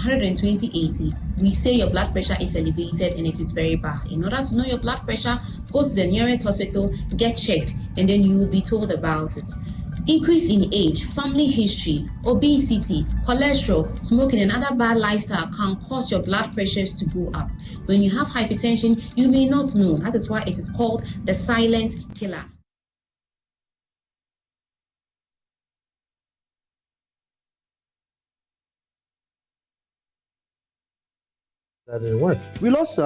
120/80, we say your blood pressure is elevated and it is very bad. In order to know your blood pressure, go to the nearest hospital, get checked, and then you will be told about it. Increase in age, family history, obesity, cholesterol, smoking, and other bad lifestyle can cause your blood pressures to go up. When you have hypertension, you may not know. That is why it is called the silent killer. That didn't work. We lost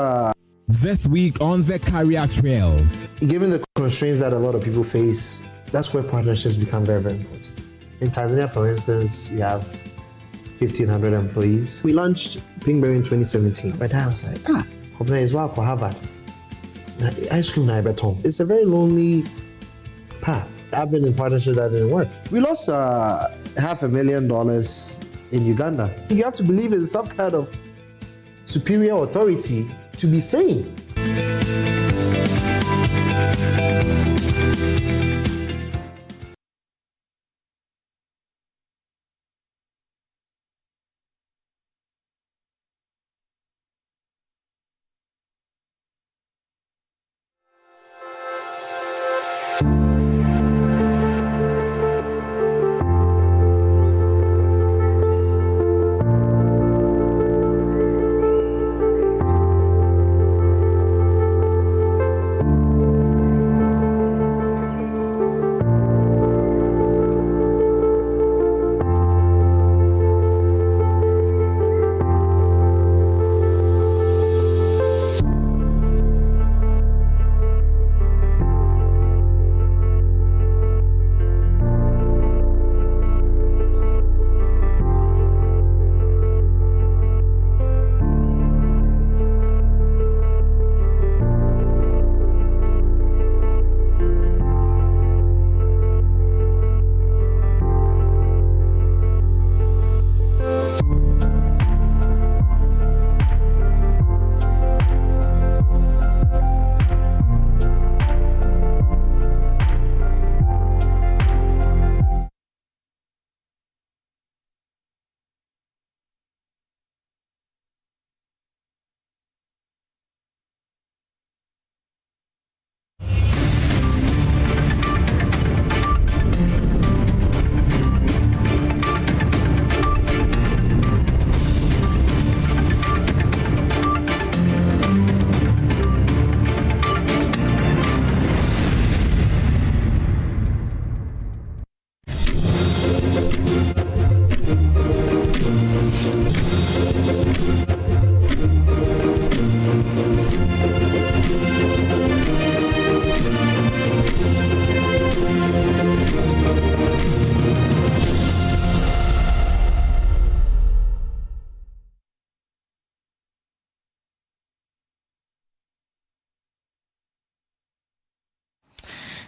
this week on the career trail. Given the constraints that a lot of people face, that's where partnerships become very, very important. In Tanzania, for instance, we have 1,500 employees. We launched Pinkberry in 2017. By the time I was like, is well for Harvard. Ice cream na beton. It's a very lonely path. I've been in partnerships that didn't work. We lost $500,000 in Uganda. You have to believe in some kind of superior authority to be sane.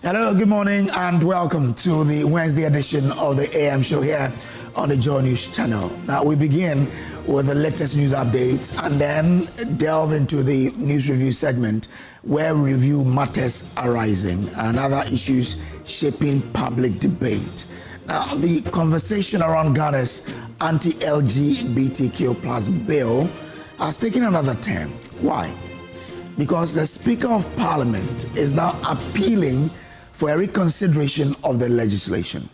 Hello, good morning, and welcome to the Wednesday edition of the AM show here on the Joy News channel. Now, we begin with the latest news updates and then delve into the news review segment where we review matters arising and other issues shaping public debate. Now, the conversation around Ghana's anti-LGBTQ plus bill has taken another turn. Why? Because the Speaker of Parliament is now appealing for a reconsideration of the legislation.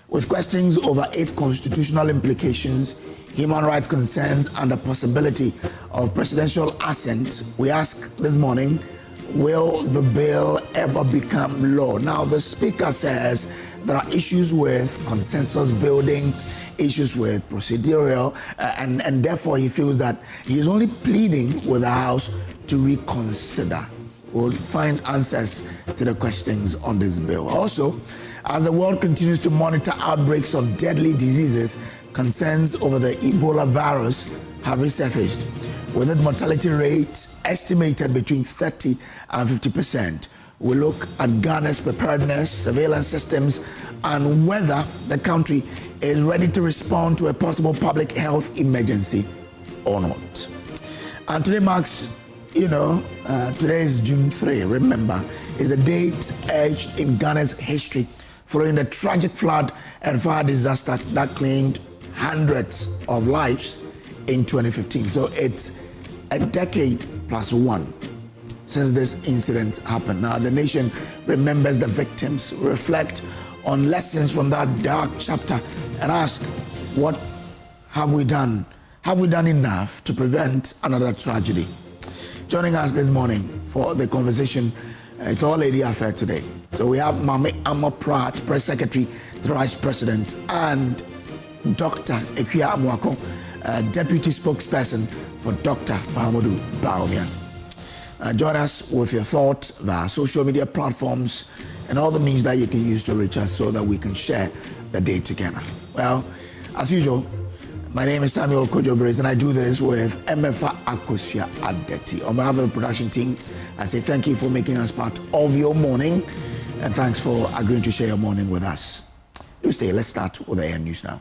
With questions over its constitutional implications, human rights concerns, and the possibility of presidential assent, we ask this morning, will the bill ever become law? Now, the Speaker says there are issues with consensus building, issues with procedural, and therefore he feels that he is only pleading with the House to reconsider. We'll find answers to the questions on this bill. Also, as the world continues to monitor outbreaks of deadly diseases, concerns over the Ebola virus have resurfaced, with its mortality rate estimated between 30 and 50%. We look at Ghana's preparedness, surveillance systems, and whether the country is ready to respond to a possible public health emergency or not. And today marks, today is June 3, remember, is a date etched in Ghana's history following the tragic flood and fire disaster that claimed hundreds of lives in 2015. So it's a decade plus one since this incident happened. Now, the nation remembers the victims, reflect on lessons from that dark chapter, and ask, what have we done? Have we done enough to prevent another tragedy? Joining us this morning for the conversation, it's all lady affair today. So we have Mame Amma Pratt, Press Secretary to the Vice President, and Dr. Ekia Amuako, Deputy Spokesperson for Dr. Mahamudu Bawumia. Join us with your thoughts via social media platforms and all the means that you can use to reach us so that we can share the day together. Well, as usual, my name is Samuel Kojo, and I do this with Emefa Akosua Adeti. On behalf of the production team, I say thank you for making us part of your morning, and thanks for agreeing to share your morning with us. Do stay. Let's start with the air news now.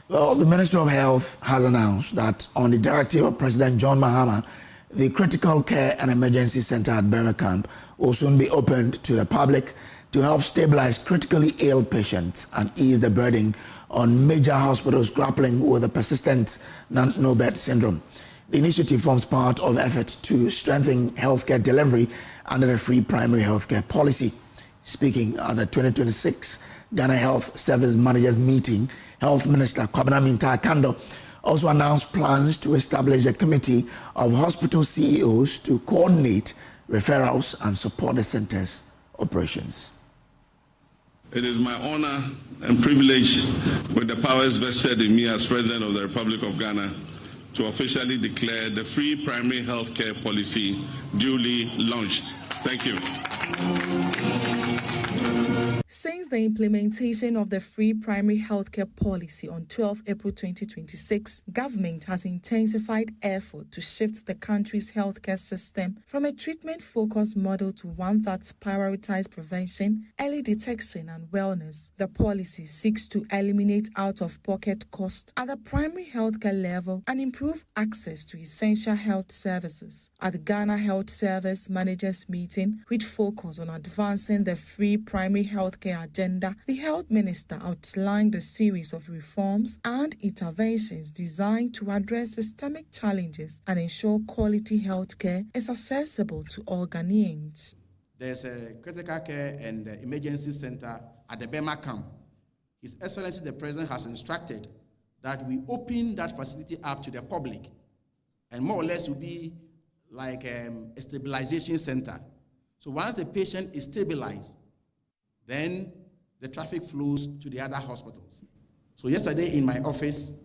Well, the Ministry of Health has announced that on the directive of President John Mahama, the Critical Care and Emergency Center at Birmingham will soon be opened to the public to help stabilize critically ill patients and ease the burden on major hospitals grappling with the persistent no-bed syndrome. The initiative forms part of efforts to strengthen healthcare delivery under the free primary healthcare policy. Speaking at the 2026 Ghana Health Service Managers Meeting, Health Minister Kwabena Minta-Kando also announced plans to establish a committee of hospital CEOs to coordinate referrals and support the center's operations. It is my honor and privilege, with the powers vested in me as President of the Republic of Ghana, to officially declare the free primary health care policy duly launched. Thank you. Since the implementation of the free primary healthcare policy on 12 April 2026, government has intensified effort to shift the country's healthcare system from a treatment-focused model to one that prioritizes prevention, early detection, and wellness. The policy seeks to eliminate out-of-pocket costs at the primary healthcare level and improve access to essential health services. At the Ghana Health Service Managers Meeting, which focused on advancing the free primary healthcare agenda, the health minister outlined a series of reforms and interventions designed to address systemic challenges and ensure quality healthcare is accessible to all Ghanaians. There's a critical care and emergency center at the Bema camp. His Excellency the President has instructed that we open that facility up to the public, and more or less will be like a stabilization center. So once the patient is stabilized, then the traffic flows to the other hospitals. So yesterday in my office,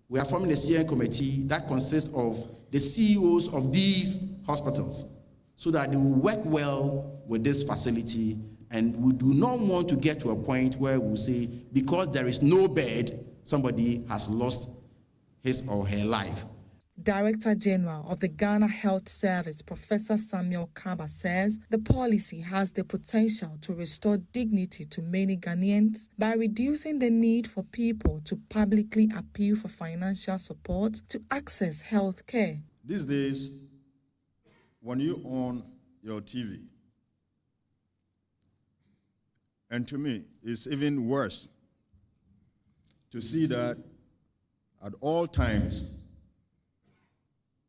we are forming a steering committee that consists of the CEOs of these hospitals so that they will work well with this facility, and we do not want to get to a point where we'll say, because there is no bed, somebody has lost his or her life. Director General of the Ghana Health Service, Professor Samuel Kaba, says the policy has the potential to restore dignity to many Ghanaians by reducing the need for people to publicly appeal for financial support to access health care. These days, when you on your TV, and to me, it's even worse to see that at all times,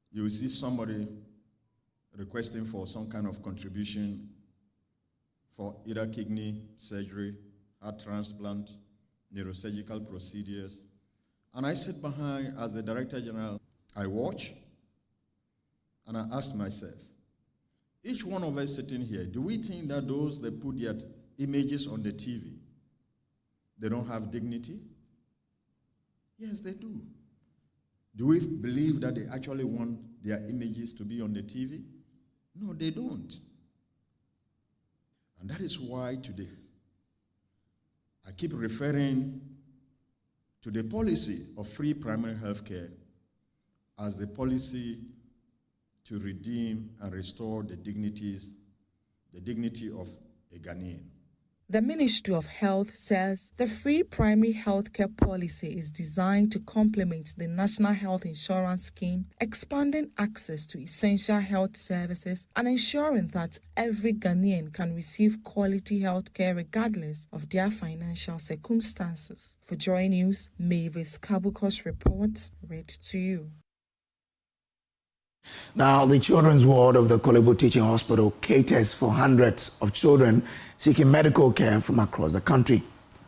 you will see somebody requesting for some kind of contribution for either kidney surgery, heart transplant, neurosurgical procedures. And I sit behind as the Director General. I watch, and I ask myself, each one of us sitting here, do we think that those that put their images on the TV, they don't have dignity? Yes, they do. Do we believe that they actually want their images to be on the TV? No, they don't. And that is why today I keep referring to the policy of free primary health care as the policy to redeem and restore the dignity of a Ghanaian. The Ministry of Health says the free primary healthcare policy is designed to complement the National Health Insurance Scheme, expanding access to essential health services and ensuring that every Ghanaian can receive quality healthcare regardless of their financial circumstances. For Joy News, Mavis Kabuko's report read to you. Now, the children's ward of the Kolebu Teaching Hospital caters for hundreds of children seeking medical care from across the country.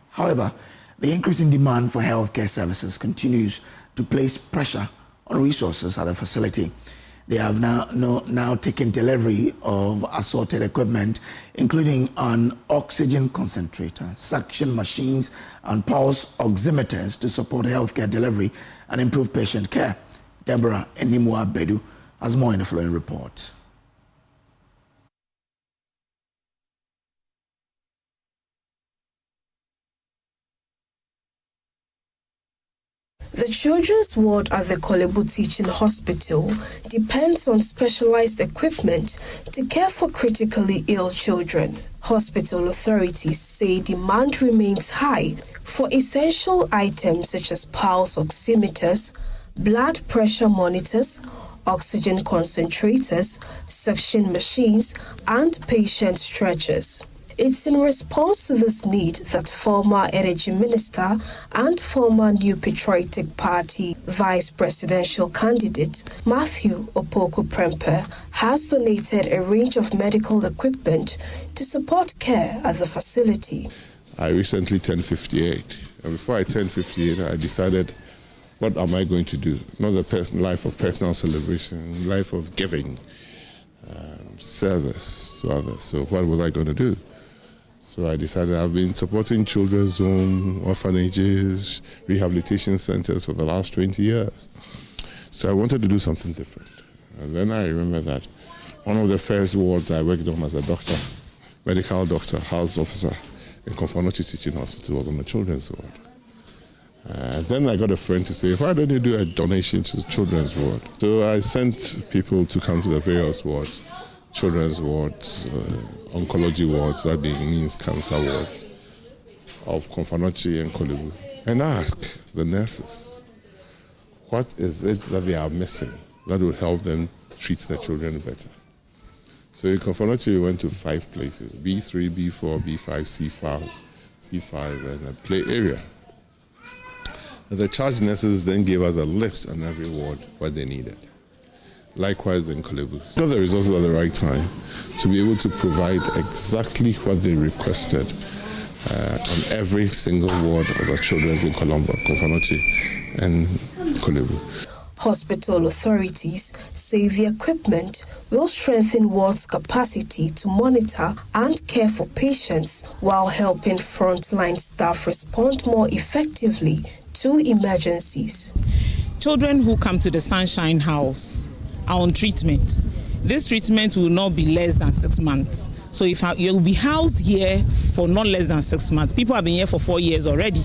However, the increasing demand for healthcare services continues to place pressure on resources at the facility. They have now taken delivery of assorted equipment, including an oxygen concentrator, suction machines, and pulse oximeters to support healthcare delivery and improve patient care. Deborah Enimwa-Bedu has more in the following report. The children's ward at the Kolebu Teaching Hospital depends on specialized equipment to care for critically ill children. Hospital authorities say demand remains high for essential items such as pulse oximeters, blood pressure monitors, oxygen concentrators, suction machines, and patient stretchers. It's in response to this need that former Energy Minister and former New Patriotic Party Vice Presidential candidate Matthew Opoku-Prempeh has donated a range of medical equipment to support care at the facility. I recently turned 58, and before I turned 58, I decided, what am I going to do? Not the life of personal celebration, life of giving, service to others. So what was I going to do? So I decided I've been supporting children's home, orphanages, rehabilitation centers for the last 20 years. So I wanted to do something different. And then I remember that one of the first wards I worked on as a doctor, medical doctor, house officer in Akufo-Addo Teaching Hospital was on the children's ward. And then I got a friend to say, why don't you do a donation to the children's ward? So I sent people to come to the various wards, children's wards, oncology wards, that means cancer wards, of Akufo-Addo and Kolebu, and ask the nurses, what is it that they are missing that will help them treat their children better? So in Akufo-Addo we went to 5 places, B3, B4, B5, C5, and a play area. The charge nurses then gave us a list on every ward what they needed. Likewise in Kolebu. Got the resources at the right time to be able to provide exactly what they requested on every single ward of the children's in Colombo, Akufo-Addo and Kolebu. Hospital authorities say the equipment will strengthen wards' capacity to monitor and care for patients while helping frontline staff respond more effectively to emergencies. Children who come to the Sunshine House are on treatment. This treatment will not be less than 6 months. So if you'll be housed here for not less than 6 months, people have been here for 4 years already.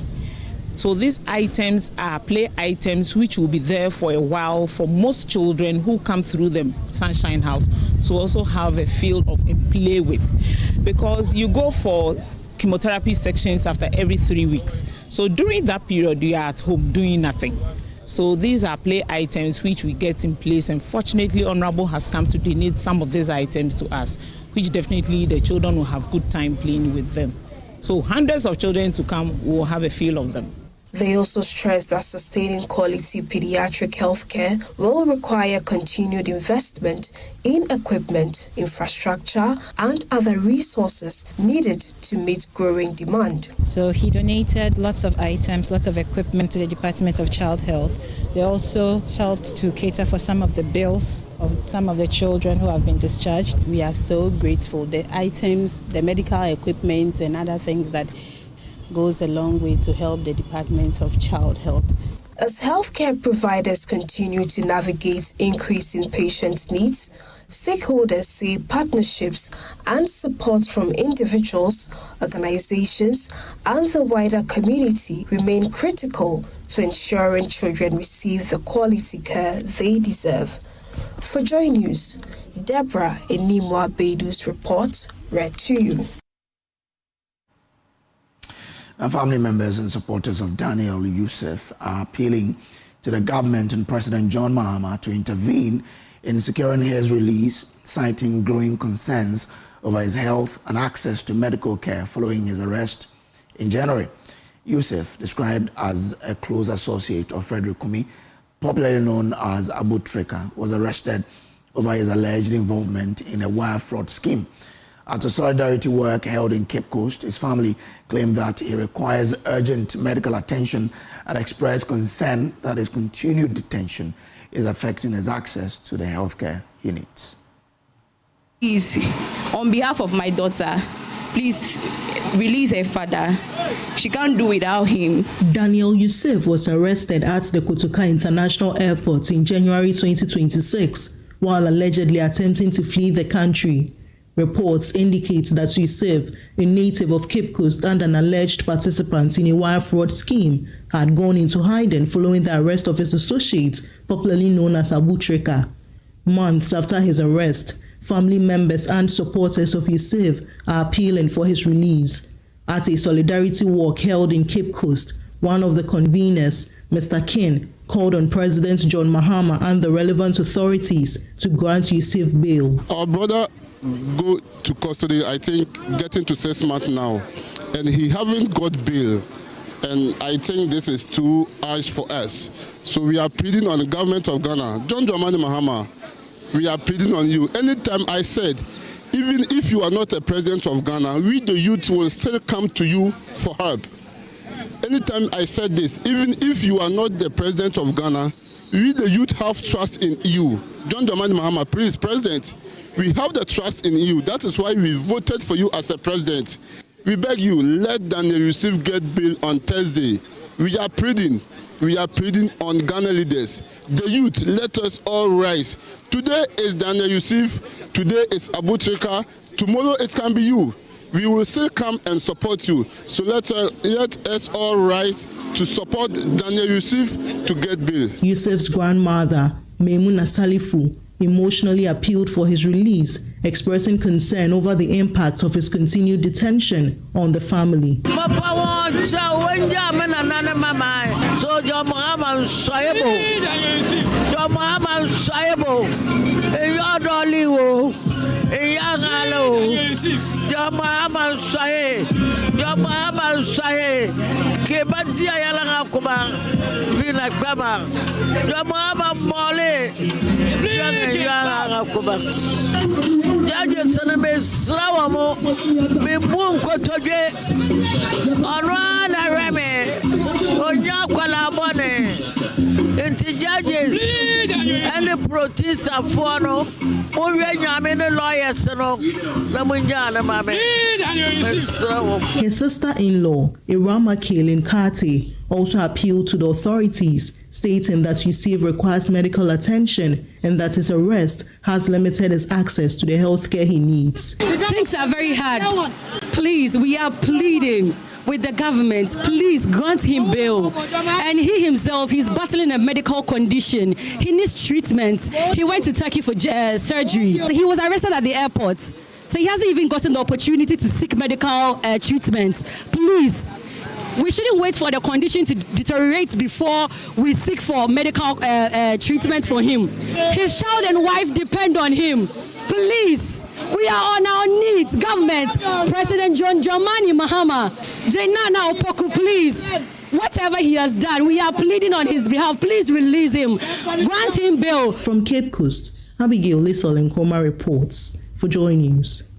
So these items are play items which will be there for a while for most children who come through the Sunshine House to also have a field of play with. Because you go for chemotherapy sections after every 3 weeks. So during that period, you are at home doing nothing. So these are play items which we get in place, and fortunately Honorable has come to donate some of these items to us, which definitely the children will have good time playing with them. So hundreds of children to come will have a feel of them. They also stress that sustaining quality pediatric health care will require continued investment in equipment, infrastructure, and other resources needed to meet growing demand. So he donated lots of items, lots of equipment to the Department of Child Health. They also helped to cater for some of the bills of some of the children who have been discharged. We are so grateful. The items, the medical equipment, and other things that goes a long way to help the Department of Child Health. As healthcare providers continue to navigate increasing patient needs, stakeholders say partnerships and support from individuals, organizations, and the wider community remain critical to ensuring children receive the quality care they deserve. For Joy News, Deborah Enimwa-Bedu's report read to you. Now, family members and supporters of Daniel Yusuf are appealing to the government and President John Mahama to intervene in securing his release, citing growing concerns over his health and access to medical care following his arrest in January. Yusuf, described as a close associate of Frederick Kumi, popularly known as Abu Trika, was arrested over his alleged involvement in a wire fraud scheme. At a solidarity work held in Cape Coast, his family claimed that he requires urgent medical attention and expressed concern that his continued detention is affecting his access to the healthcare he needs. Please, on behalf of my daughter, please release her father. She can't do without him. Daniel Yusuf was arrested at the Kotoka International Airport in January 2026 while allegedly attempting to flee the country. Reports indicate that Yusuf, a native of Cape Coast and an alleged participant in a wire fraud scheme, had gone into hiding following the arrest of his associate, popularly known as Abu Trika. Months after his arrest, family members and supporters of Yusuf are appealing for his release. At a solidarity walk held in Cape Coast, one of the conveners, Mr. King, called on President John Mahama and the relevant authorities to grant Yusuf bail. Our brother go to custody, I think, getting to 6 months now, and he haven't got bail. And I think this is too harsh for us. So we are pleading on the government of Ghana. John Dramani Mahama, we are pleading on you. Anytime I said, even if you are not a president of Ghana, we the youth will still come to you for help. Anytime I said this, even if you are not the president of Ghana, we the youth have trust in you. John Dramani Mahama, please, President, we have the trust in you. That is why we voted for you as a president. We beg you, let Daniel Yusuf get bail on Thursday. We are pleading on Ghana leaders. The youth, let us all rise. Today is Daniel Yusuf, today is Abu Trika, tomorrow it can be you. We will still come and support you. So let us all rise to support Daniel Yusuf to get bail. Yusuf's grandmother, Maimuna Salifu, emotionally appealed for his release, expressing concern over the impact of his continued detention on the family. His sister-in-law, Irama Kaelin Kate, also appealed to the authorities, stating that Yusuf requires medical attention and that his arrest has limited his access to the health care he needs. Things are very hard. Please, we are pleading with the government, please grant him bail. And he himself, he's battling a medical condition. He needs treatment. He went to Turkey for surgery. He was arrested at the airport. So he hasn't even gotten the opportunity to seek medical treatment. Please, we shouldn't wait for the condition to deteriorate before we seek for medical treatment for him. His child and wife depend on him. Please, we are on our knees. Government, President John Dramani Mahama, Jainana Opoku, please. Whatever he has done, we are pleading on his behalf. Please release him. Grant him bail. From Cape Coast, Abigail Lissel Nkoma reports for Joy News.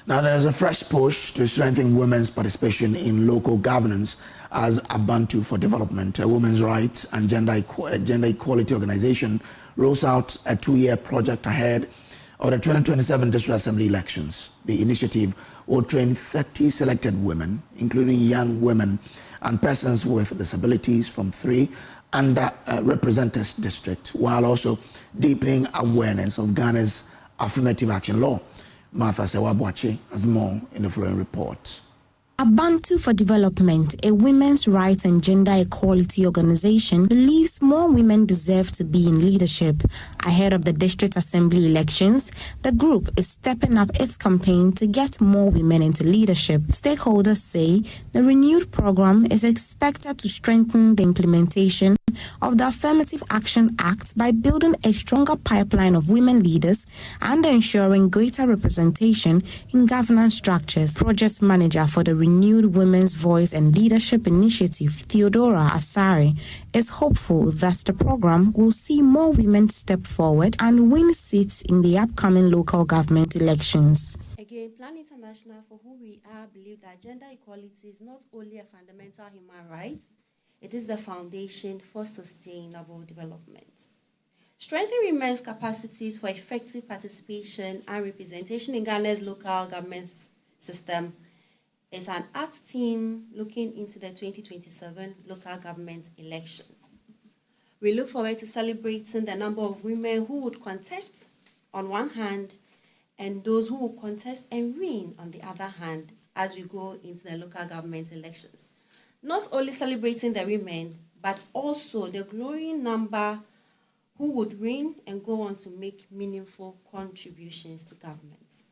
Now, there is a fresh push to strengthen women's participation in local governance as Abantu for Development, a women's rights and gender equality organization, rolls out a 2-year project ahead of the 2027 District Assembly elections. The initiative will train 30 selected women, including young women and persons with disabilities from 3 underrepresented districts, while also deepening awareness of Ghana's affirmative action law. Martha Sewabwache has more in the following report. Abantu for Development, a women's rights and gender equality organization, believes more women deserve to be in leadership. Ahead of the district assembly elections, the group is stepping up its campaign to get more women into leadership. Stakeholders say the renewed program is expected to strengthen the implementation of the Affirmative Action Act by building a stronger pipeline of women leaders and ensuring greater representation in governance structures. Project manager for the Renewed Women's Voice and Leadership Initiative, Theodora Asare, is hopeful that the program will see more women step forward and win seats in the upcoming local government elections. Again, Plan International, for who we are, believe that gender equality is not only a fundamental human right, it is the foundation for sustainable development. Strengthening women's capacities for effective participation and representation in Ghana's local government system is an act team looking into the 2027 local government elections. We look forward to celebrating the number of women who would contest on one hand and those who will contest and win on the other hand as we go into the local government elections. Not only celebrating the women, but also the growing number who would win and go on to make meaningful contributions to government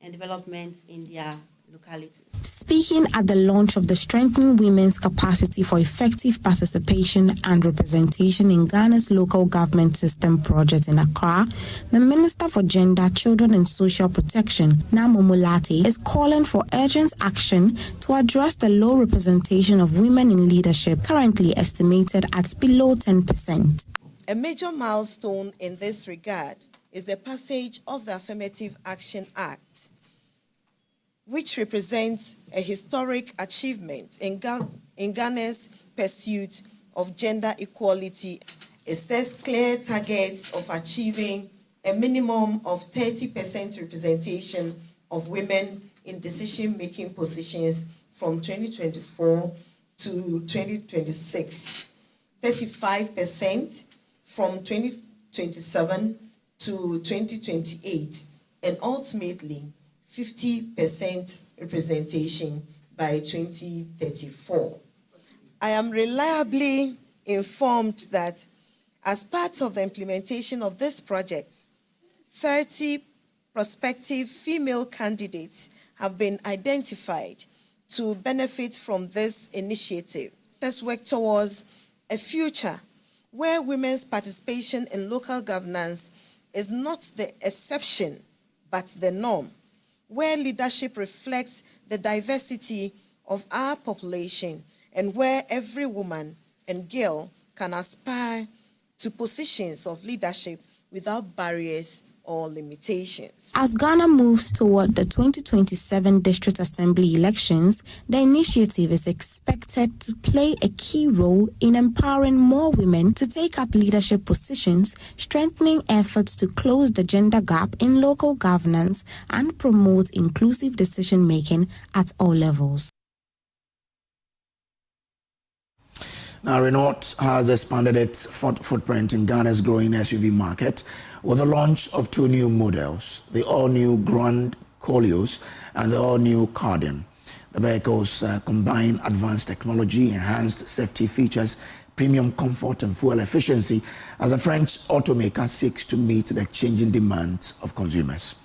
and development in their localities. Speaking at the launch of the Strengthening Women's Capacity for Effective Participation and Representation in Ghana's Local Government System project in Accra, the Minister for Gender, Children and Social Protection, Namo Mulate, is calling for urgent action to address the low representation of women in leadership, currently estimated at below 10%. A major milestone in this regard is the passage of the Affirmative Action Act, which represents a historic achievement in Ghana's pursuit of gender equality. It sets clear targets of achieving a minimum of 30% representation of women in decision-making positions from 2024 to 2026, 35% from 2027 to 2028, and ultimately 50% representation by 2034. I am reliably informed that as part of the implementation of this project, 30 prospective female candidates have been identified to benefit from this initiative. Let's work towards a future where women's participation in local governance is not the exception, but the norm, where leadership reflects the diversity of our population and where every woman and girl can aspire to positions of leadership without barriers or limitations. As Ghana moves toward the 2027 District Assembly elections, the initiative is expected to play a key role in empowering more women to take up leadership positions, strengthening efforts to close the gender gap in local governance, and promote inclusive decision-making at all levels. Now, Renault has expanded its footprint in Ghana's growing SUV market with the launch of two new models, the all-new Grand Kojo and the all-new Cardian. The vehicles combine advanced technology, enhanced safety features, premium comfort and fuel efficiency as the French automaker seeks to meet the changing demands of consumers.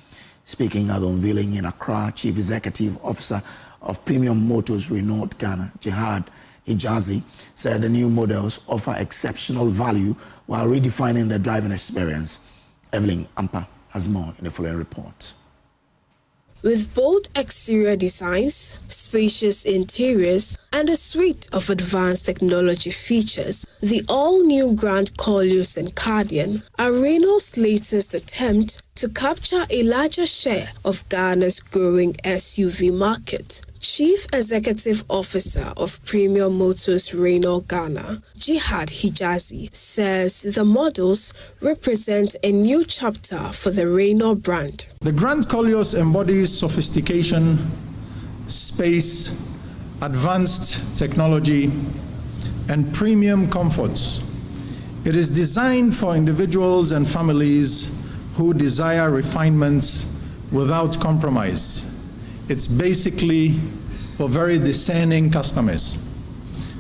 Speaking at the unveiling in Accra, Chief Executive Officer of Premium Motors Renault Ghana, Jihad Hijazi, said the new models offer exceptional value while redefining the driving experience. Evelyn Ampa has more in the following report. With bold exterior designs, spacious interiors, and a suite of advanced technology features, the all-new Grand Kojo and Cardian are Renault's latest attempt to capture a larger share of Ghana's growing SUV market. Chief Executive Officer of Premium Motors Renault Ghana, Jihad Hijazi, says the models represent a new chapter for the Renault brand. The Grand Kojo embodies sophistication, space, advanced technology, and premium comforts. It is designed for individuals and families who desire refinements without compromise. It's basically for very discerning customers.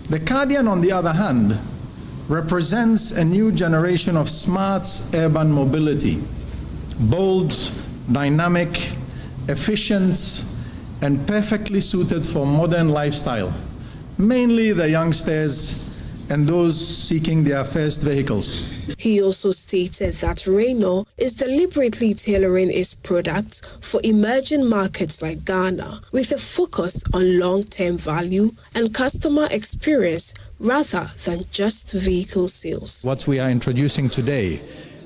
The Cardian, on the other hand, represents a new generation of smart urban mobility, bold, dynamic, efficient, and perfectly suited for modern lifestyle, mainly the youngsters and those seeking their first vehicles. He also stated that Renault is deliberately tailoring its products for emerging markets like Ghana, with a focus on long-term value and customer experience rather than just vehicle sales. What we are introducing today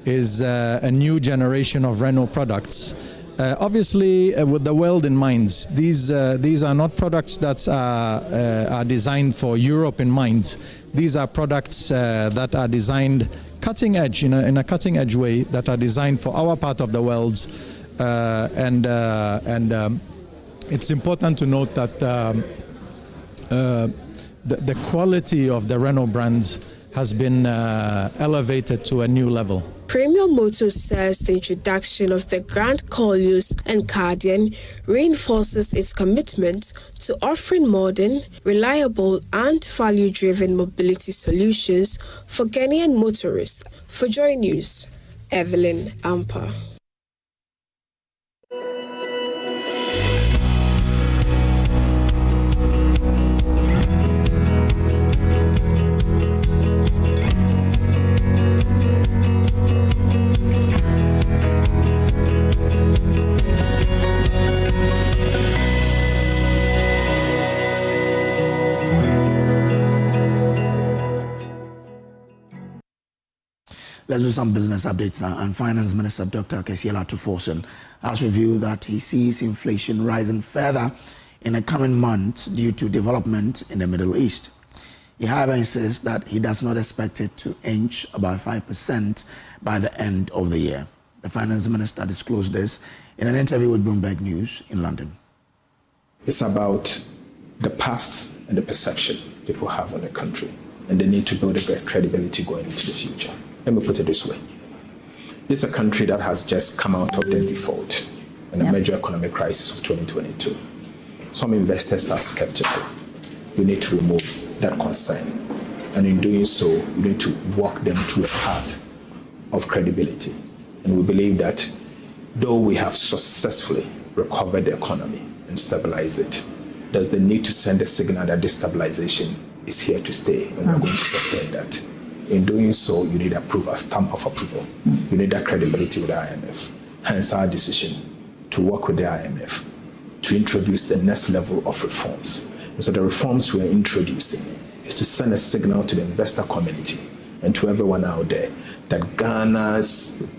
is a new generation of Renault products. Obviously, with the world in mind, these are not products that are designed for Europe in mind. These are products that are designed cutting edge, in a cutting edge way, that are designed for our part of the world. And it's important to note that the quality of the Renault brands has been elevated to a new level. Premium Motors says the introduction of the Grand Koleos and Cardian reinforces its commitment to offering modern, reliable and value-driven mobility solutions for Ghanaian motorists. For Joy News, Evelyn Ampa. Let's do some business updates now. And Finance Minister Dr. Akosua has revealed that he sees inflation rising further in the coming months due to development in the Middle East. He, however, insists that he does not expect it to inch about 5% by the end of the year. The Finance Minister disclosed this in an interview with Bloomberg News in London. It's about the past and the perception people have on the country, and they need to build a great credibility going into the future. Let me put it this way. This is a country that has just come out of the default and the major economic crisis of 2022. Some investors are skeptical. We need to remove that concern. And in doing so, we need to walk them through a path of credibility. And we believe that though we have successfully recovered the economy and stabilized it, there's the need to send a signal that this stabilization is here to stay, and we're going to sustain that. In doing so, you need a stamp of approval. You need that credibility with the IMF. Hence our decision to work with the IMF to introduce the next level of reforms. And so the reforms we're introducing is to send a signal to the investor community and to everyone out there that Ghana's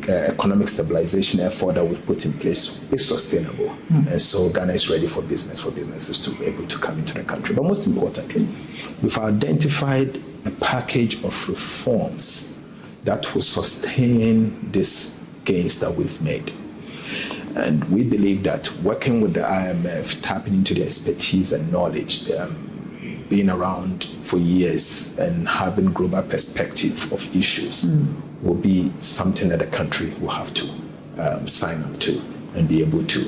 economic stabilization effort that we've put in place is sustainable. And so Ghana is ready for businesses to be able to come into the country. But most importantly, we've identified a package of reforms that will sustain these gains that we've made. And we believe that working with the IMF, tapping into their expertise and knowledge, being around for years and having global perspective of issues will be something that the country will have to sign up to and be able to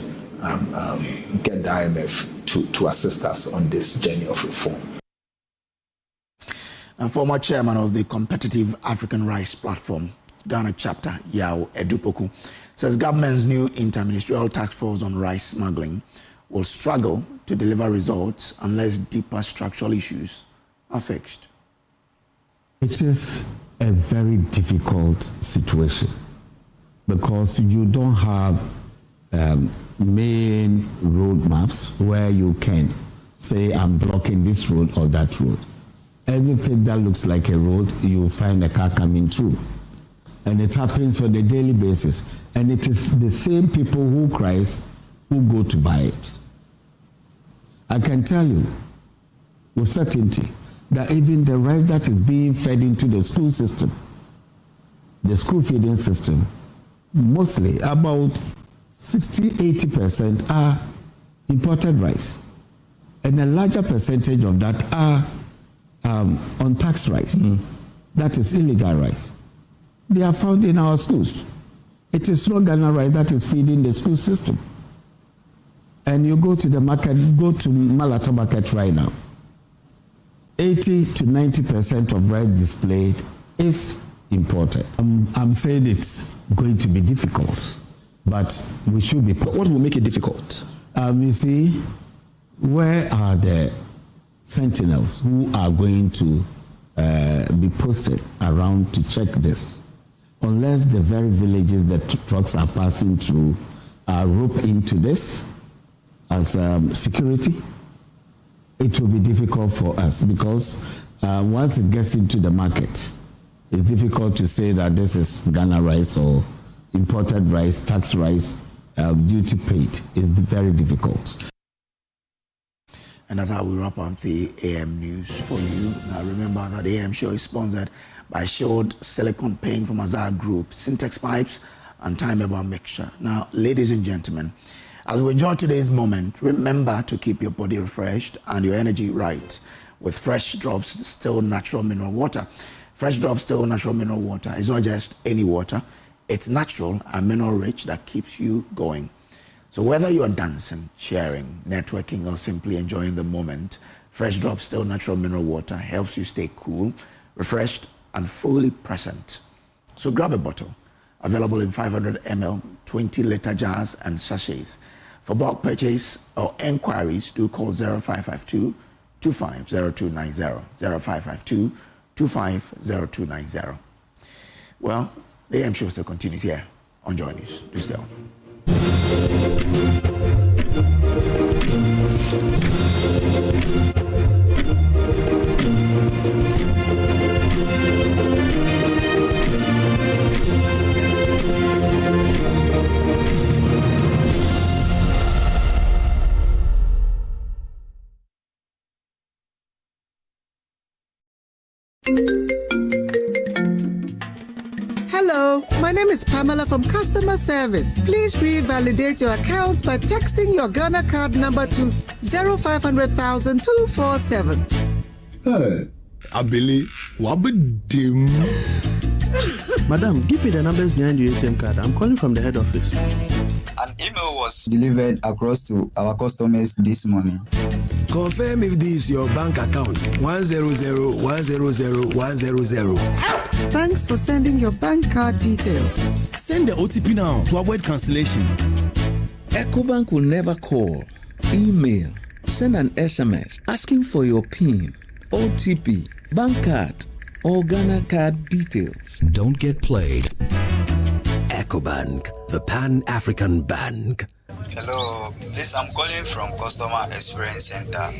get the IMF to assist us on this journey of reform. A former chairman of the Competitive African Rice Platform, Ghana chapter, Yao Edupoku, says government's new interministerial task force on rice smuggling will struggle to deliver results unless deeper structural issues are fixed. It is a very difficult situation because you don't have main roadmaps where you can say, I'm blocking this road or that road. Anything that looks like a road, you find a car coming through. And it happens on a daily basis. And it is the same people who cries who go to buy it. I can tell you with certainty that even the rice that is being fed into the school system, the school feeding system, mostly about 60-80% are imported rice. And a larger percentage of that are on tax rice. That is illegal rice. They are found in our schools. It is not Ghana rice that is feeding the school system. And you go to the market, go to Malata market right now. 80 to 90% of rice displayed is imported. I'm saying it's going to be difficult, but we should be positive. What will make it difficult? You see, where are the sentinels who are going to be posted around to check this? Unless the very villages that trucks are passing through are roped into this as security, it will be difficult for us because once it gets into the market, it's difficult to say that this is Ghana rice or imported rice, tax rice, duty paid. It's very difficult. And that's how we wrap up the AM news for you. Now remember that the AM show is sponsored by Assured Silicon Paint from Azar Group, Syntex Pipes, and Time Ever Mixture. Now, ladies and gentlemen, as we enjoy today's moment, remember to keep your body refreshed and your energy right with Fresh Drops Still Natural Mineral Water. Fresh Drops Still Natural Mineral Water is not just any water, it's natural and mineral rich that keeps you going. So whether you're dancing, sharing, networking, or simply enjoying the moment, Fresh Drops Still Natural Mineral Water helps you stay cool, refreshed, and fully present. So grab a bottle, available in 500 ml, 20-liter jars, and sachets. For bulk purchase or enquiries, do call 0552 250290, 0552 250290. Well, the AM show still continues here on Joy News. Do stay on. Hello, my name is Pamela from Customer Service. Please revalidate your account by texting your Ghana card number to 0500,000 247. Hey, Abili, wabadim. Madam, give me the numbers behind your ATM card. I'm calling from the head office. An email was delivered across to our customers this morning. Confirm if this is your bank account 100,100,100. Thanks for sending your bank card details. Send the OTP now to avoid cancellation. EcoBank will never call, email, send an SMS asking for your PIN, OTP, bank card, or Ghana card details. Don't get played. EcoBank, the Pan-African Bank. Hello, please, I'm calling from Customer Experience Center.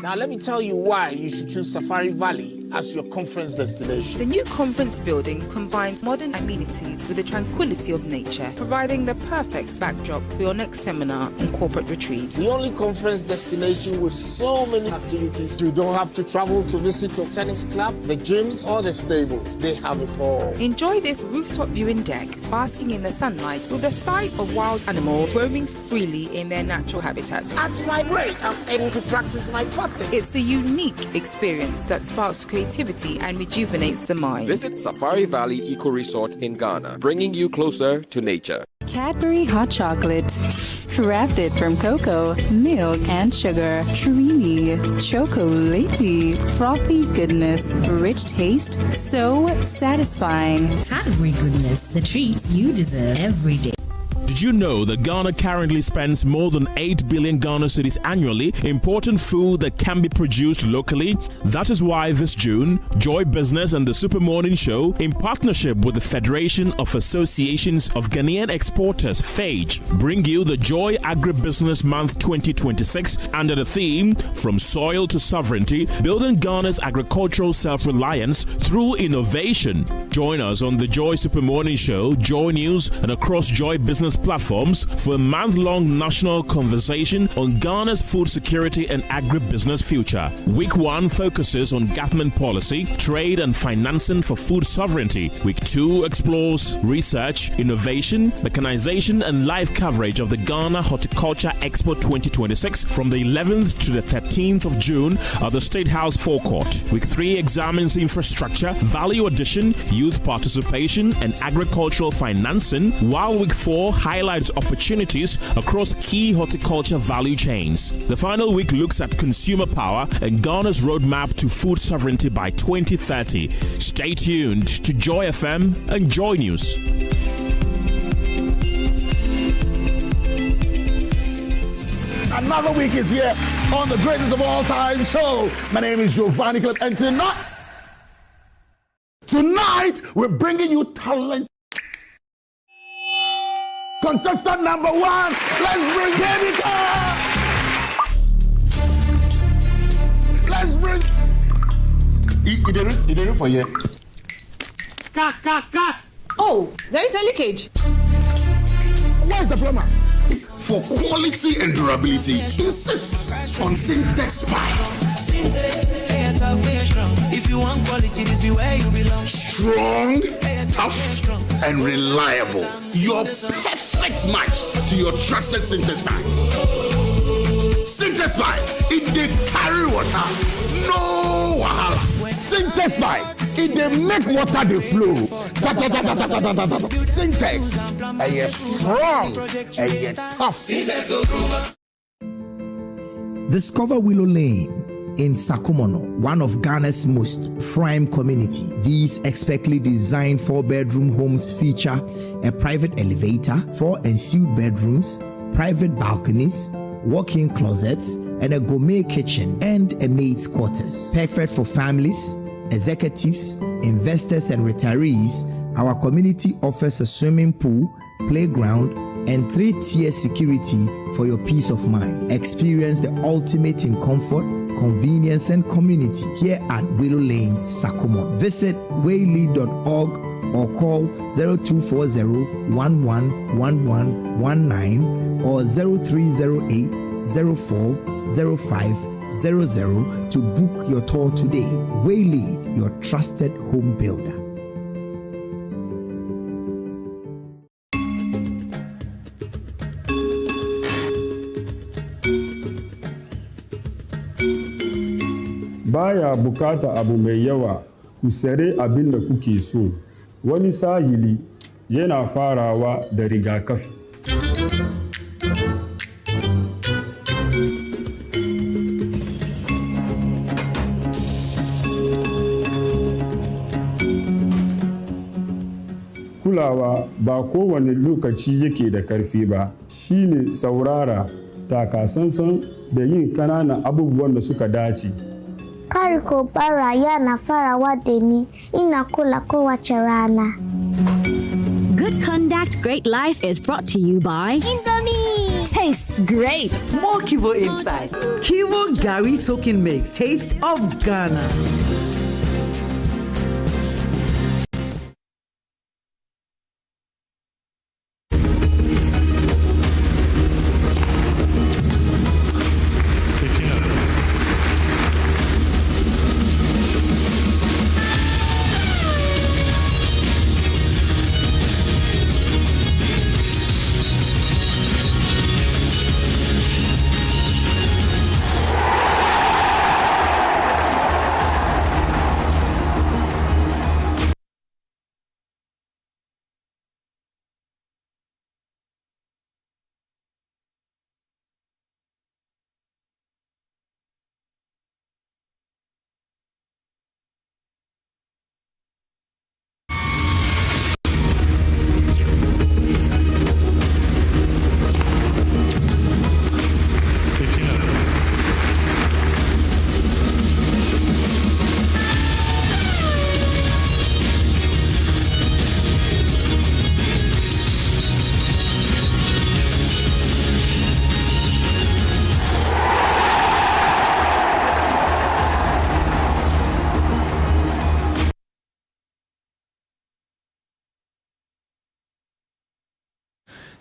Now, let me tell you why you should choose Safari Valley as your conference destination. The new conference building combines modern amenities with the tranquility of nature, providing the perfect backdrop for your next seminar and corporate retreat. The only conference destination with so many activities. You don't have to travel to visit your tennis club, the gym, or the stables. They have it all. Enjoy this rooftop viewing deck, basking in the sunlight with the sight of wild animals roaming freely in their natural habitat. At my break, I'm able to practice my putting. It's a unique experience that sparks creativity and rejuvenates the mind. Visit Safari Valley Eco Resort in Ghana, bringing you closer to nature. Cadbury Hot Chocolate. Crafted from cocoa, milk, and sugar. Creamy, chocolatey, frothy goodness, rich taste, so satisfying. Cadbury goodness, the treats you deserve every day. Did you know that Ghana currently spends more than 8 billion Ghana cedis annually importing food that can be produced locally? That is why this June, Joy Business and the Super Morning Show, in partnership with the Federation of Associations of Ghanaian Exporters, FAGE, bring you the Joy Agribusiness Month 2026 under the theme, From Soil to Sovereignty, Building Ghana's Agricultural Self-Reliance Through Innovation. Join us on the Joy Super Morning Show, Joy News, and across Joy Business platforms for a month-long national conversation on Ghana's food security and agribusiness future. Week 1 focuses on government policy, trade and financing for food sovereignty. Week 2 explores research, innovation, mechanization and live coverage of the Ghana Horticulture Expo 2026 from the 11th to the 13th of June at the State House forecourt. Week 3 examines infrastructure, value addition, youth participation and agricultural financing, while Week 4 highlights opportunities across key horticulture value chains. The final week looks at consumer power and Ghana's roadmap to food sovereignty by 2030. Stay tuned to Joy FM and Joy News. Another week is here on the greatest of all time show. My name is Giovanni Clip, and tonight we're bringing you talent. Contestant number 1, let's bring Baby Girl. Let's bring. He did it for you. Cut. Oh, there is a leakage. Where's the plumber? For quality and durability, insist on Syntex pipes. If you want quality, this be where you belong. Strong, tough, and reliable. Your perfect match to your trusted Syntex pipe. Syntex pipe, it dey carry water, no wahala. Syntex pipe, it dey make water dey flow. Syntex, strong, tough. Discover Willow Lane in Sakumono, one of Ghana's most prime community. These expertly designed 4-bedroom homes feature a private elevator, 4 ensuite bedrooms, private balconies, walk-in closets, and a gourmet kitchen and a maid's quarters. Perfect for families, executives, investors, and retirees. Our community offers a swimming pool, playground, and 3-tier security for your peace of mind. Experience the ultimate in comfort, convenience, and community here at Willow Lane, Sakumon. Visit waylead.org or call 0240-111119 or 0308-040500 to book your tour today. Waylead, your trusted home builder. Baya bukata abu mai yawa ku sare abin da kuke so. Wani sahili yana farawa da rigakafi. Kulawa ba kowane lokaci yake da karfi ba, shine saurara, takasansan da yin ƙananan abubuwan da suka dace. Kariko bara yana farawa da ni ina kula kowace rana. Good Conduct, Great Life is brought to you by Indomie. Tastes great. More Kivo inside. Kivo Gari Soaking Mix. Taste of Ghana.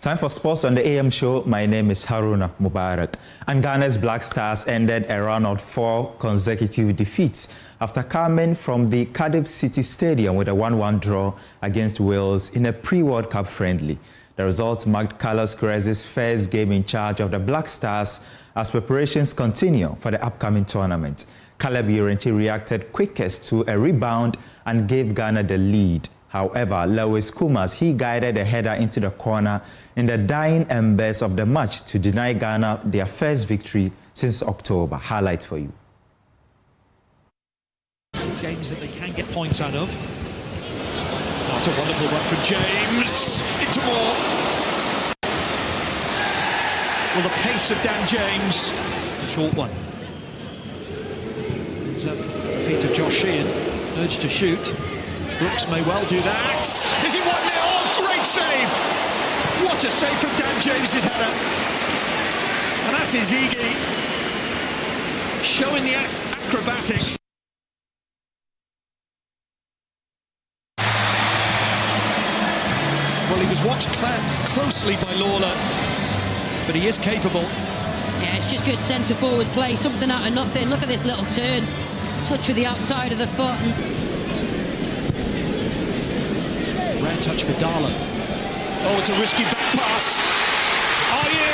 Time for sports on the AM show. My name is Haruna Mubarak. And Ghana's Black Stars ended a run of 4 consecutive defeats after coming from the Cardiff City Stadium with a 1-1 draw against Wales in a pre-World Cup friendly. The result marked Carlos Queiroz' first game in charge of the Black Stars as preparations continue for the upcoming tournament. Caleb Urenchi reacted quickest to a rebound and gave Ghana the lead. However, Lewis Kumas, he guided a header into the corner in the dying embers of the match to deny Ghana their first victory since October. Highlight for you. Games that they can get points out of. That's a wonderful run from James. Into more. Well, the pace of Dan James. It's a short one. Ends up the feet of Josh Sheehan. Urged to shoot. Brooks may well do that. Is it 1-0? Oh, great save! What a save from Dan James's header. And that is Iggy showing the acrobatics. Well, he was watched closely by Lawler, but he is capable. Yeah, it's just good centre-forward play, something out of nothing. Look at this little turn. Touch with the outside of the foot. Rare touch for Darla. Oh, it's a risky back pass. Are you?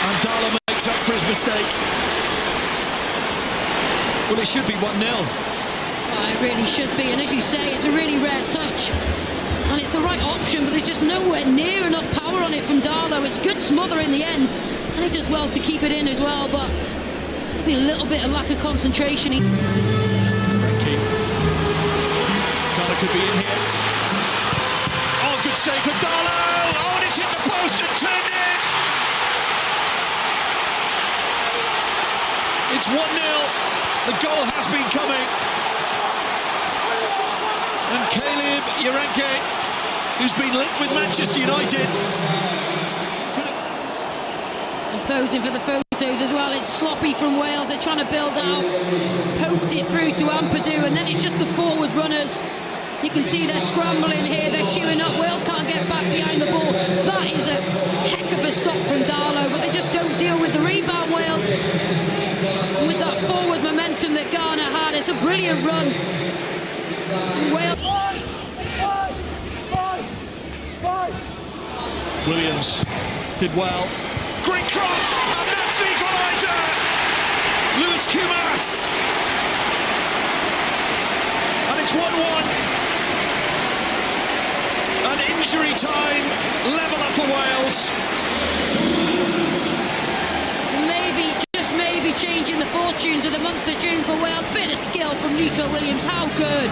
And Darla makes up for his mistake. Well, it should be 1-0. Oh, it really should be, and as you say, it's a really rare touch. And it's the right option, but there's just nowhere near enough power on it from Darlow. It's good smother in the end, and he does well to keep it in as well, but maybe a little bit of lack of concentration. Ghana could be in here. Oh, good save from Darlow! Oh, and it's hit the post and turned in! It's 1-0. The goal has been coming. And Caleb Yarenke, who's been linked with Manchester United. And posing for the photos as well. It's sloppy from Wales. They're trying to build out. Poked it through to Ampadu, and then it's just the forward runners. You can see they're scrambling here. They're queuing up. Wales can't get back behind the ball. That is a heck of a stop from Darlow, but they just don't deal with the rebound, Wales. And with that forward momentum that Ghana had, it's a brilliant run. Wales. Williams did well. Great cross, and that's the equaliser. Lewis Kumas. And it's 1-1. An injury time leveller for Wales. Maybe, just maybe, changing the fortunes of the month of June for Wales. Bit of skill from Nico Williams. How good.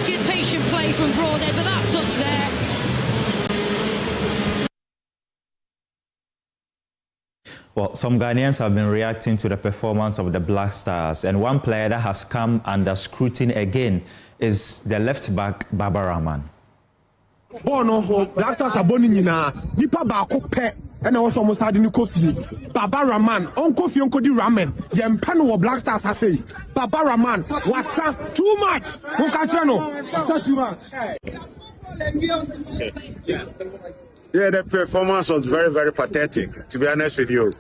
Good patient play from Broadhead, but that touch there. Well, some Ghanaians have been reacting to the performance of the Black Stars, and one player that has come under scrutiny again is the left back Baba Rahman. Black Stars are born in Nipa Bako Pe, and also almost had in Kofi. Baba Rahman, on Kofi on Kodi Ramen, Yempano Black Stars has said, Baba Rahman was too much. Too much. Yeah, the performance was very, very pathetic, to be honest with you.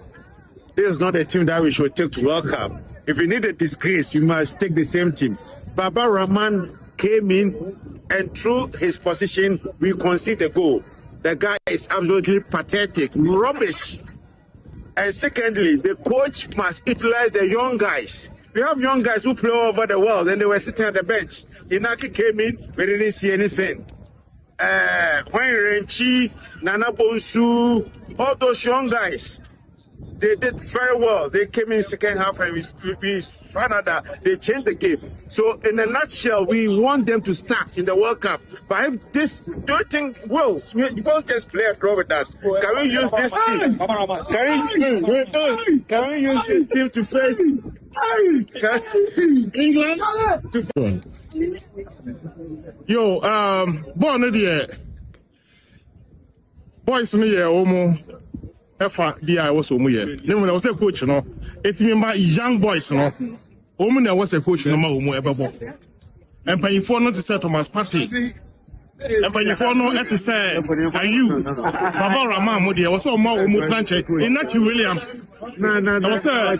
This is not a team that we should take to World Cup. If you need a disgrace, you must take the same team. Baba Rahman came in, and through his position, we concede the goal. The guy is absolutely pathetic, rubbish. And secondly, the coach must utilize the young guys. We have young guys who play all over the world, and they were sitting at the bench. Inaki came in, we didn't see anything. When Renchi, Nana Bonsu, all those young guys, they did very well. They came in second half, and we found out that they changed the game. So in a nutshell, we want them to start in the World Cup. But if this, do you think Wales just play a draw with us? Can we use this team? Can we use this team to face England? Yo, born there. Boys, me here, Omo. Efa, I was Omo here. Then when I was a coach, no, it's me by young boys, no. Omo, I was a coach, no more Omo ever. And pay for not to set Thomas Party. And pay for not to say, and you, Baba Rahman, Modi, was so more Omo Tranche, in Naki Williams. No, I was a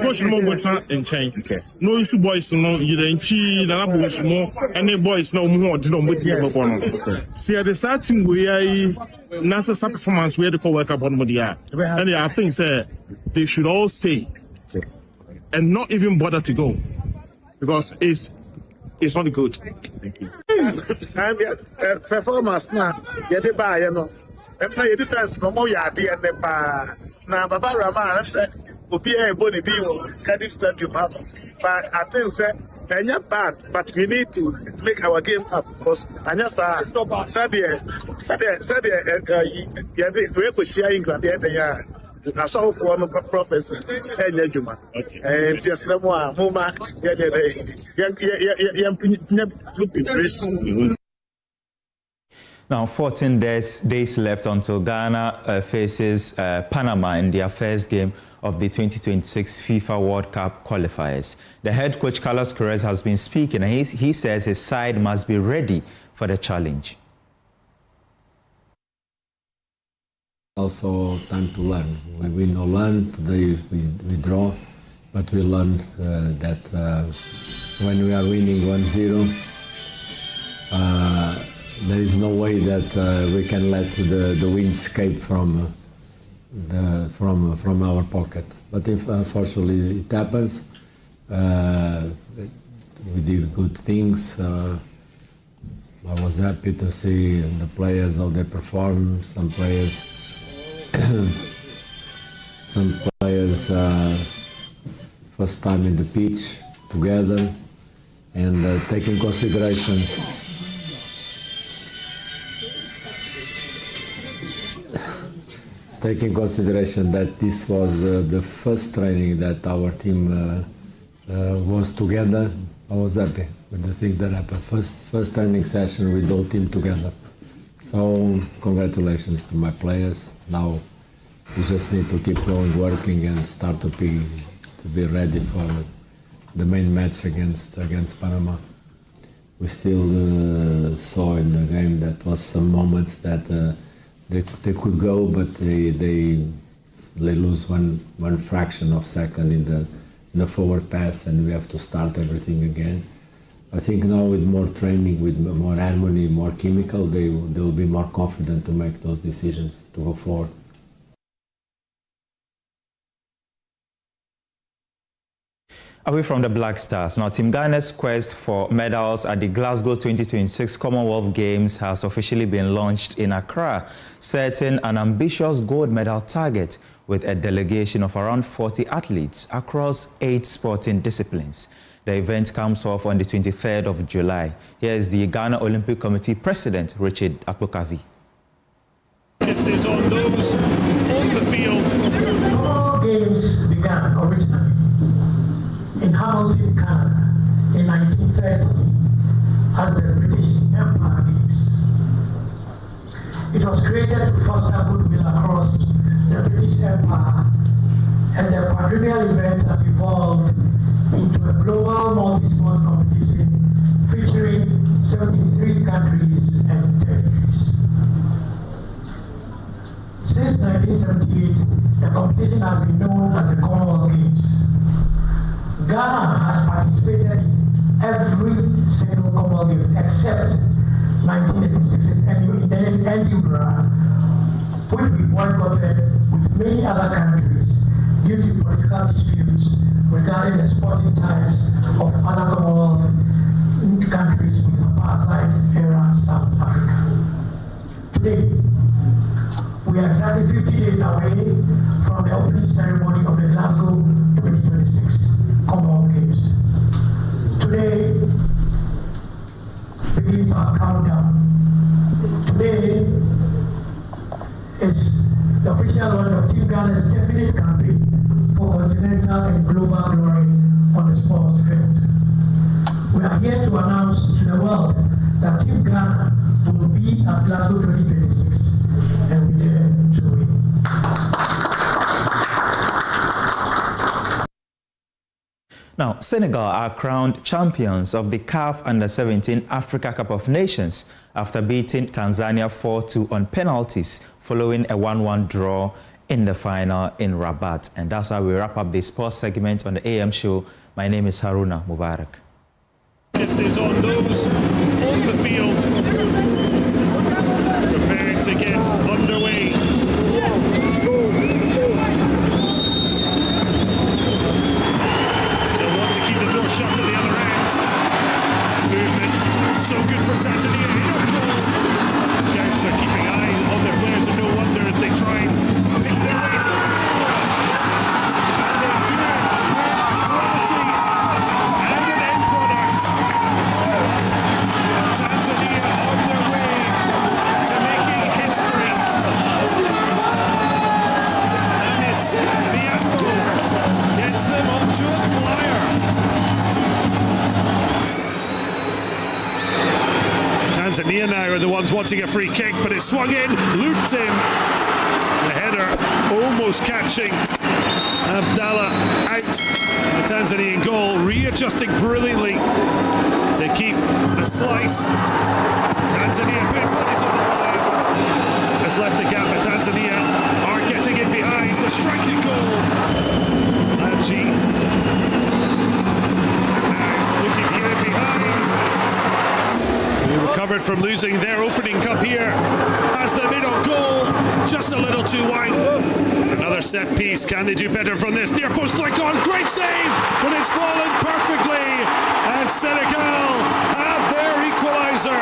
coach, no more in chain. No issue, boys, no, you didn't cheat, and I was more, and the boys no more, did not wait to see at the starting we are. NASA performance we had to call work up on Modia. And I think they should all stay and not even bother to go because it's not good. Thank you. performance now. Get it by I'm saying defense no more yard and the bar. Now Baba Rahman, I'm saying, will be a body deal, Cardiff Stadium. But I think that they're not bad, but we need to make our game up because I just said we could share England the other year. I saw for one professor and Juma. And just no more, Moma, Now, 14 days left until Ghana faces Panama in their first game of the 2026 FIFA World Cup qualifiers. The head coach, Carlos Queiroz, has been speaking, and he says his side must be ready for the challenge. Also time to learn. We win or learn. Today we draw, but we learn that when we are winning 1-0, there is no way that we can let the win escape from our pocket. But if unfortunately it happens, we did good things. I was happy to see the players how they perform. Some players first time in the pitch together, and taking consideration that this was the first training that our team was together. I was happy with the thing that happened. First training session with the whole team together. So congratulations to my players. Now we just need to keep going, working, and start to be ready for the main match against Panama. We still saw in the game that was some moments that they could go, but they lose one fraction of second in the forward pass, and we have to start everything again. I think now with more training, with more harmony, more chemical, they will be more confident to make those decisions to go forward. Away from the Black Stars, now Team Ghana's quest for medals at the Glasgow 2026 Commonwealth Games has officially been launched in Accra, setting an ambitious gold medal target with a delegation of around 40 athletes across 8 sporting disciplines. The event comes off on the 23rd of July. Here is the Ghana Olympic Committee President, Richard Akpokavi. This is on those on the field. All games began originally in Hamilton, Canada in 1930 as the British Empire Games. It was created to foster goodwill across the British Empire, and the quadrennial event has evolved into a global multi-sport competition featuring 73 countries and territories. Since 1978, the competition has been known as the Commonwealth Games. Ghana has participated in every single Commonwealth Games except 1986's Edinburgh, which we boycotted with many other countries due to political disputes regarding the sporting ties of other Commonwealth countries with apartheid-era South Africa. Today, we are exactly 50 days away from the opening ceremony of the Glasgow 2026 Commonwealth Games. Today begins our countdown. Today is the official launch of Team Ghana's definite campaign for continental and global glory on the sports field. We are here to announce to the world that Team Ghana will be at Glasgow 2026 and we dare to win. Now, Senegal are crowned champions of the CAF Under-17 Africa Cup of Nations after beating Tanzania 4-2 on penalties following a 1-1 draw in the final in Rabat. And that's how we wrap up this sports segment on the AM show. My name is Haruna Mubarak. This is on those on the field, preparing to get underway. They'll want to keep the door shut at the other end. Movement so good from Tanzania. Tanzania now are the ones wanting a free kick, but it's swung in, looped in. The header almost catching Abdallah out. The Tanzanian goal readjusting brilliantly to keep a slice. Tanzania putting bodies on the line. Has left a gap, but Tanzania are getting it behind the striking goal. Anji. And now looking to get it behind. We recovered from losing their opening cup here. Has them in on goal. Just a little too wide. Another set piece. Can they do better from this? Near post flick on. Great save, but it's fallen perfectly. And Senegal have their equaliser.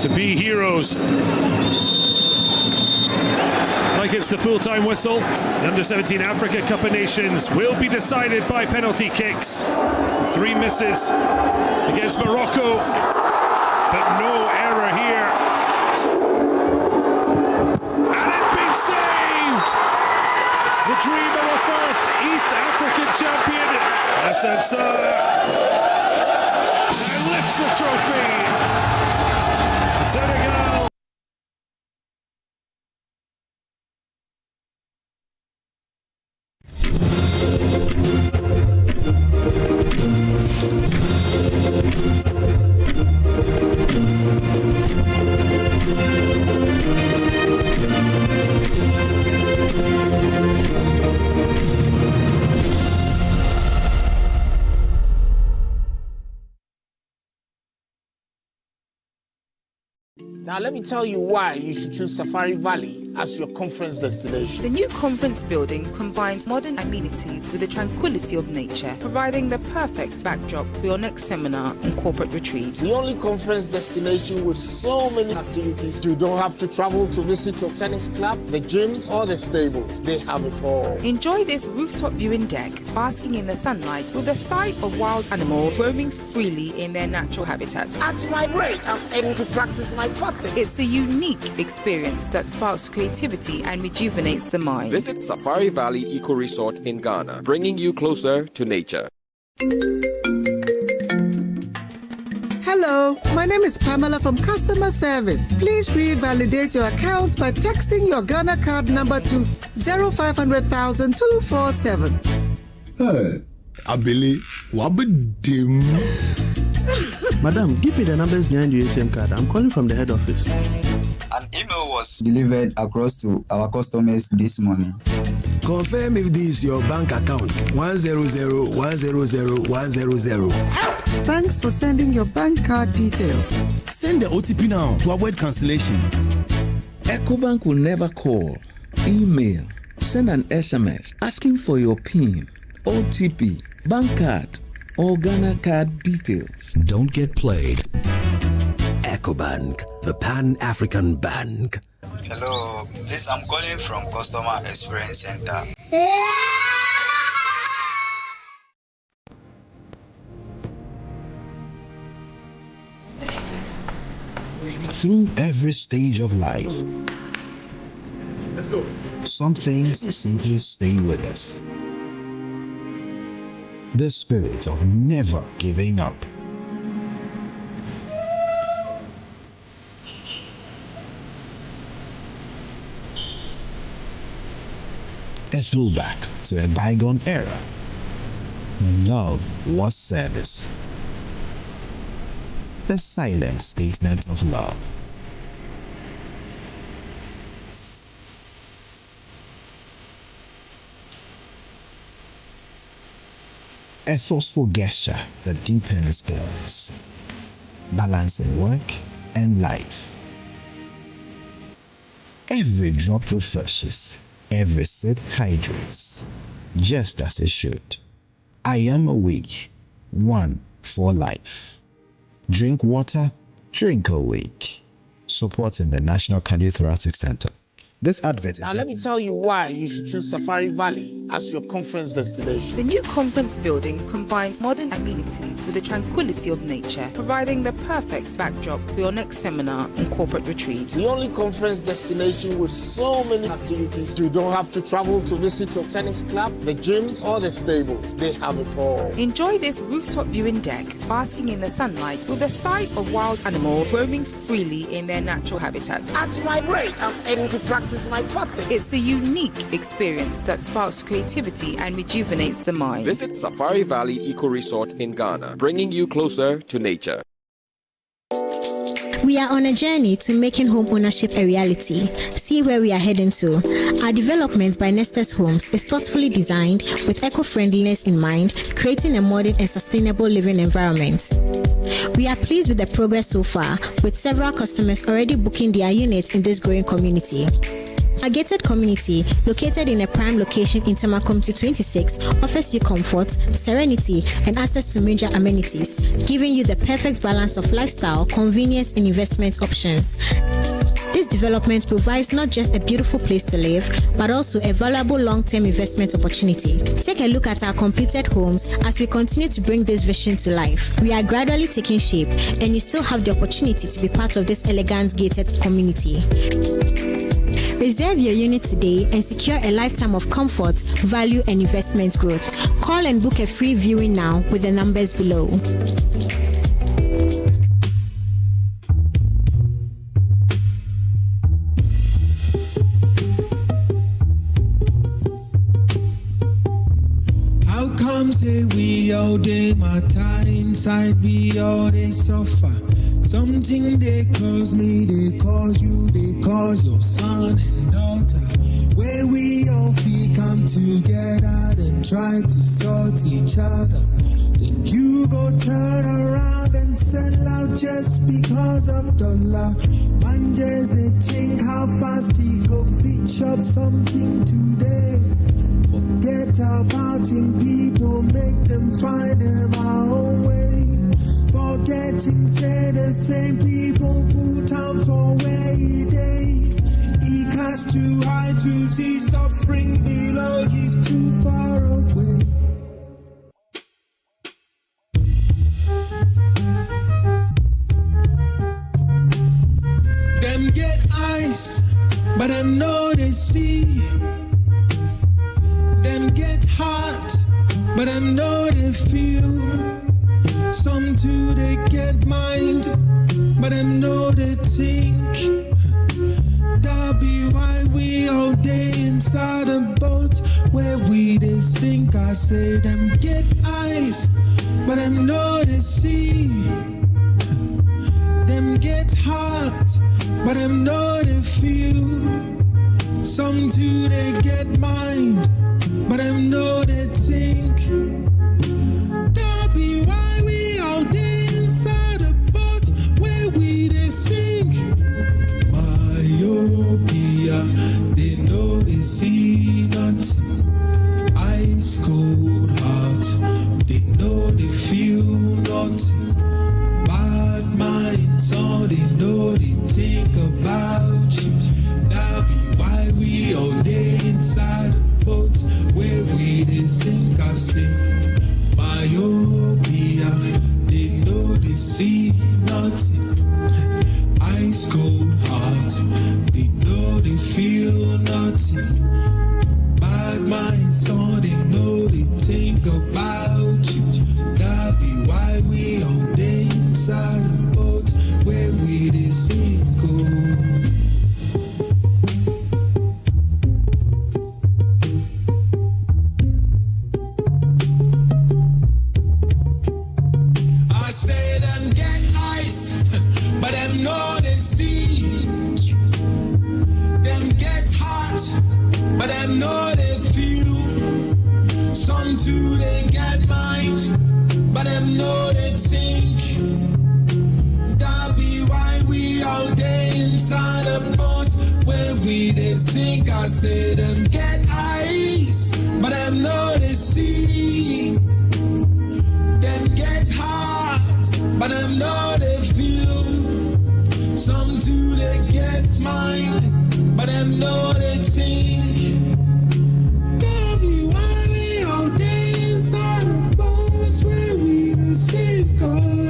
To be heroes. Like it's the full-time whistle. The Under-17 Africa Cup of Nations will be decided by penalty kicks. 3 misses against Morocco, but no error here. And it's been saved! The dream of a first East African champion, assent, and lifts the trophy. Senegal. Now let me tell you why you should choose Safari Valley as your conference destination. The new conference building combines modern amenities with the tranquility of nature, providing the perfect backdrop for your next seminar and corporate retreat. The only conference destination with so many activities, you don't have to travel to visit your tennis club, the gym, or the stables. They have it all. Enjoy this rooftop viewing deck, basking in the sunlight with the sight of wild animals roaming freely in their natural habitat. At my break, I'm able to practice my putting. It's a unique experience that sparks creativity and rejuvenates the mind. Visit Safari Valley Eco Resort in Ghana, bringing you closer to nature. Hello, my name is Pamela from Customer Service. Please revalidate your account by texting your Ghana card number to 0500,000 247. Hey, Abili, wabedim. Madam, give me the numbers behind your ATM card. I'm calling from the head office. An email was delivered across to our customers this morning. Confirm if this is your bank account. 100,100,100. Thanks for sending your bank card details. Send the OTP now to avoid cancellation. EcoBank will never call, email, send an SMS asking for your PIN, OTP, bank card, or Ghana card details. Don't get played. EcoBank, the Pan-African Bank. Hello, please, I'm calling from Customer Experience Center. Through every stage of life, let's go. Some things simply stay with us. The spirit of never giving up. A throwback to a bygone era. Love was service. The silent statement of love. A forceful gesture that deepens bonds, balancing work and life. Every drop refreshes, every sip hydrates, just as it should. I am awake, one for life. Drink water, drink awake. Supporting the National Cardiothoracic Center. This advert is... Now let me tell you why you should choose Safari Valley as your conference destination. The new conference building combines modern amenities with the tranquility of nature, providing the perfect backdrop for your next seminar and corporate retreat. The only conference destination with so many activities, you don't have to travel to visit your tennis club, the gym, or the stables. They have it all. Enjoy this rooftop viewing deck, basking in the sunlight with the sight of wild animals roaming freely in their natural habitat. At my break, I'm heading to practice my putting. It's a unique experience that sparks creativity and rejuvenates the mind. Visit Safari Valley Eco Resort in Ghana, bringing you closer to nature. We are on a journey to making home ownership a reality. See where we are heading to. Our development by Nestus Homes is thoughtfully designed with eco-friendliness in mind, creating a modern and sustainable living environment. We are pleased with the progress so far, with several customers already booking their units in this growing community. A gated community located in a prime location in Tamakomti 26 offers you comfort, serenity, and access to major amenities, giving you the perfect balance of lifestyle, convenience, and investment options. This development provides not just a beautiful place to live, but also a valuable long-term investment opportunity. Take a look at our completed homes as we continue to bring this vision to life. We are gradually taking shape, and you still have the opportunity to be part of this elegant gated community. Reserve your unit today and secure a lifetime of comfort, value, and investment growth. Call and book a free viewing now with the numbers below. How come say we all day matter inside, we all they suffer? Something they cause me, they cause you, they cause your son and daughter. Where we all feel come together and try to sort each other. Then you go turn around and sell out just because of dollar. Managers they think how fast he go fetch up something today. Forget about him, people make them find them our own way. Forgetting say the same people put on for where he day. He cast too high to see suffering below, he's too far away. Them get eyes, but them know they see. Them get heart, but them know they feel. Some too they get mind, but them know they think. That be why we all day inside a boat where we they sink. I say them get eyes, but them know they see. Them get heart, but them know they feel. Some too they get mind, but them know they think. That be why we all day inside a boat where we they sink. Myopia, they know they see nothing. Ice cold heart, they know they feel nothing. Bad minds, all they know they think about you. That be why we all day inside a boat where we they sink. I say myopia, they know they see nothing. Ice cold heart, they know they feel nothing. Bad minds, all they know they think about you. That be why we all day inside a boat where we they sink. I say them get ice, but them know they see. Them get hot, but them know they feel. Some too they get mind, but them know they think. That be why we all day inside a boat where we they sink. I say them get ice, but them know they see. Them get hot, but them know they feel. Some too they get mind, but I know they think. Everyone we all day inside the boats where we the sink on.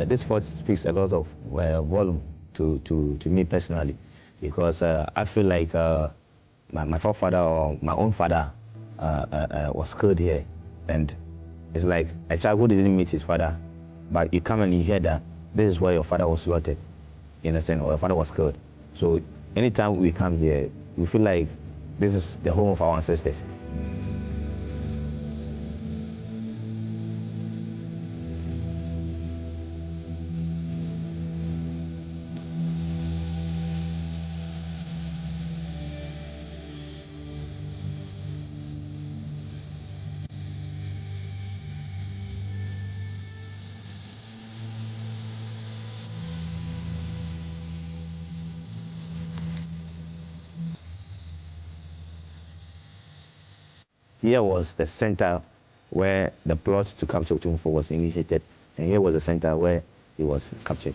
This vote speaks a lot of volume to me personally, because I feel like my forefather or my own father was killed here, and it's like a child who didn't meet his father, but you come and you hear that this is where your father was slaughtered, in a sense, or your father was killed. So anytime we come here, we feel like this is the home of our ancestors. Here was the center where the plot to capture Otumfuo was initiated, and here was the center where he was captured.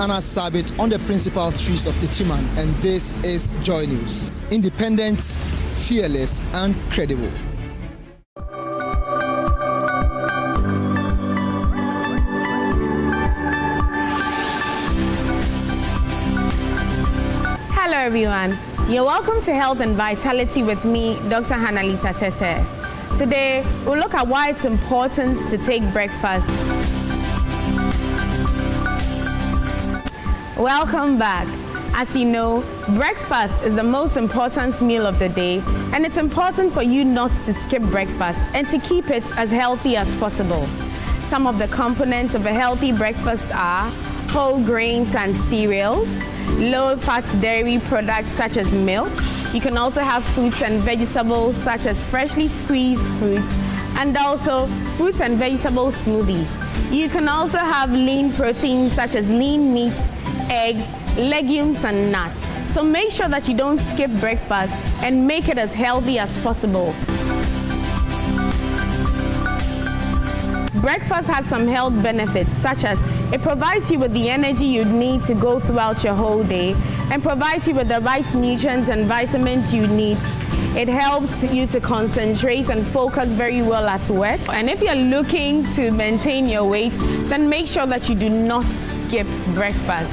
Anas Sabit on the principal streets of Techiman, and this is Joy News. Independent, fearless, and credible. Hello everyone, you're welcome to Health and Vitality with me, Dr. Hannah-Lisa Tete. Today, we'll look at why it's important to take breakfast. Welcome back. As you know, breakfast is the most important meal of the day, and it's important for you not to skip breakfast and to keep it as healthy as possible. Some of the components of a healthy breakfast are whole grains and cereals, low-fat dairy products such as milk. You can also have fruits and vegetables such as freshly squeezed fruits, and also fruits and vegetable smoothies. You can also have lean proteins such as lean meat, eggs, legumes, and nuts. So make sure that you don't skip breakfast and make it as healthy as possible. Breakfast has some health benefits, such as it provides you with the energy you need to go throughout your whole day and provides you with the right nutrients and vitamins you need. It helps you to concentrate and focus very well at work. And if you're looking to maintain your weight, then make sure that you do not skip breakfast.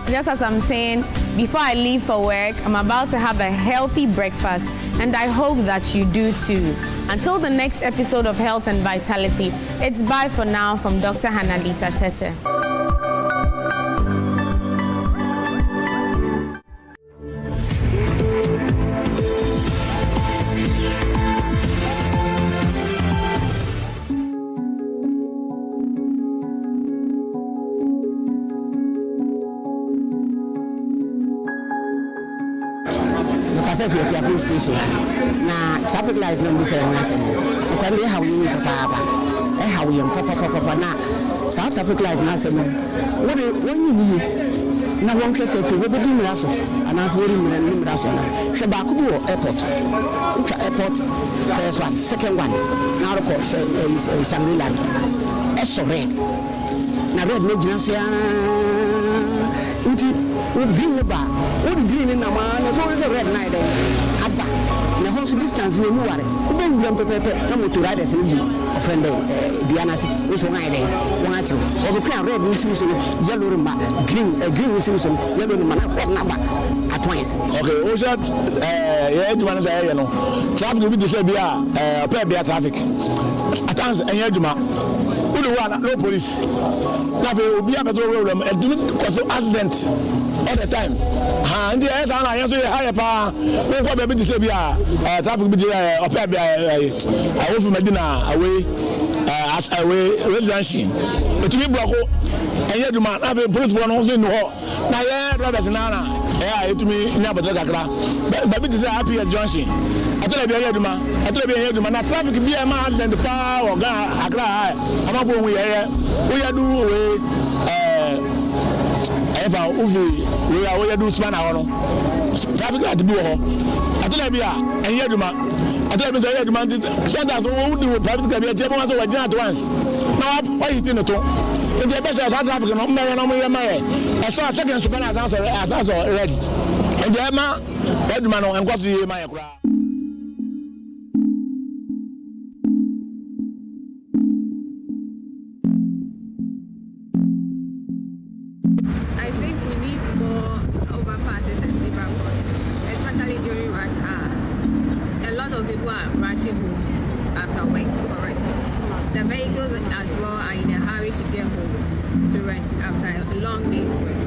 Just as I'm saying, before I leave for work, I'm about to have a healthy breakfast, and I hope that you do too. Until the next episode of Health and Vitality, it's bye for now from Dr. Hannah-Lisa Tete. Police station. Na traffic light no be say na say. Ko ndi how you papa. How you papa na. Sa traffic light na say. Woni ni na won kese fi we be di mira so. Anas we ni mira so na. Hwe ba ko bi airport. Ucha airport first one, second one. Na ro ko say Shangri-La. So red. Na red no gina say nti we green ba. We green na ma na go say red night. Abba na house distance ni mu ware ube nwuram pepepe na motor riders ni offend biana se so ngai den won achi obi kan red ni so yellow rumba green green ni so yellow ni mana na ba at once. Okay, o said yeah juma na say no traffic bi dey say bia pay bia traffic at times enye juma we do one no police na fe obi abeto road edumi cause accident all the time and the yes and yes so high pa we go be say bia traffic bi dey pay bia I wo fi Medina away as away residential etumi block enye juma na fe police for no so no na yeah brothers na etumi nya bota kakra ba bi say happy junction atole bi enye juma na traffic bi e ma accident pa o ga akra amabo we ye do we eva uvi we do span ahoro traffic light bi ho atole bi enye juma atole bi say enye juma send wo do private car bi e jebo so we jam at once now why you think to the best traffic no me no ye ma e so second super as ready and the ma red man no enko so ye ma ye kura. I think we need more overpasses and zebra crossings, especially during rush hour. A lot of people are rushing home after work for rest. The vehicles as well are in a hurry to get home to rest after a long day's work.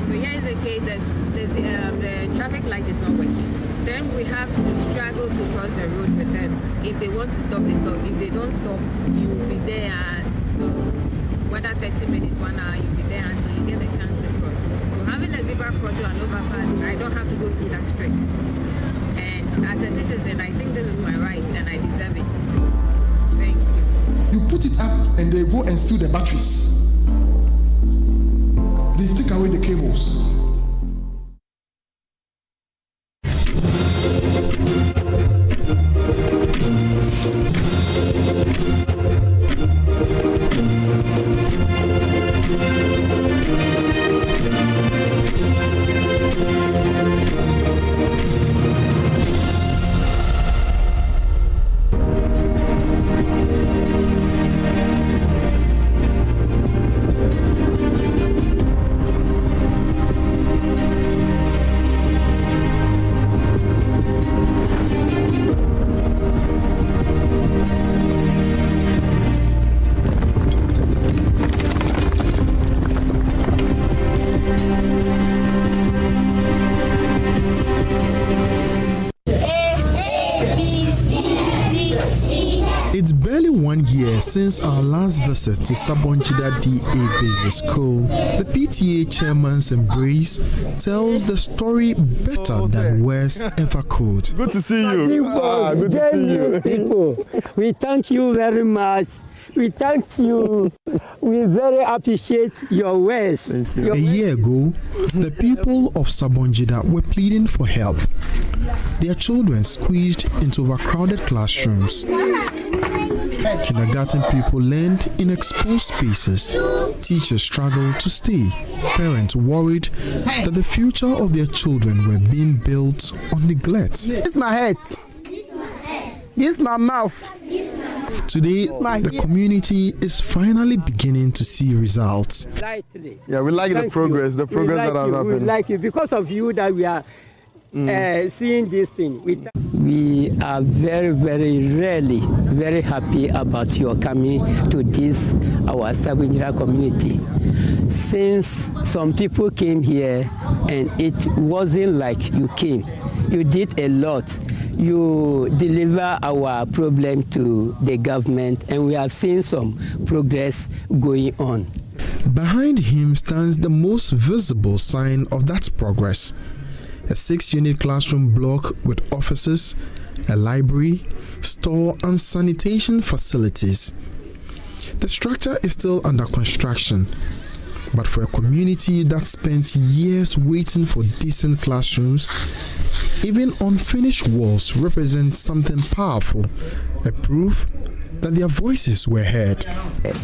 So here is the case: the traffic light is not working. Then we have to struggle to cross the road with them. If they want to stop, they stop. If they don't stop, you will be there. So whether 30 minutes, 1 hour, you'll be there until you get a chance to cross. So having a zebra crossing and overpass, I don't have to go through that stress. And as a citizen, I think this is my right and I deserve it. Thank you. You put it up and they go and steal the batteries. They take away the cables. Since our last visit to Sabonjida DA Basic School, the PTA chairman's embrace tells the story better than words ever could. Good to see you. Good to see you. People, we thank you very much. We thank you. We very appreciate your words. A year ago, the people of Sabonjida were pleading for help. Their children squeezed into overcrowded classrooms. Kindergarten people learned in exposed spaces. Teachers struggled to stay. Parents worried that the future of their children were being built on neglect. This is my head. This is my mouth. Today, the community is finally beginning to see results. Yeah, we like the progress, the progress that has happened. We like you because of you that we are seeing this thing. We are very, very rarely very happy about your coming to this our Sabonjida community. Since some people came here and it wasn't like you came, you did a lot. You deliver our problem to the government, and we have seen some progress going on. Behind him stands the most visible sign of that progress. A 6-unit classroom block with offices, a library, store, and sanitation facilities. The structure is still under construction, but for a community that spent years waiting for decent classrooms, even unfinished walls represent something powerful, a proof that their voices were heard.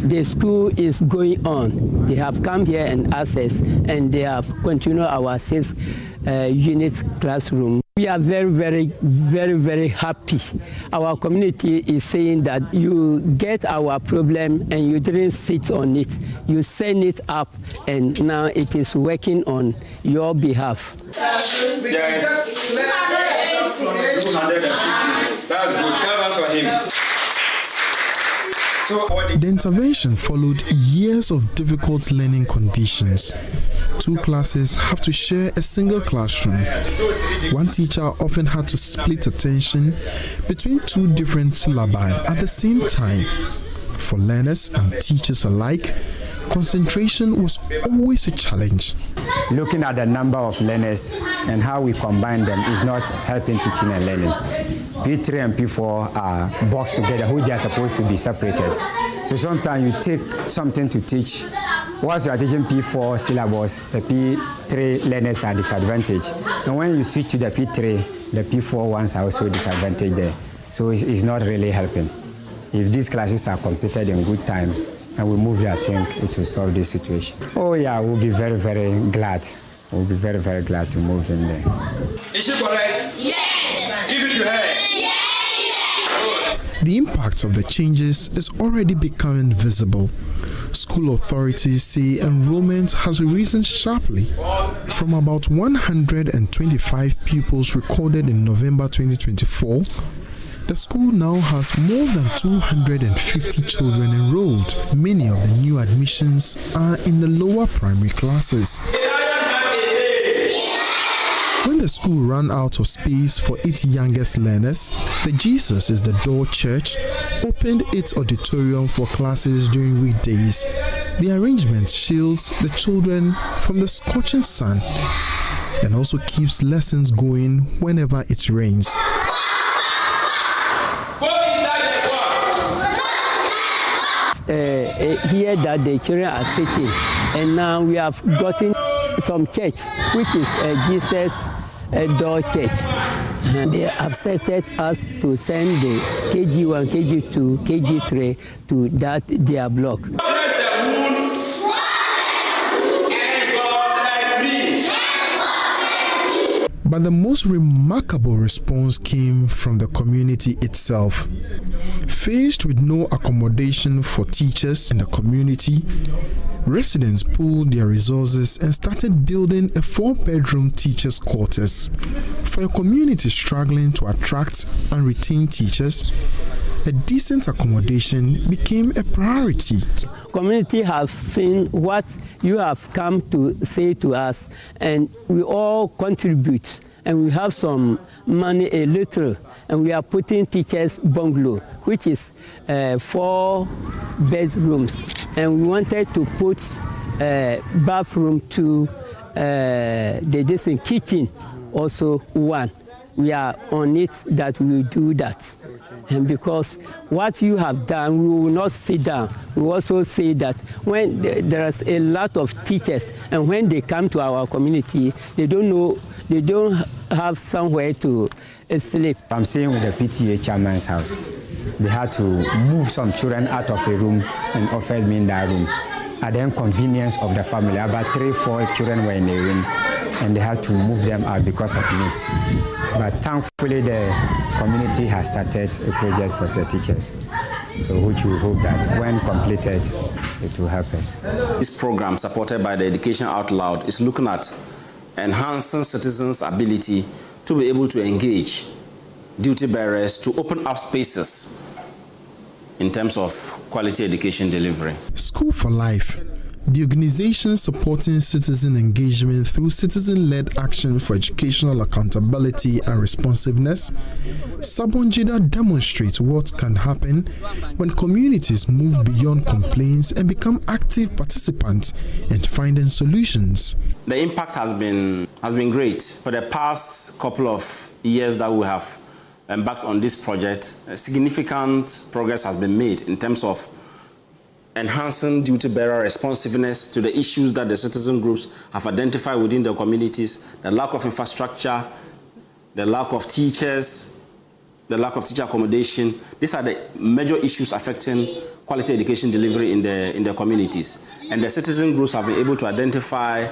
The school is going on. They have come here and access, and they have continued our 6-unit classroom. We are very, very, very, very happy. Our community is saying that you get our problem and you didn't sit on it. You send it up, and now it is working on your behalf. Yes. 250. That's good. Canvas for him. The intervention followed years of difficult learning conditions. 2 classes have to share a single classroom. One teacher often had to split attention between 2 different syllabi at the same time. For learners and teachers alike, concentration was always a challenge. Looking at the number of learners and how we combine them is not helping teaching and learning. P3 and P4 are boxed together, which they are supposed to be separated. So sometimes you take something to teach. Once you are teaching P4 syllabus, the P3 learners are disadvantaged. And when you switch to the P3, the P4 ones are also disadvantaged there. So it's not really helping. If these classes are completed in good time and we move there, I think it will solve this situation. Oh yeah, we'll be very, very glad. We'll be very, very glad to move in there. Is she correct? Yes! Give it to her. The impact of the changes is already becoming visible. School authorities say enrollment has risen sharply from about 125 pupils recorded in November 2024. The school now has more than 250 children enrolled. Many of the new admissions are in the lower primary classes. When the school ran out of space for its youngest learners, the Jesus is the Door Church opened its auditorium for classes during weekdays. The arrangement shields the children from the scorching sun and also keeps lessons going whenever it rains. Here that the children are sitting, and now we have gotten some church, which is Jesus Door Church. And they accepted us to send the KG1, KG2, KG3 to that their block. But the most remarkable response came from the community itself. Faced with no accommodation for teachers in the community, residents pooled their resources and started building a 4-bedroom teachers' quarters. For a community struggling to attract and retain teachers, a decent accommodation became a priority. Community have seen what you have come to say to us, and we all contribute, and we have some money, a little, and we are putting teachers' bungalow, which is 4 bedrooms, and we wanted to put bathroom to the kitchen, also 1. We are on it that we will do that. And because what you have done, we will not sit down. We also say that when there is a lot of teachers, and when they come to our community, they don't have somewhere to sleep. I'm staying with the PTA chairman's house. They had to move some children out of a room and offered me in that room. At the inconvenience of the family, about 3-4 children were in the room, and they had to move them out because of me. But thankfully, the community has started a project for the teachers, so which we hope that when completed, it will help us. This program, supported by the Education Out Loud, is looking at enhancing citizens' ability to be able to engage duty bearers to open up spaces in terms of quality education delivery. School for Life, the organization supporting citizen engagement through citizen-led action for educational accountability and responsiveness, Sabonjida demonstrates what can happen when communities move beyond complaints and become active participants in finding solutions. The impact has been great. For the past couple of years that we have embarked on this project, significant progress has been made in terms of enhancing duty bearer responsiveness to the issues that the citizen groups have identified within their communities, the lack of infrastructure, the lack of teachers, the lack of teacher accommodation. These are the major issues affecting quality education delivery in the communities. And the citizen groups have been able to identify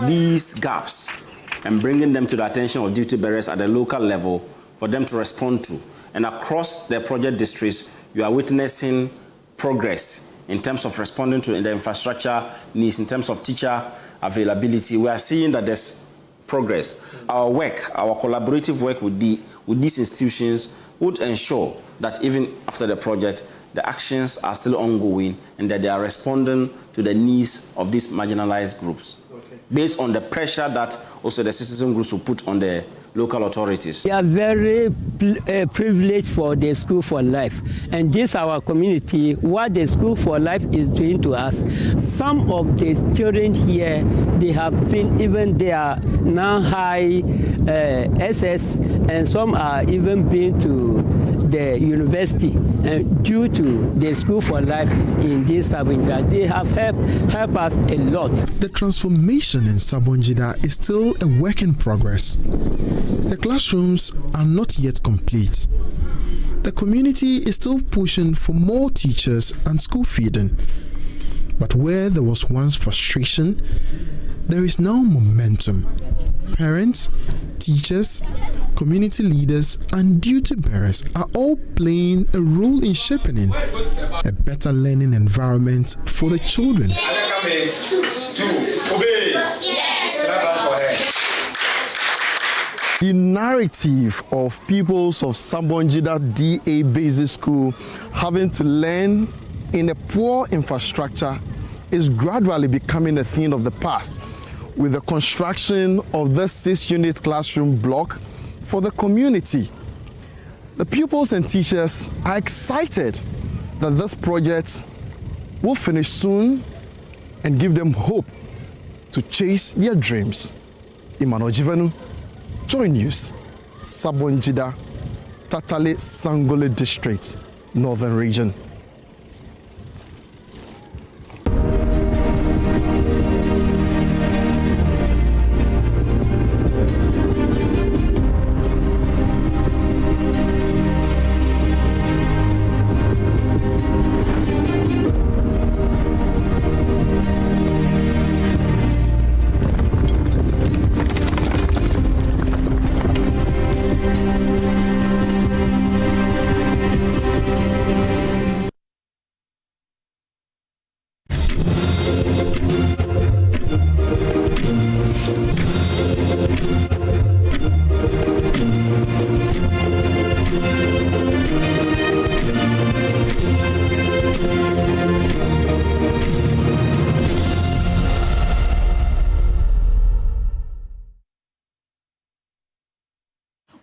these gaps and bringing them to the attention of duty bearers at the local level for them to respond to. And across the project districts, you are witnessing progress in terms of responding to the infrastructure needs, in terms of teacher availability. We are seeing that there's progress. Our work, our collaborative work with these institutions would ensure that even after the project, the actions are still ongoing and that they are responding to the needs of these marginalized groups, based on the pressure that also the citizen groups will put on the local authorities. We are very privileged for the School for Life, and this our community, what the School for Life is doing to us. Some of the children here, they have been, even they are now high SS, and some are even been to the university, and due to the School for Life in this Sabonjida, they have helped us a lot. The transformation in Sabonjida is still a work in progress. The classrooms are not yet complete. The community is still pushing for more teachers and school feeding. But where there was once frustration, there is now momentum. Parents, teachers, community leaders, and duty bearers are all playing a role in shaping a better learning environment for the children. The narrative of pupils of Sabonjida DA Basic School having to learn in a poor infrastructure is gradually becoming a thing of the past, with the construction of this 6-unit classroom block for the community. The pupils and teachers are excited that this project will finish soon and give them hope to chase their dreams. Emmanuel Jivenu, Joy News, Sabonjida, Tatale Sangole District, Northern Region.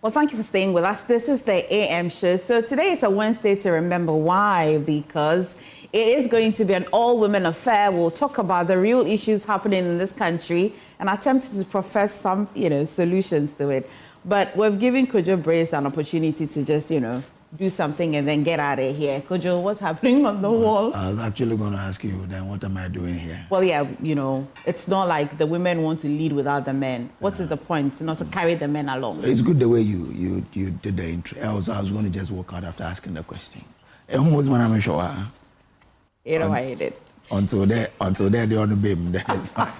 Well, thank you for staying with us. This is the AM show. So today is a Wednesday to remember. Why? Because it is going to be an all-women affair. We'll talk about the real issues happening in this country and attempt to profess some, solutions to it. But we've given Kojo Brace an opportunity to just, do something and then get out of here. Kojo, what's happening on the wall? I was actually going to ask you then, what am I doing here? Well, yeah, it's not like the women want to lead without the men. What is the point? Not to carry the men along. So it's good the way you did the intro. I was going to just walk out after asking the question. And who was when I'm sure? I hate it. Until they're on the beam, then it's fine.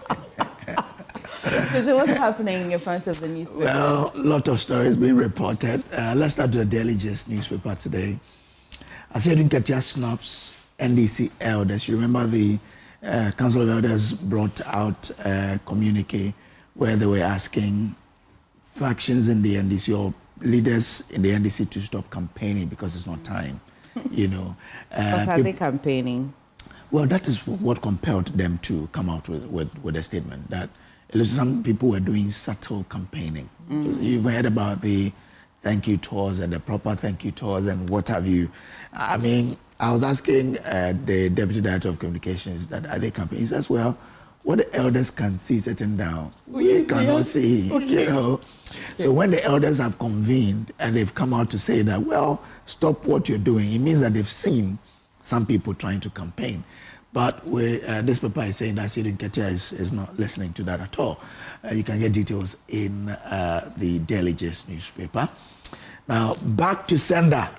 So what's happening in front of the newspapers? Well, a lot of stories being reported. Let's start with the Daily Gist newspaper today. Assent Nketia snaps NDC elders. You remember the Council of Elders brought out a communique where they were asking factions in the NDC or leaders in the NDC to stop campaigning because it's not time. But are they campaigning? Well, that is what compelled them to come out with a statement that some people were doing subtle campaigning. You've heard about the thank you tours and the proper thank you tours and what have you. I mean, I was asking the Deputy Director of Communications that are they campaigning? He says, well, what the elders can see sitting down, we cannot see, So when the elders have convened and they've come out to say that, well, stop what you're doing, it means that they've seen some people trying to campaign. But this paper is saying that Assent Nketia is not listening to that at all. You can get details in the Daily Gist newspaper. Now, back to sender.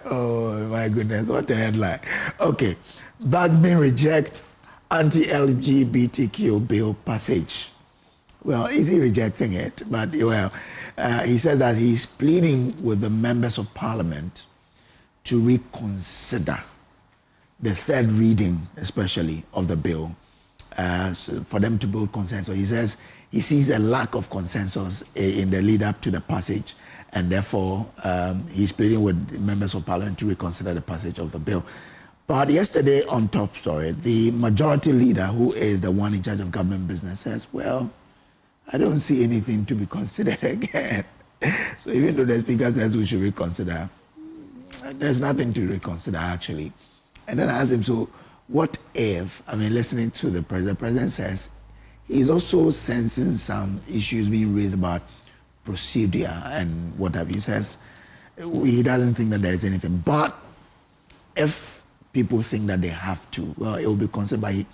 Oh, my goodness, what a headline. Okay, Bagman rejects anti-LGBTQ bill passage. Well, is he rejecting it? But, he says that he's pleading with the members of parliament to reconsider the third reading, especially of the bill, for them to build consensus. He says he sees a lack of consensus in the lead up to the passage, and therefore he's pleading with members of parliament to reconsider the passage of the bill. But yesterday on Top Story, the majority leader, who is the one in charge of government business, says, well, I don't see anything to be considered again. So even though the speaker says we should reconsider, there's nothing to reconsider, actually. And then I asked him, so what if, listening to the president says he's also sensing some issues being raised about procedure and what have you. He says he doesn't think that there is anything. But if people think that they have to, well, it will be considered by,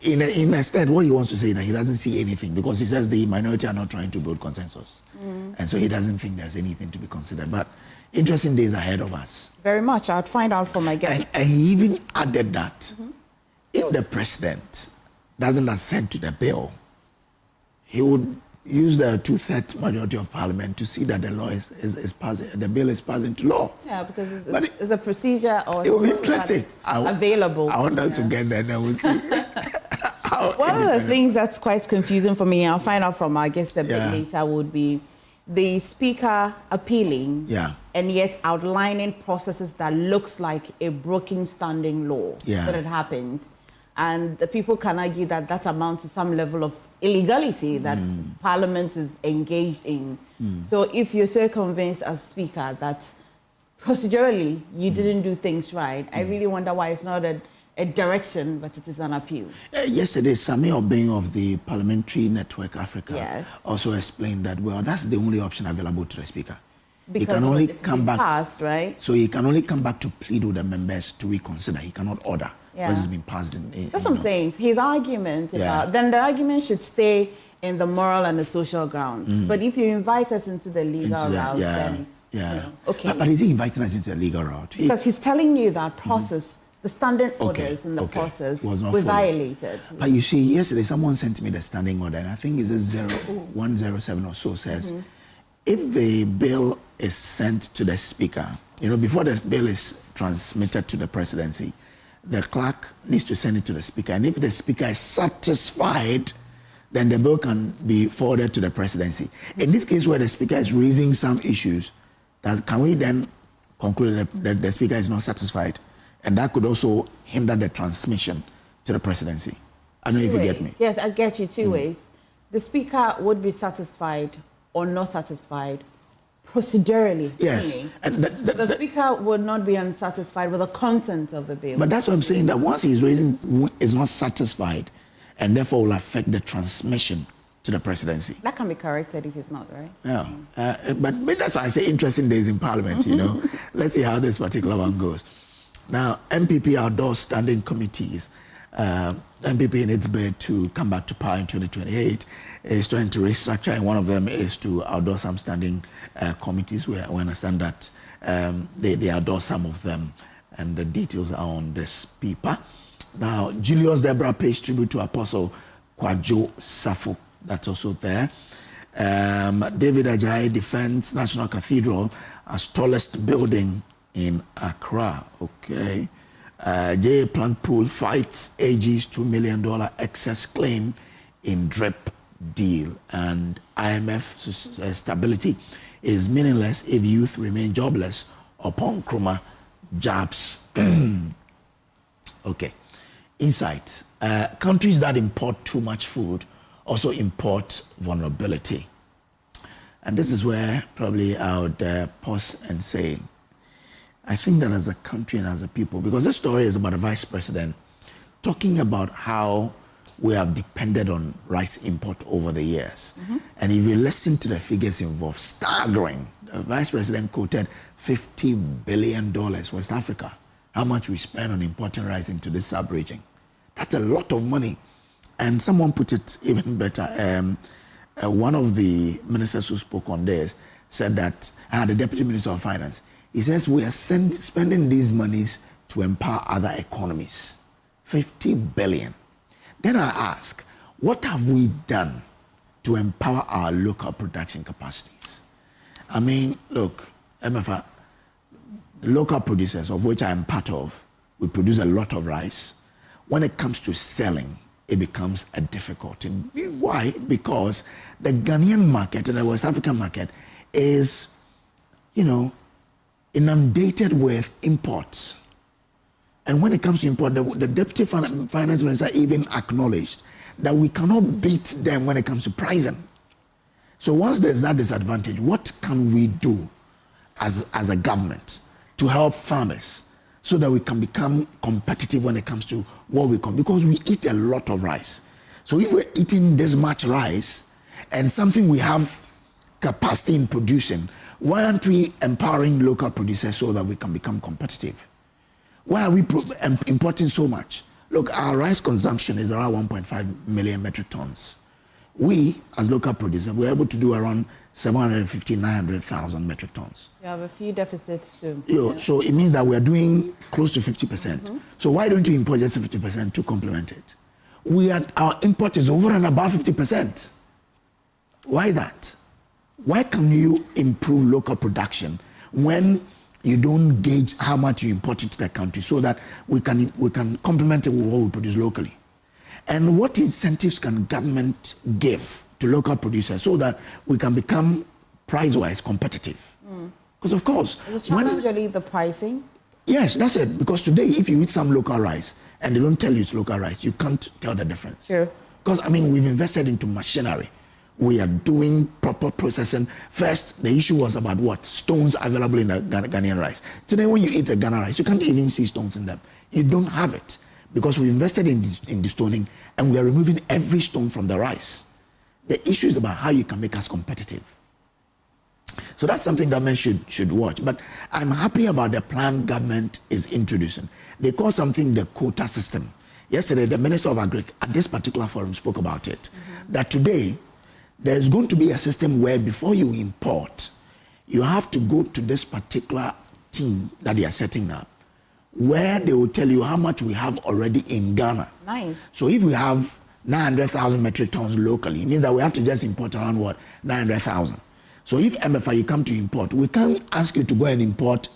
in a extent, what he wants to say is that he doesn't see anything because he says the minority are not trying to build consensus. And so he doesn't think there's anything to be considered. But interesting days ahead of us. Very much. I'd find out from my guest. And he even added that if the president doesn't assent to the bill, he would use the 2/3 majority of parliament to see that the law is passing, the bill is passing to law. Yeah, because it's a procedure or it will be interesting. Available. I want us to get there and then we'll see. One of the things that's quite confusing for me, I'll find out from our guest a bit later, would be the speaker appealing and yet outlining processes that looks like a broken standing law that had happened. And the people can argue that that amounts to some level of illegality that Parliament is engaged in. So if you're so convinced as Speaker that procedurally you didn't do things right, I really wonder why it's not a direction, but it is an appeal. Yesterday, Sami Obeng of the Parliamentary Network Africa also explained that, well, that's the only option available to the Speaker. Because he can only it's come back, passed, right? So he can only come back to plead with the members to reconsider. He cannot order because it's been passed. That's what I'm saying. His argument about, then the argument should stay in the moral and the social grounds. But if you invite us into the legal route, then okay. But is he inviting us into the legal route? Because he's telling you that process. The standing orders in the process were violated. But you see, yesterday someone sent me the standing order, and I think it's 0107 or so says, if the bill is sent to the Speaker, before the bill is transmitted to the presidency, the clerk needs to send it to the Speaker. And if the Speaker is satisfied, then the bill can be forwarded to the presidency. In this case where the Speaker is raising some issues, can we then conclude that the Speaker is not satisfied? And that could also hinder the transmission to the presidency. I don't know if you get me. Yes, I get you two ways. the Speaker would be satisfied or not satisfied procedurally. Yes. And the Speaker would not be unsatisfied with the content of the bill. But that's what I'm saying, that once he's is not satisfied, and therefore will affect the transmission to the presidency. That can be corrected if it's not, right? Yeah. But that's why I say interesting days in Parliament, you know. Let's see how this particular one goes. Now, MPP outdoors standing committees. MPP in its bid to come back to power in 2028 is trying to restructure, and one of them is to outdoor some standing committees. We understand that they outdoor some of them, and the details are on this paper. Now, Julius Deborah pays tribute to Apostle Kojo Safo. That's also there. David Ajayi defends National Cathedral as tallest building in Accra. Okay. J. Plant Pool fights AG's $2 million excess claim in DRIP deal. And IMF stability is meaningless if youth remain jobless upon Nkrumah jabs. Okay. Insight. Countries that import too much food also import vulnerability. And this is where probably I would pause and say, I think that as a country and as a people, because this story is about a vice president talking about how we have depended on rice import over the years. And if you listen to the figures involved, staggering. The vice president quoted $50 billion West Africa, how much we spend on importing rice into this sub-region. That's a lot of money. And someone put it even better. One of the ministers who spoke on this said that, the Deputy Minister of Finance, he says we are spending these monies to empower other economies. 50 billion. Then I ask, what have we done to empower our local production capacities? I mean, look, Emefa, the local producers, of which I am part of, we produce a lot of rice. When it comes to selling, it becomes a difficulty. Why? Because the Ghanaian market and the West African market is, inundated with imports. And when it comes to import, the Deputy Finance Minister even acknowledged that we cannot beat them when it comes to pricing. So once there's that disadvantage, what can we do as a government to help farmers so that we can become competitive when it comes to what we can? Because we eat a lot of rice. So if we're eating this much rice and something we have capacity in producing, why aren't we empowering local producers so that we can become competitive? Why are we importing so much? Look, our rice consumption is around 1.5 million metric tons. We, as local producers, we're able to do around 900,000 metric tons. You have a few deficits too. So it means that we're doing close to 50%. So why don't you import just 50% to complement it? Our import is over and above 50%. Why that? Why can you improve local production when you don't gauge how much you import into the country so that we can complement it with what we produce locally? And what incentives can government give to local producers so that we can become price-wise competitive? Because of course, is the challenge really the pricing? Yes, that's it. Because today, if you eat some local rice and they don't tell you it's local rice, you can't tell the difference. Sure. Because we've invested into machinery. We are doing proper processing. First, the issue was about what? Stones available in the Ghanaian rice. Today, when you eat a Ghana rice, you can't even see stones in them. You don't have it because we invested in the stoning and we are removing every stone from the rice. The issue is about how you can make us competitive. So that's something government should watch. But I'm happy about the plan government is introducing. They call something the quota system. Yesterday, the Minister of Agriculture at this particular forum spoke about it. That today, there's going to be a system where before you import, you have to go to this particular team that they are setting up, where they will tell you how much we have already in Ghana. Nice. So if we have 900,000 metric tons locally, it means that we have to just import around 900,000. So if Emefa, you come to import, we can't ask you to go and import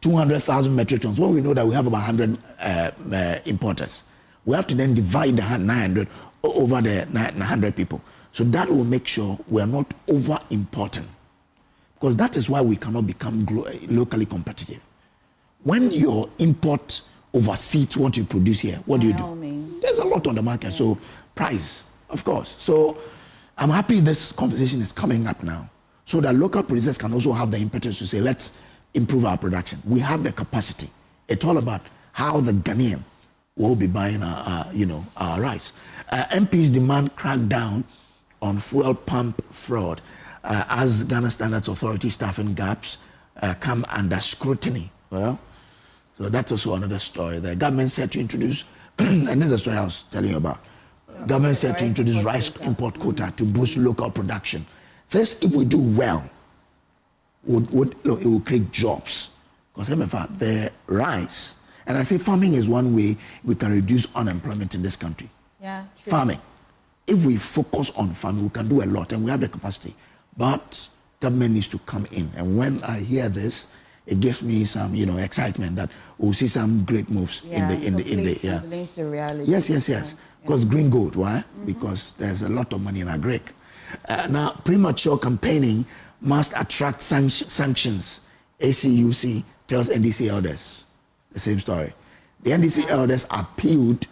200,000 metric tons. Well, we know that we have about 100 importers. We have to then divide the 900 over the 100 people. So that will make sure we are not over-importing. Because that is why we cannot become locally competitive. When your import oversees what you produce here, what do you do? There's a lot on the market. So price, of course. So I'm happy this conversation is coming up now, so that local producers can also have the impetus to say, let's improve our production. We have the capacity. It's all about how the Ghanaian will be buying our rice. MPs demand crackdown on fuel pump fraud as Ghana Standards Authority staffing gaps come under scrutiny. Well, so that's also another story. The government said to introduce, and this is the story I was telling you about. Government said to introduce rice import quota to boost local production. First, if we do well, it will create jobs. Because Emefa, the rice, and I say farming is one way we can reduce unemployment in this country. Yeah, true. Farming. If we focus on farming, we can do a lot, and we have the capacity. But government needs to come in. And when I hear this, it gives me some, excitement that we'll see some great moves in the reality. Yes. Because green gold, why? Mm-hmm. Because there's a lot of money in agric. Now, premature campaigning must attract sanctions. ACUC tells NDC elders the same story. The NDC elders appealed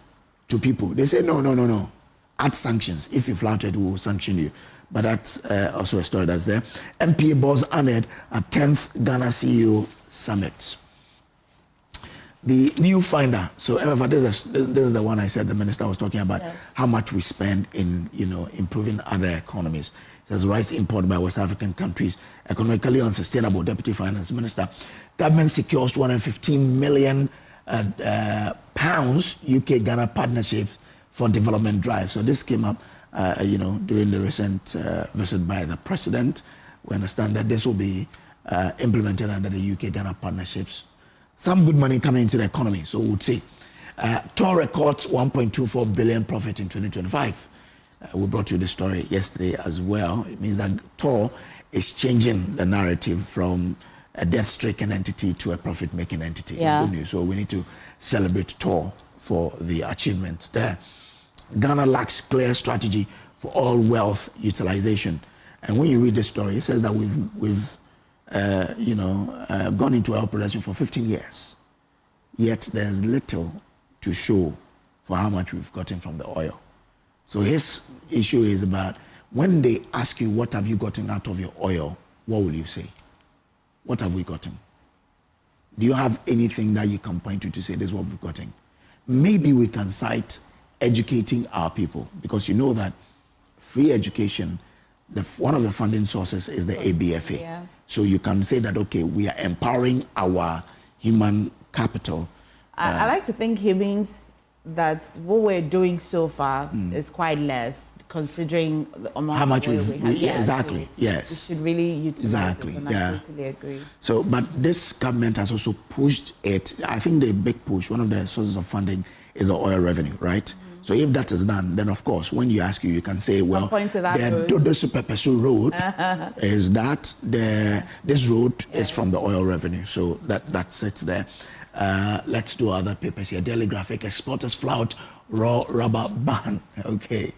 to people. They say, no. Add sanctions. If you flouted, we will sanction you. But that's also a story that's there. MPA boss honored at 10th Ghana CEO Summit. The new finder. So, Emefa, this is the one I said the minister was talking about, yes. How much we spend in, improving other economies. It says rice import by West African countries, economically unsustainable. Deputy Finance Minister. Government secures 215 million pounds UK-Ghana partnership for development drive. So this came up, during the recent visit by the president. We understand that this will be implemented under the UK-Ghana partnerships. Some good money coming into the economy, so we'll see. TOR records 1.24 billion profit in 2025. We brought you the story yesterday as well. It means that TOR is changing the narrative from a debt-stricken entity to a profit-making entity. Yeah. It's good news. So we need to celebrate TOR for the achievements there. Ghana lacks clear strategy for all wealth utilization. And when you read this story, it says that we've gone into oil production for 15 years. Yet there's little to show for how much we've gotten from the oil. So his issue is about when they ask you, what have you gotten out of your oil? What will you say? What have we gotten? Do you have anything that you can point to say this is what we've gotten? Maybe we can cite educating our people, because you know that free education, one of the funding sources is the ABFA. Yeah. So you can say that, okay, we are empowering our human capital. I like to think he means that what we're doing so far is quite less, considering the amount how much we have. Exactly, so yes. We should really utilize exactly, it, and yeah. I totally agree. So, but this government has also pushed it. I think the big push, one of the sources of funding is the oil revenue, right? Mm-hmm. So if that is done, then of course, when you ask you can say, well, the Dodo Superpeso road is that, this road is from the oil revenue. So that sits there. Let's do other papers here. Daily Graphic, exporters flout raw rubber ban. Okay,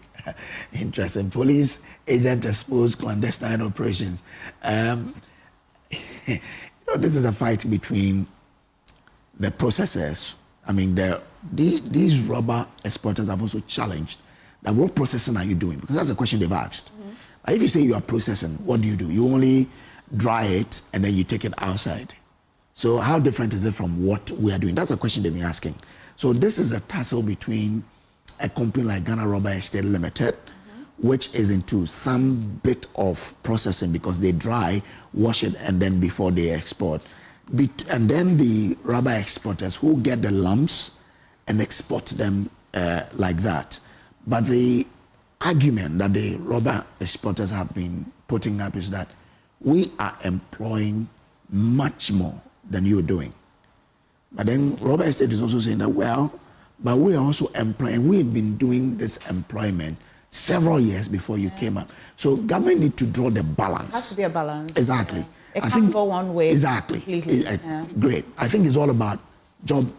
interesting. Police agent exposed clandestine operations. This is a fight between the processors. I mean, these rubber exporters have also challenged that what processing are you doing? Because that's a question they've asked. Mm-hmm. If you say you are processing, what do? You only dry it and then you take it outside. So how different is it from what we are doing? That's a question they've been asking. So this is a tussle between a company like Ghana Rubber Estate Limited, which is into some bit of processing because they dry, wash it, and then before they export. And then the rubber exporters who get the lumps and export them like that. But the argument that the rubber exporters have been putting up is that we are employing much more than you're doing. But then Rubber Estate is also saying that, well, but we are also employing, we've been doing this employment several years before you came up. So government need to draw the balance. It has to be a balance. Exactly. It can't go one way. Exactly. Great. I think it's all about job,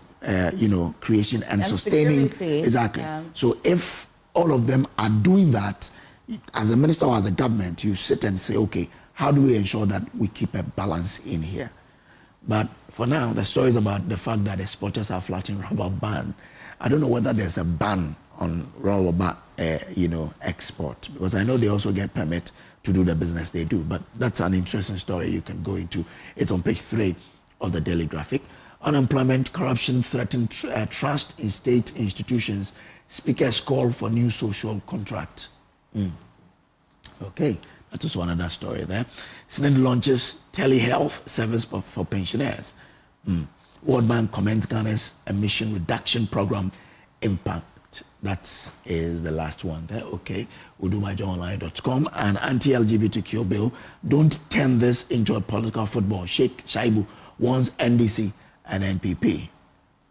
creation and sustaining. Security. Exactly. Yeah. So if all of them are doing that, as a minister or as a government, you sit and say, okay, how do we ensure that we keep a balance in here? But for now, the story is about the fact that exporters are flouting rubber ban. I don't know whether there's a ban on raw export, because I know they also get permit to do the business they do. But that's an interesting story you can go into. It's on page 3 of the Daily Graphic. Unemployment, corruption threaten trust in state institutions. Speakers call for new social contract. Okay, that is another story there. Senate launches telehealth service for pensioners. World Bank comments Ghana's emission reduction program impact. That is the last one there. Okay, udumajonline.com. And anti-LGBTQ bill. Don't turn this into a political football. Sheikh Shaibu wants NDC and NPP.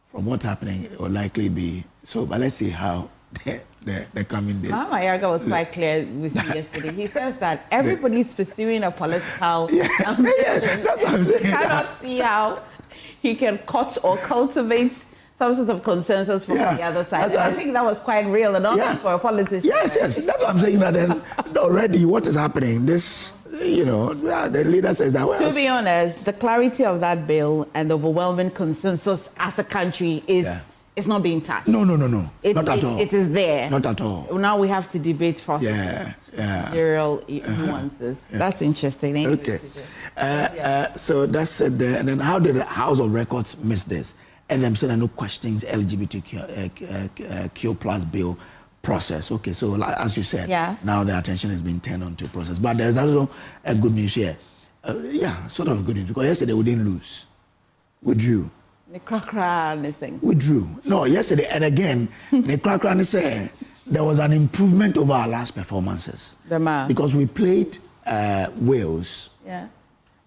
From what's happening, it will likely be so. But let's see how the coming days. Mama Yaga was quite clear with me yesterday. He says that everybody's pursuing a political ambition. That's what I'm saying. He cannot see how he can cut or cultivate some sort of consensus from the other side. I think that was quite real and honest for a politician. Yes, that's what I'm saying. That then already what is happening, this, the leader says that. To be honest, the clarity of that bill and the overwhelming consensus as a country is not being touched. No. Not at all. It is there. Not at all. Now we have to debate processes, material nuances. That's interesting. Okay. So that's it there. And then how did the House of Records miss this? And I'm saying no questions LGBTQ plus bill process. Okay, so as you said, now the attention is being turned on to process. But there's also a good news here. Sort of good news, because yesterday we didn't lose. We drew. We drew. No, yesterday, and again, there was an improvement over our last performances. Because we played Wales,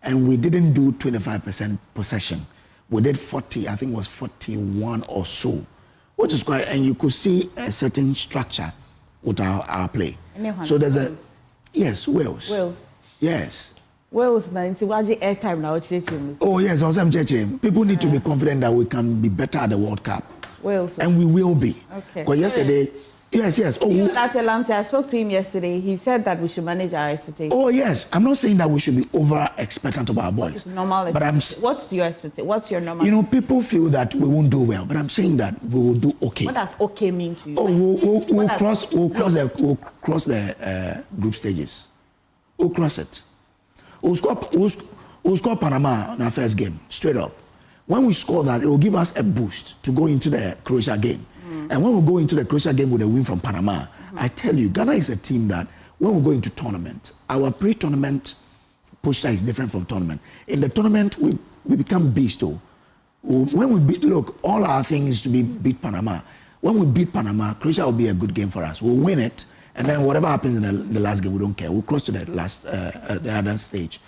and we didn't do 25% possession. We did 40, I think it was 41 or so, which is quite, and you could see a certain structure with our play. So there's Wales. Yes. Wales 90, what's the airtime now? Oh, yes, also I'm checking. People need to be confident that we can be better at the World Cup. Wales. And we will be. Okay. Because yesterday, yes. Oh, I spoke to him yesterday. He said that we should manage our expectations. Oh, yes. I'm not saying that we should be over-expectant of our boys. Normal. But what's your expectation? What's your normal? People feel that we won't do well, but I'm saying that we will do okay. What does okay mean to you? Oh, we'll cross the group stages. We'll cross it. We'll score Panama in our first game, straight up. When we score that, it will give us a boost to go into the Croatia game. And when we go into the Croatia game with a win from Panama, I tell you, Ghana is a team that when we go into tournament, our pre-tournament posture is different from tournament. In the tournament, we become beast. When we beat, all our things is to beat Panama. When we beat Panama, Croatia will be a good game for us. We'll win it, and then whatever happens in the last game, we don't care. We'll cross to the other stage.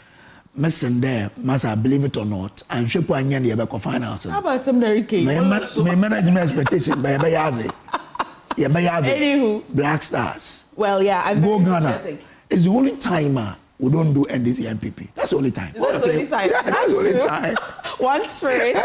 Messen there, Massa, believe it or not, I'm sure for any of the finals. How about some Cake? My management expectation by Bayazi. Anywho. Black Stars. Well, I'm Go Ghana. It's the only time we don't do NDC and NPP. That's the only time. That's the only time. That's the only time. One spirit.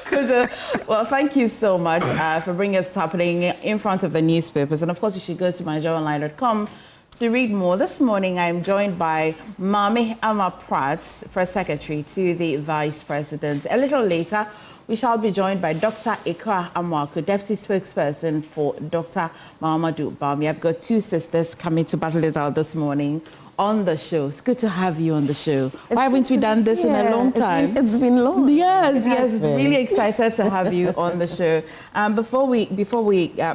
Kojo, well, thank you so much for bringing us what's happening in front of the newspapers. And of course, you should go to myjoyonline.com to read more. This morning, I'm joined by Mami Ama Prats, Press Secretary to the Vice President. A little later, we shall be joined by Dr. Ekwa Amwaku, Deputy Spokesperson for Dr. Mahamadou Bawumia. I've got two sisters coming to battle it out this morning on the show. It's good to have you on the show. Why haven't we done this in a long time? It's been long. Yes. Really excited to have you on the show.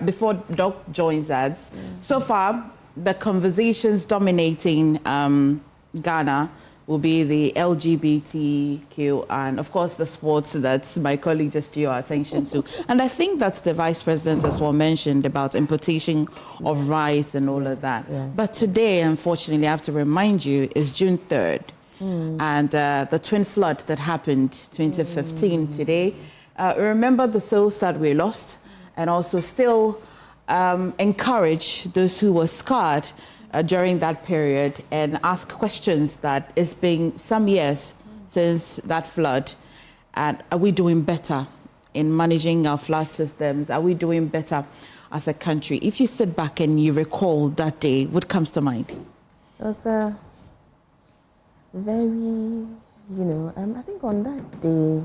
Before Doc joins us, so far, the conversations dominating Ghana will be the LGBTQ and, of course, the sports that my colleague just drew our attention to. And I think that's the Vice President as well mentioned about importation of rice and all of that. Yeah. But today, unfortunately, I have to remind you, is June 3rd. And the twin flood that happened 2015 today. Remember the souls that we lost and also still encourage those who were scarred during that period and ask questions that it's been some years since that flood. And are we doing better in managing our flood systems? Are we doing better as a country? If you sit back and you recall that day, what comes to mind? It was a very, I think on that day,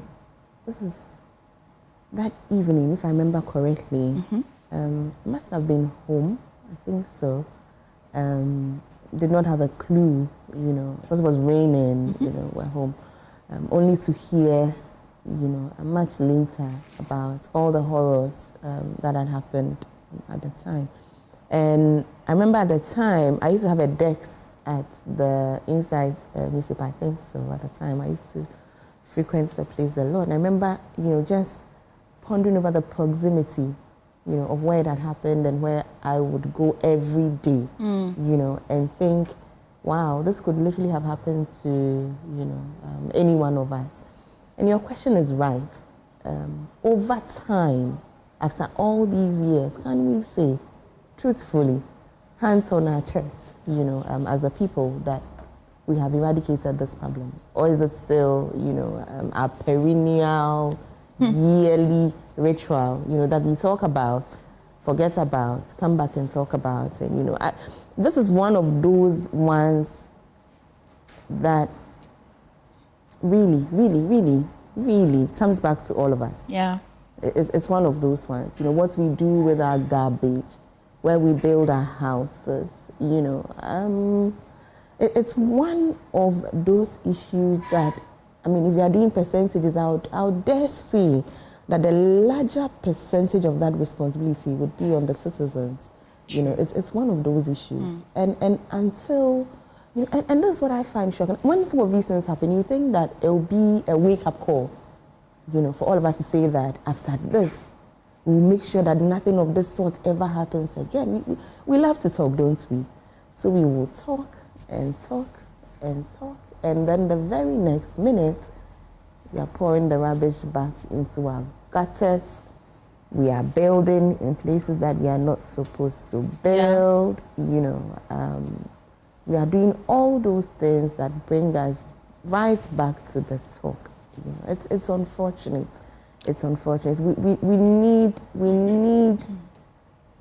that evening, if I remember correctly, It must have been home, I think so. Did not have a clue, because it was raining, we're home. Only to hear, much later about all the horrors that had happened at the time. And I remember at the time, I used to have a desk at the Inside newspaper, I think so, at the time. I used to frequent the place a lot. And I remember, just pondering over the proximity, of where it had happened and where I would go every day, and think, wow, this could literally have happened to, any one of us. And your question is right. Over time, after all these years, can we say, truthfully, hands on our chest, as a people, that we have eradicated this problem? Or is it still, our perennial, yearly ritual, that we talk about, forget about, come back and talk about? And, this is one of those ones that really, really, really, really comes back to all of us. Yeah. It's one of those ones. What we do with our garbage, where we build our houses, it's one of those issues that, if we are doing percentages, I would dare say that the larger percentage of that responsibility would be on the citizens. It's one of those issues. And until, and this is what I find shocking. When some of these things happen, you think that it will be a wake-up call, for all of us to say that after this, we'll make sure that nothing of this sort ever happens again. We love to talk, don't we? So we will talk and talk and talk, and then the very next minute, we are pouring the rubbish back into our gutters. We are building in places that we are not supposed to build. We are doing all those things that bring us right back to the talk. It's unfortunate. It's unfortunate.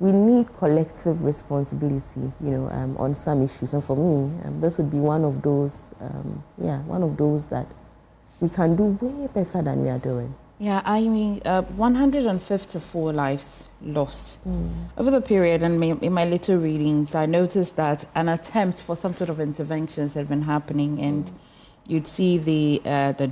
We need collective responsibility, on some issues. And for me, this would be one of those, that we can do way better than we are doing. Yeah, 154 lives lost. Over the period, and in my little readings, I noticed that an attempt for some sort of interventions had been happening, and you'd see the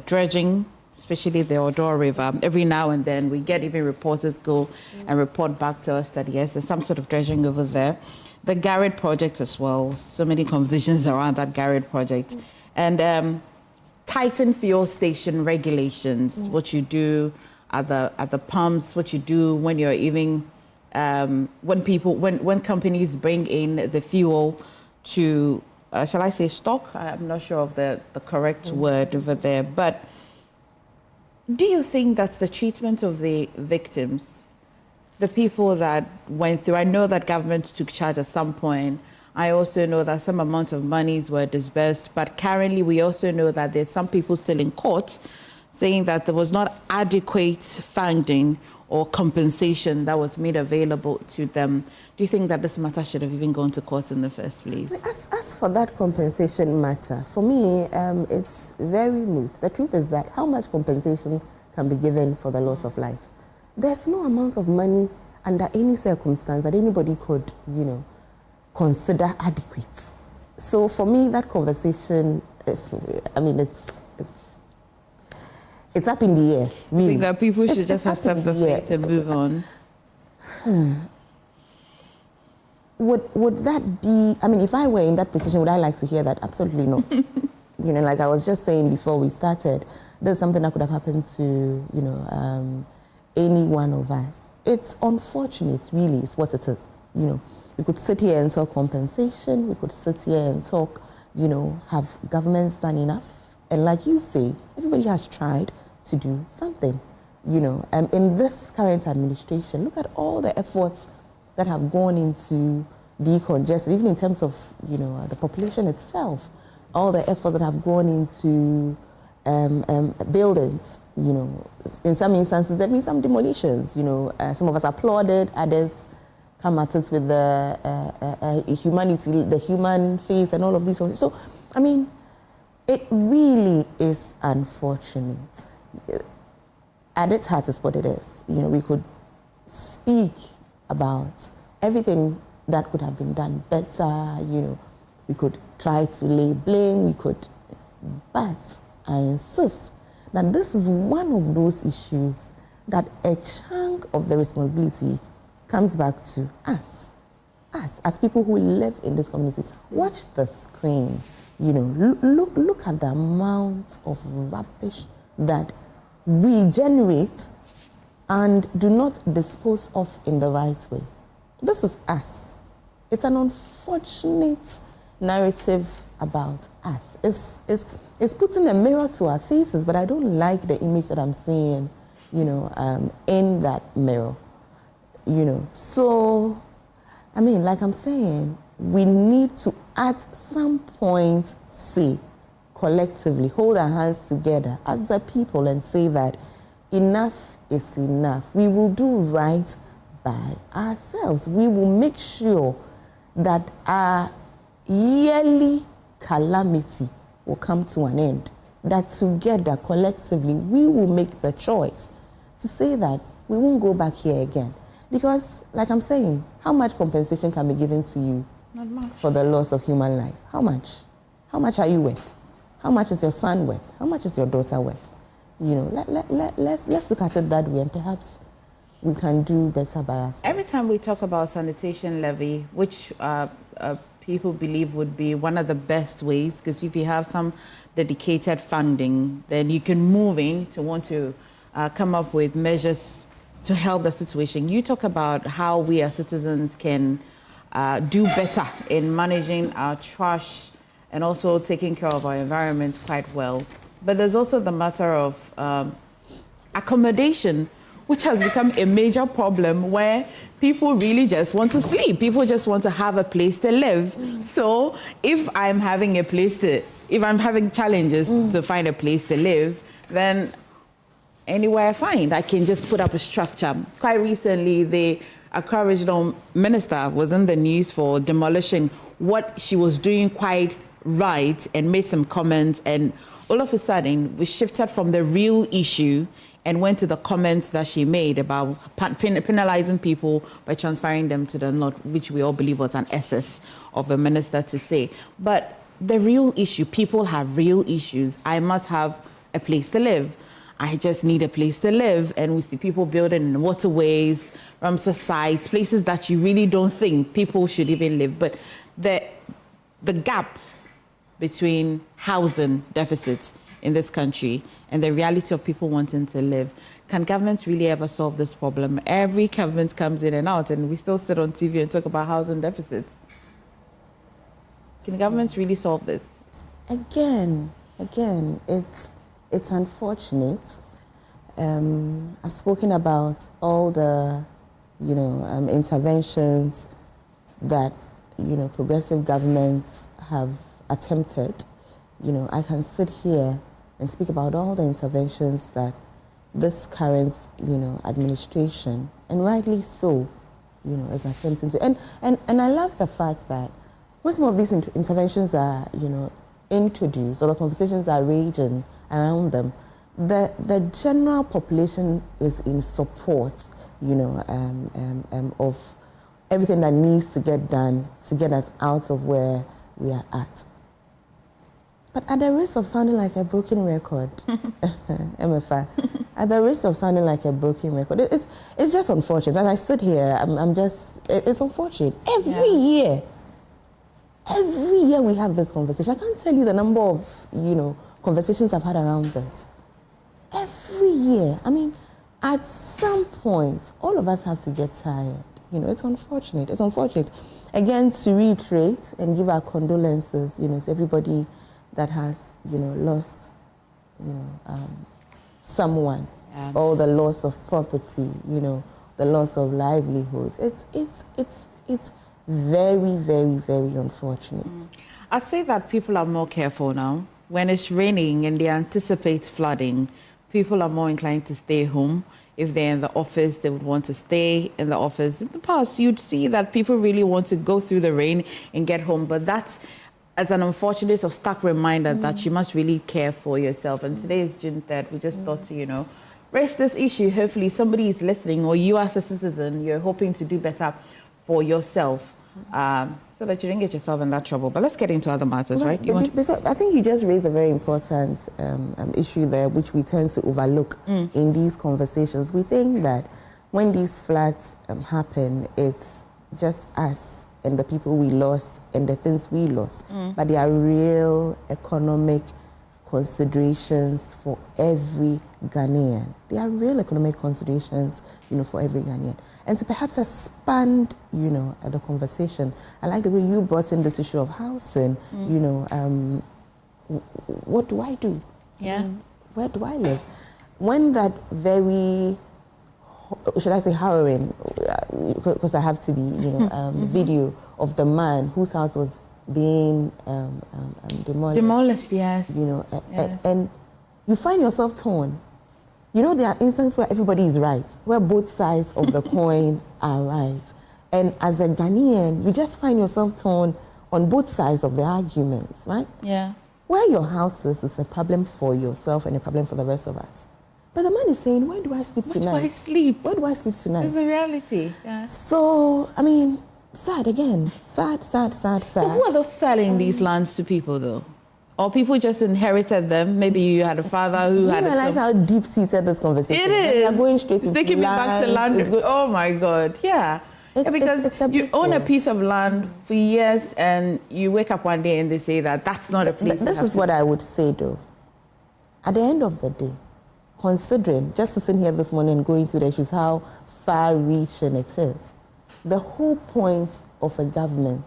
dredging, especially the Odor River. Every now and then, we get even reporters go and report back to us that, yes, there's some sort of dredging over there. The Garrett project as well, so many conversations around that Garrett project. And tighten fuel station regulations, what you do at the pumps, what you do when you're even, when companies bring in the fuel to, shall I say stock? I'm not sure of the correct word over there, but do you think that's the treatment of the victims, the people that went through? I know that government took charge at some point. I also know that some amount of monies were disbursed, but currently we also know that there's some people still in court saying that there was not adequate funding or compensation that was made available to them. Do you think that this matter should have even gone to court in the first place? As for that compensation matter, for me, it's very moot. The truth is that how much compensation can be given for the loss of life? There's no amount of money under any circumstance that anybody could, consider adequate. So for me, that conversation, it's up in the air. Really. I think that people should just accept the fate and move on. Would that be, if I were in that position, would I like to hear that? Absolutely not. Like I was just saying before we started, there's something that could have happened to, any one of us. It's unfortunate, really, is what it is. We could sit here and talk compensation. We could sit here and talk, have governments done enough? And like you say, everybody has tried to do something, in this current administration, look at all the efforts that have gone into decongestion, even in terms of, the population itself, all the efforts that have gone into buildings, in some instances, there have been some demolitions, some of us applauded, others come at it with the humanity, the human face and all of these things. So, it really is unfortunate. At its heart is what it is. We could speak about everything that could have been done better, we could try to lay blame, but I insist that this is one of those issues that a chunk of the responsibility comes back to us as people who live in this community. Watch the screen, look at the amount of rubbish that we generate and do not dispose of in the right way. This is us. It's an unfortunate narrative about us. It's putting a mirror to our faces, but I don't like the image that I'm seeing, in that mirror, So, like I'm saying, we need to at some point say, collectively, hold our hands together as a people and say that enough is enough. We will do right by ourselves. We will make sure that our yearly calamity will come to an end. That together, collectively, we will make the choice to say that we won't go back here again. Because, like I'm saying, how much compensation can be given to you for the loss of human life? How much? How much are you worth? How much is your son worth? How much is your daughter worth? Let's look at it that way, and perhaps we can do better by ourselves. Every time we talk about sanitation levy, which people believe would be one of the best ways, because if you have some dedicated funding, then you can move in to want to come up with measures to help the situation. You talk about how we as citizens can do better in managing our trash and also taking care of our environment quite well. But there's also the matter of accommodation, which has become a major problem where people really just want to sleep. People just want to have a place to live. So if I'm having challenges to find a place to live, then anywhere I find, I can just put up a structure. Quite recently, the Accra Regional Minister was in the news for demolishing what she was doing quite right and made some comments, and all of a sudden we shifted from the real issue and went to the comments that she made about penalizing people by transferring them to the north, which we all believe was an excess of a minister to say. But the real issue, people have real issues. I must have a place to live. I just need a place to live. And we see people building in waterways, Ramsar sites, places that you really don't think people should even live. But the gap between housing deficits in this country and the reality of people wanting to live, can governments really ever solve this problem? Every government comes in and out, and we still sit on TV and talk about housing deficits. Can governments really solve this? Again, it's unfortunate. I've spoken about all the, interventions that, progressive governments have attempted. I can sit here and speak about all the interventions that this current, administration, and rightly so, is attempting to. And I love the fact that when some of these interventions are, introduced, or the conversations are raging around them, the general population is in support, of everything that needs to get done to get us out of where we are at. But at the risk of sounding like a broken record, Emefa, at the risk of sounding like a broken record, it's just unfortunate. As I sit here, it's unfortunate. Every year we have this conversation. I can't tell you the number of, conversations I've had around this. Every year. At some point, all of us have to get tired. It's unfortunate. It's unfortunate. Again, to reiterate and give our condolences, to everybody that has, lost, someone, or the loss of property, the loss of livelihoods. It's very, very, very unfortunate. I say that people are more careful now. When it's raining and they anticipate flooding, people are more inclined to stay home. If they're in the office, they would want to stay in the office. In the past, you'd see that people really want to go through the rain and get home, but that's as an unfortunate or stark reminder that you must really care for yourself. And today is June 3rd. We just thought to, raise this issue. Hopefully somebody is listening, or you as a citizen, you're hoping to do better for yourself, so that you don't get yourself in that trouble. But let's get into other matters, right? I think you just raised a very important issue there, which we tend to overlook in these conversations. We think that when these floods happen, it's just us and the people we lost and the things we lost. But there are real economic considerations for every Ghanaian. There are real economic considerations, for every Ghanaian. And to perhaps expand, the conversation, I like the way you brought in this issue of housing. What do I do? Yeah. Where do I live? When that very, should I say harrowing, because I have to be, video of the man whose house was being demolished, yes. Yes. And you find yourself torn. There are instances where everybody is right, where both sides of the coin are right. And as a Ghanaian, you just find yourself torn on both sides of the arguments, right? Yeah. Where your house is a problem for yourself and a problem for the rest of us. But the man is saying, where do I sleep tonight? Where do I sleep? Where do I sleep tonight? It's a reality. Yeah. So, sad again. Sad. But who are those selling these lands to people, though? Or people just inherited them? Maybe you had a father who had... Do you realize how deep-seated this conversation is? It is. They're going straight it's into taking land. me back to land. Oh, my God. Yeah. Because you own a piece of land for years and you wake up one day and they say that that's not a place. This is what I would say, though. At the end of the day, considering, just sitting here this morning and going through the issues, how far-reaching it is, the whole point of a government,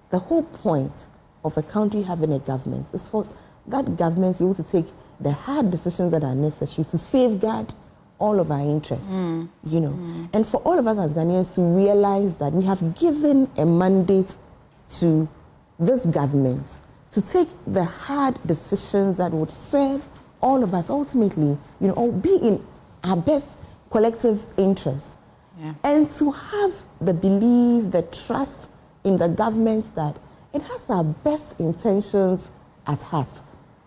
the whole point of a country having a government is for that government to be able to take the hard decisions that are necessary to safeguard all of our interests, And for all of us as Ghanaians to realize that we have given a mandate to this government to take the hard decisions that would serve all of us ultimately, or be in our best collective interest. Yeah. And to have the belief, the trust in the government that it has our best intentions at heart.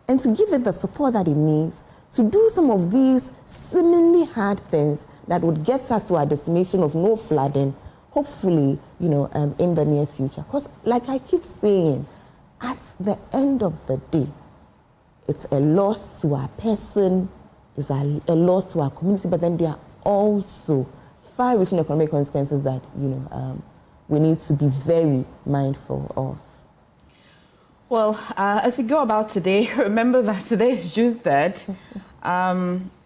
And to give it the support that it needs to do some of these seemingly hard things that would get us to our destination of no flooding, hopefully, in the near future. Because like I keep saying, at the end of the day, it's a loss to our person, it's a loss to our community, but then there are also far-reaching economic consequences that, we need to be very mindful of. Well, as you go about today, remember that today is June 3rd.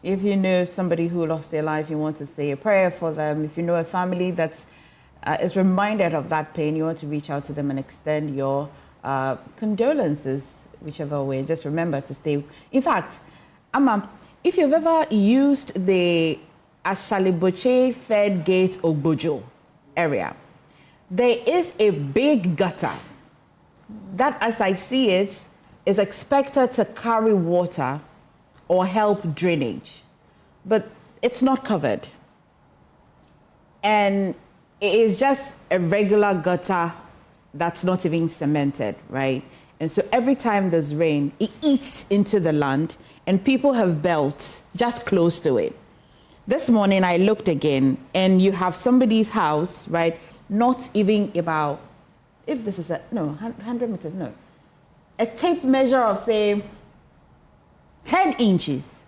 If you know somebody who lost their life, you want to say a prayer for them. If you know a family that is reminded of that pain, you want to reach out to them and extend your condolences, whichever way. Just remember to stay. In fact, if you've ever used the Ashaliboche Third Gate Ogbojo area, there is a big gutter that, as I see it, is expected to carry water or help drainage, but it's not covered. And it is just a regular gutter that's not even cemented, right? And so every time there's rain, it eats into the land, and people have built just close to it. This morning I looked again, and you have somebody's house, right? Not even about, if this is 100 meters, no. A tape measure of, say, 10 inches.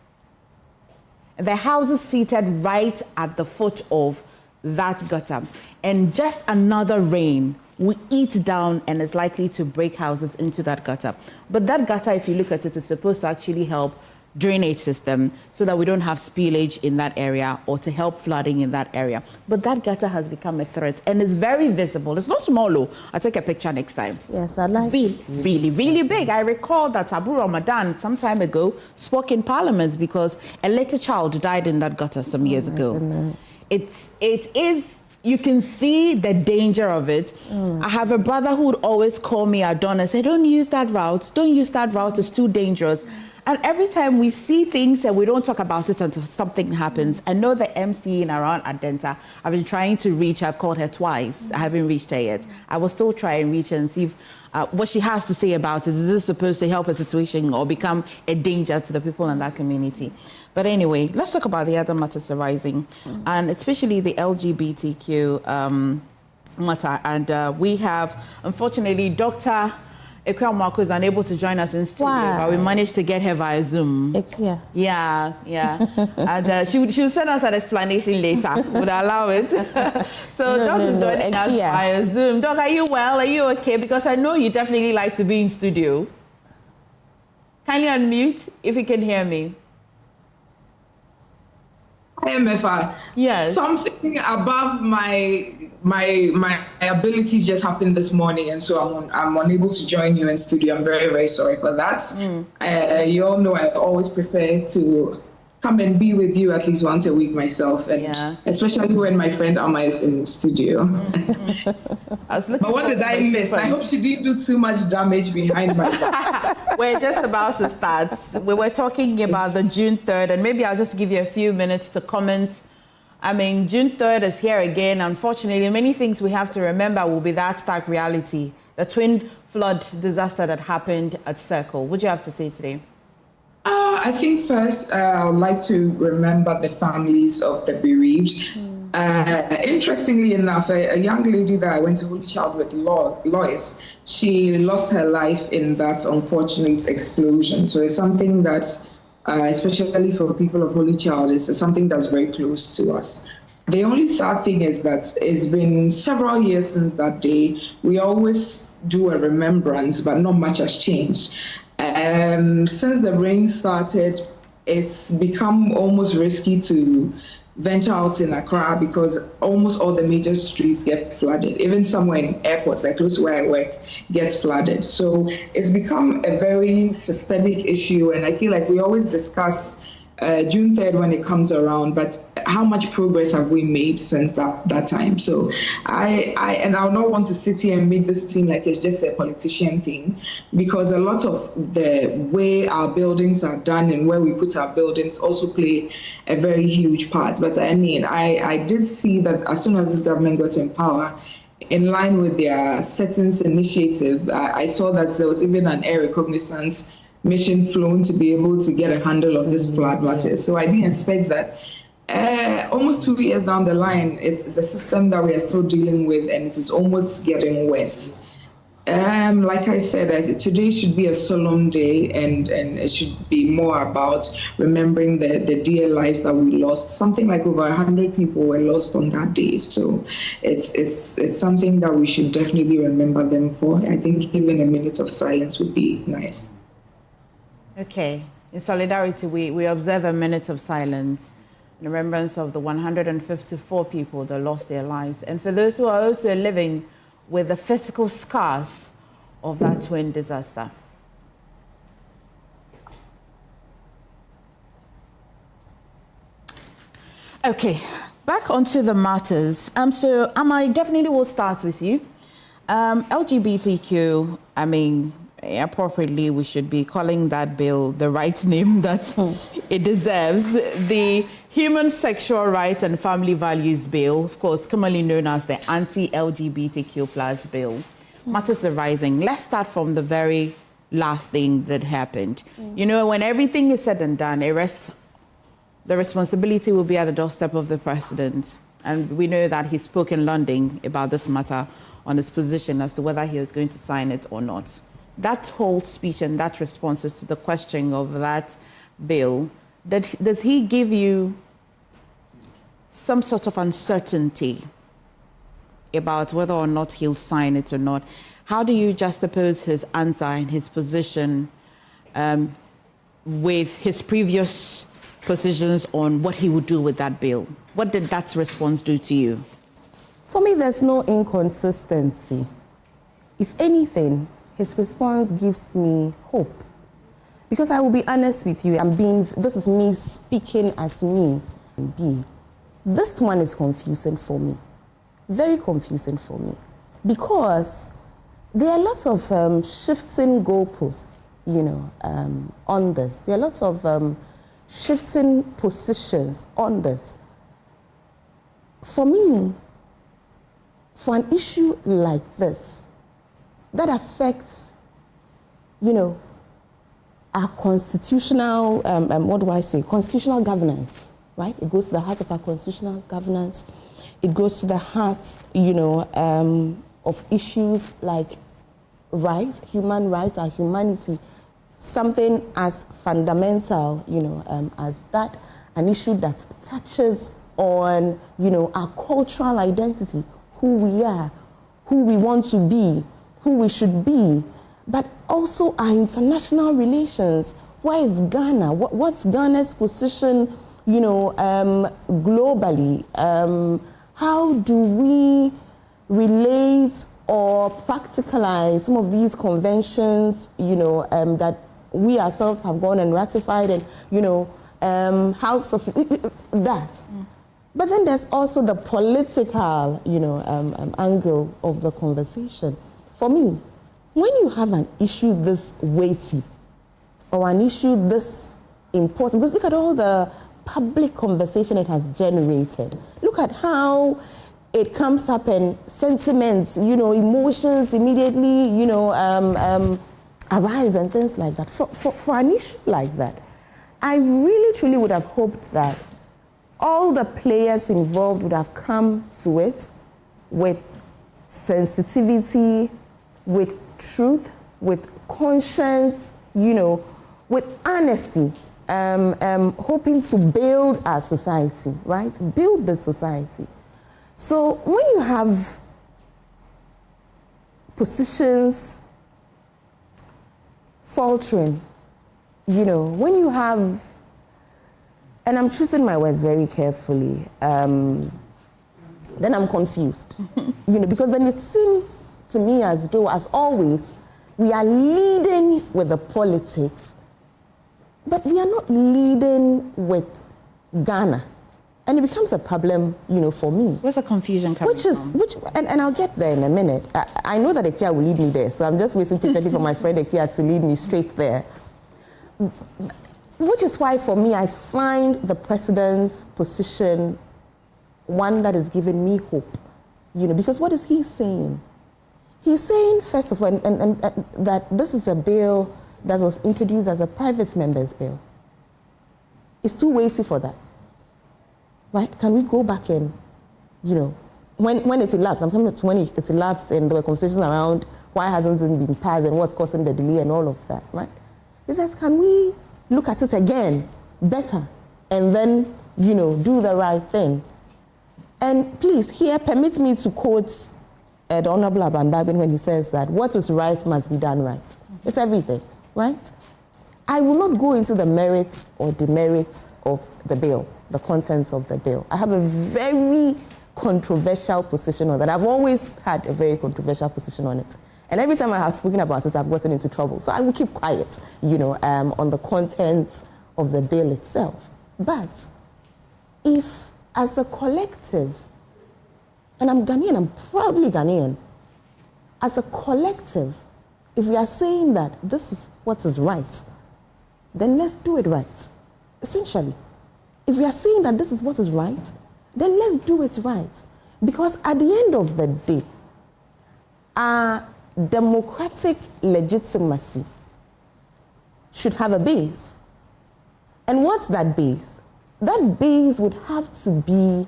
The house is seated right at the foot of that gutter. And just another rain will eat down and is likely to break houses into that gutter. But that gutter, if you look at it, is supposed to actually help drainage system so that we don't have spillage in that area or to help flooding in that area. But that gutter has become a threat and is very visible. It's not small, though. I'll take a picture next time. Yes, I'd like to see it. Really, really big. I recall that Abu Ramadan some time ago spoke in Parliament because a little child died in that gutter some years ago. Goodness. It is, you can see the danger of it. I have a brother who would always call me at dawn and say, don't use that route. Don't use that route. It's too dangerous. And every time we see things and we don't talk about it until something happens. I know the MC in around Adenta, I've been trying to reach her. I've called her twice. I haven't reached her yet. I will still try and reach her and see if, what she has to say about it. Is this supposed to help a situation or become a danger to the people in that community? But anyway, let's talk about the other matters arising, and especially the LGBTQ matter. And we have, unfortunately, Dr. Akosua is unable to join us in studio, but we managed to get her via Zoom. Yeah. And she'll send us an explanation later. Would allow it. So Doc is joining us via Zoom. Doc, are you well? Are you okay? Because I know you definitely like to be in studio. Kindly unmute if you can hear me. Emefa. Yes. Something above my ability just happened this morning, and so I'm unable to join you in studio. I'm very, very sorry for that. You all know I always prefer to come and be with you at least once a week myself, and especially when my friend Amma is in studio. But what did I miss? I hope she didn't do too much damage behind my back. We're just about to start. We were talking about the June 3rd, and maybe I'll just give you a few minutes to comment. I mean, June 3rd is here again. Unfortunately, many things we have to remember will be that stark reality. The twin flood disaster that happened at Circle. What do you have to say today? I think first, I would like to remember the families of the bereaved. Interestingly enough, a young lady that I went to Holy Child with, Lois, she lost her life in that unfortunate explosion. So it's something that, especially for people of Holy Child, is something that's very close to us. The only sad thing is that it's been several years since that day. We always do a remembrance, but not much has changed. Since the rain started, it's become almost risky to venture out in Accra because almost all the major streets get flooded. Even somewhere in airports, like close to where I work, gets flooded. So it's become a very systemic issue, and I feel like we always discuss June 3rd when it comes around, but how much progress have we made since that time? So I'll not want to sit here and make this seem like it's just a politician thing, because a lot of the way our buildings are done and where we put our buildings also play a very huge part. But I mean, I did see that as soon as this government got in power, in line with their Settings initiative, I saw that there was even an air reconnaissance mission flown to be able to get a handle of this flood matter. So I didn't expect that. Almost 2 years down the line, it's a system that we are still dealing with, and it is almost getting worse. Like I said, today should be a solemn day, and it should be more about remembering the dear lives that we lost. Something like over 100 people were lost on that day. So it's something that we should definitely remember them for. I think even a minute of silence would be nice. Okay. In solidarity, we observe a minute of silence in remembrance of the 154 people that lost their lives, and for those who are also living with the physical scars of that twin disaster. Okay, back onto the matters. So I definitely will start with you. LGBTQ, I mean, appropriately, we should be calling that bill the right name that it deserves. The Human Sexual Rights and Family Values Bill, of course, commonly known as the anti-LGBTQ plus bill. Matters arising. Let's start from the very last thing that happened. You know, when everything is said and done, the responsibility will be at the doorstep of the president. And we know that he spoke in London about this matter on his position as to whether he was going to sign it or not. That whole speech and that responses to the question of that bill, does he give you some sort of uncertainty about whether or not he'll sign it or not? How do you juxtapose his answer and his position with his previous positions on what he would do with that bill? What did that response do to you? For me, there's no inconsistency. If anything, his response gives me hope. Because I will be honest with you, this is me speaking as me. This one is confusing for me. Very confusing for me. Because there are lots of shifting goalposts, on this. There are lots of shifting positions on this. For me, for an issue like this, that affects, our constitutional, constitutional governance, right? It goes to the heart of our constitutional governance. It goes to the heart, of issues like rights, human rights, our humanity. Something as fundamental, as that, an issue that touches on, our cultural identity, who we are, who we want to be, who we should be, but also our international relations. Where is Ghana? What's Ghana's position, globally? How do we relate or practicalize some of these conventions, that we ourselves have gone and ratified, and, how that. But then there's also the political, angle of the conversation. For me, when you have an issue this weighty or an issue this important, because look at all the public conversation it has generated. Look at how it comes up and sentiments, emotions immediately, arise and things like that. For an issue like that, I really, truly would have hoped that all the players involved would have come to it with sensitivity, with truth, with conscience, with honesty, hoping to build our society, right? Build the society. So when you have positions faltering, when you have, and I'm choosing my words very carefully, then I'm confused, because then it seems to me as though, as always, we are leading with the politics, but we are not leading with Ghana. And it becomes a problem, for me. Where's the confusion coming from? And I'll get there in a minute. I know that Ekia will lead me there, so I'm just waiting patiently for my friend Ekia to lead me straight there. Which is why, for me, I find the president's position one that is giving me hope. Because what is he saying? He's saying, first of all, and that this is a bill that was introduced as a private member's bill. It's too weighty for that. Right? Can we go back and, when it elapsed, I'm talking about when it elapsed and there were conversations around why hasn't it been passed and what's causing the delay and all of that, right? He says, can we look at it again, better, and then, do the right thing? And please, here, permit me to quote the Honorable Abambagin when he says that what is right must be done right. It's everything, right? I will not go into the merits or demerits of the bill, the contents of the bill. I have a very controversial position on that. I've always had a very controversial position on it. And every time I have spoken about it, I've gotten into trouble. So I will keep quiet, on the contents of the bill itself. But if, as a collective, and I'm Ghanaian, I'm proudly Ghanaian, as a collective, if we are saying that this is what is right, then let's do it right, essentially. If we are saying that this is what is right, then let's do it right. Because at the end of the day, our democratic legitimacy should have a base. And what's that base? That base would have to be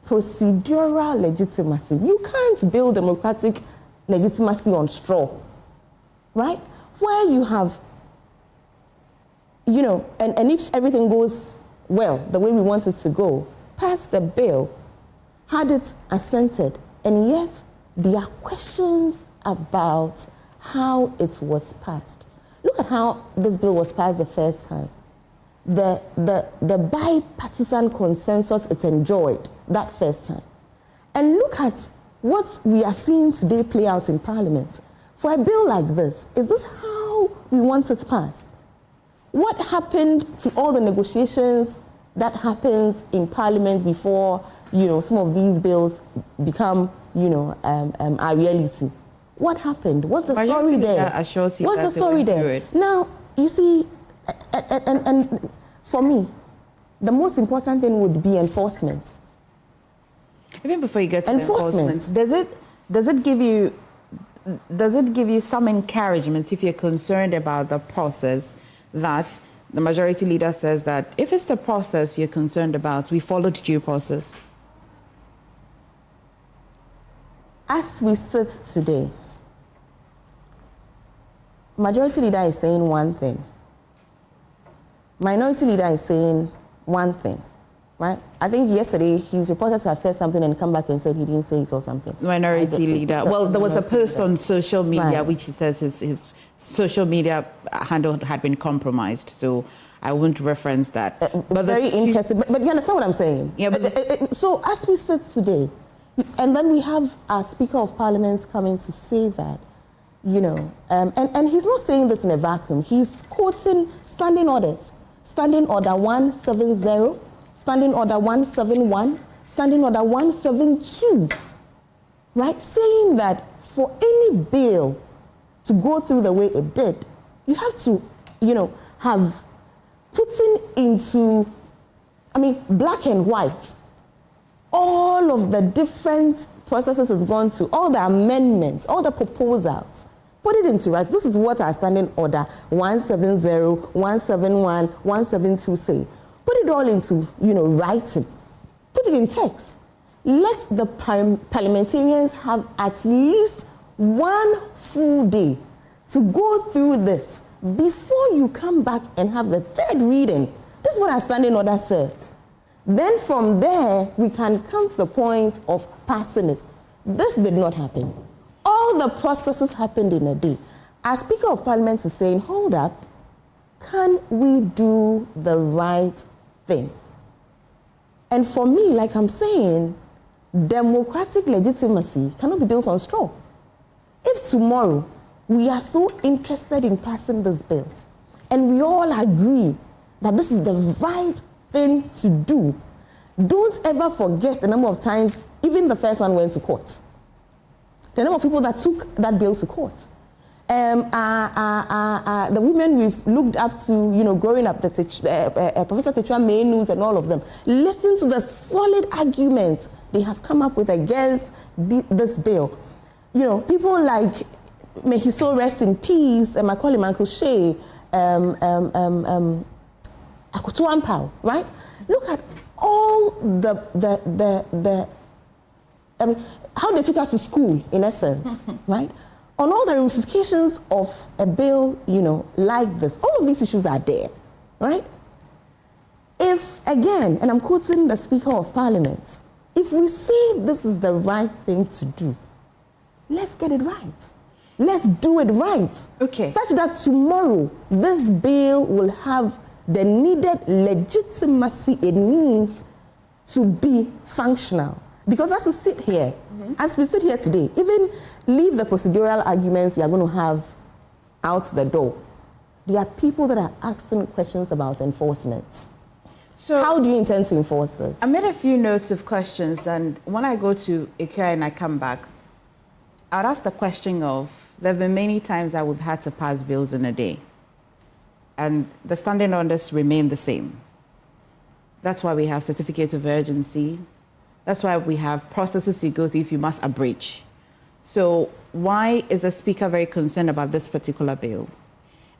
procedural legitimacy. You can't build democratic legitimacy on straw, right? Where you have, and if everything goes well, the way we want it to go, pass the bill, had it assented, and yet there are questions about how it was passed. Look at how this bill was passed the first time. The bipartisan consensus it enjoyed that first time. And look at what we are seeing today play out in Parliament. For a bill like this, is this how we want it passed? What happened to all the negotiations that happens in Parliament before, some of these bills become, our reality? What happened? What's the story there? What's the story there? Now, you see, and for me, the most important thing would be enforcement. Even before you get to enforcement, does it give you some encouragement if you're concerned about the process that the majority leader says that if it's the process you're concerned about, we followed due process. As we sit today, majority leader is saying one thing. Minority leader is saying one thing, right? I think yesterday he's reported to have said something and come back and said he didn't say it or something. Minority leader. Well, there was a post on social media which he says his social media handle had been compromised, so I won't reference that. But very interesting. But you understand what I'm saying? Yeah. But so as we sit today, and then we have our Speaker of Parliament coming to say that, you know, and he's not saying this in a vacuum. He's quoting standing orders. Standing Order 170, Standing Order 171, Standing Order 172, right? Saying that for any bill to go through the way it did, you have to, you know, have putting into, I mean, black and white, all of the different processes it's gone through, all the amendments, all the proposals. Put it into right. This is what our Standing Order 170, 171, 172 say. Put it all into, you know, writing. Put it in text. Let the parliamentarians have at least one full day to go through this before you come back and have the third reading. This is what our Standing Order says. Then from there, we can come to the point of passing it. This did not happen. All the processes happened in a day. Our Speaker of Parliament is saying, hold up, can we do the right thing? And for me, like I'm saying, democratic legitimacy cannot be built on straw. If tomorrow we are so interested in passing this bill, and we all agree that this is the right thing to do, don't ever forget the number of times even the first one went to court. The number of people that took that bill to court. The women we've looked up to, you know, growing up, Professor Tetra Menus and all of them, listen to the solid arguments they have come up with against this bill. You know, people like, may he so rest in peace, and I call him Uncle Shay, Akosua, right? Look at all the I mean, how they took us to school, in essence, right? On all the ramifications of a bill, you know, like this, all of these issues are there, right? If, again, and I'm quoting the Speaker of Parliament, if we say this is the right thing to do, let's get it right. Let's do it right. Okay. Such that tomorrow, this bill will have the needed legitimacy it needs to be functional. Because as we sit here, today, even leave the procedural arguments we are going to have out the door. There are people that are asking questions about enforcement. So how do you intend to enforce this? I made a few notes of questions, and when I go to IKEA and I come back, I'd ask the question of, there have been many times that we've had to pass bills in a day, and the standing orders remain the same. That's why we have certificates of urgency. That's why we have processes you go through if you must abridge. So why is the Speaker very concerned about this particular bill?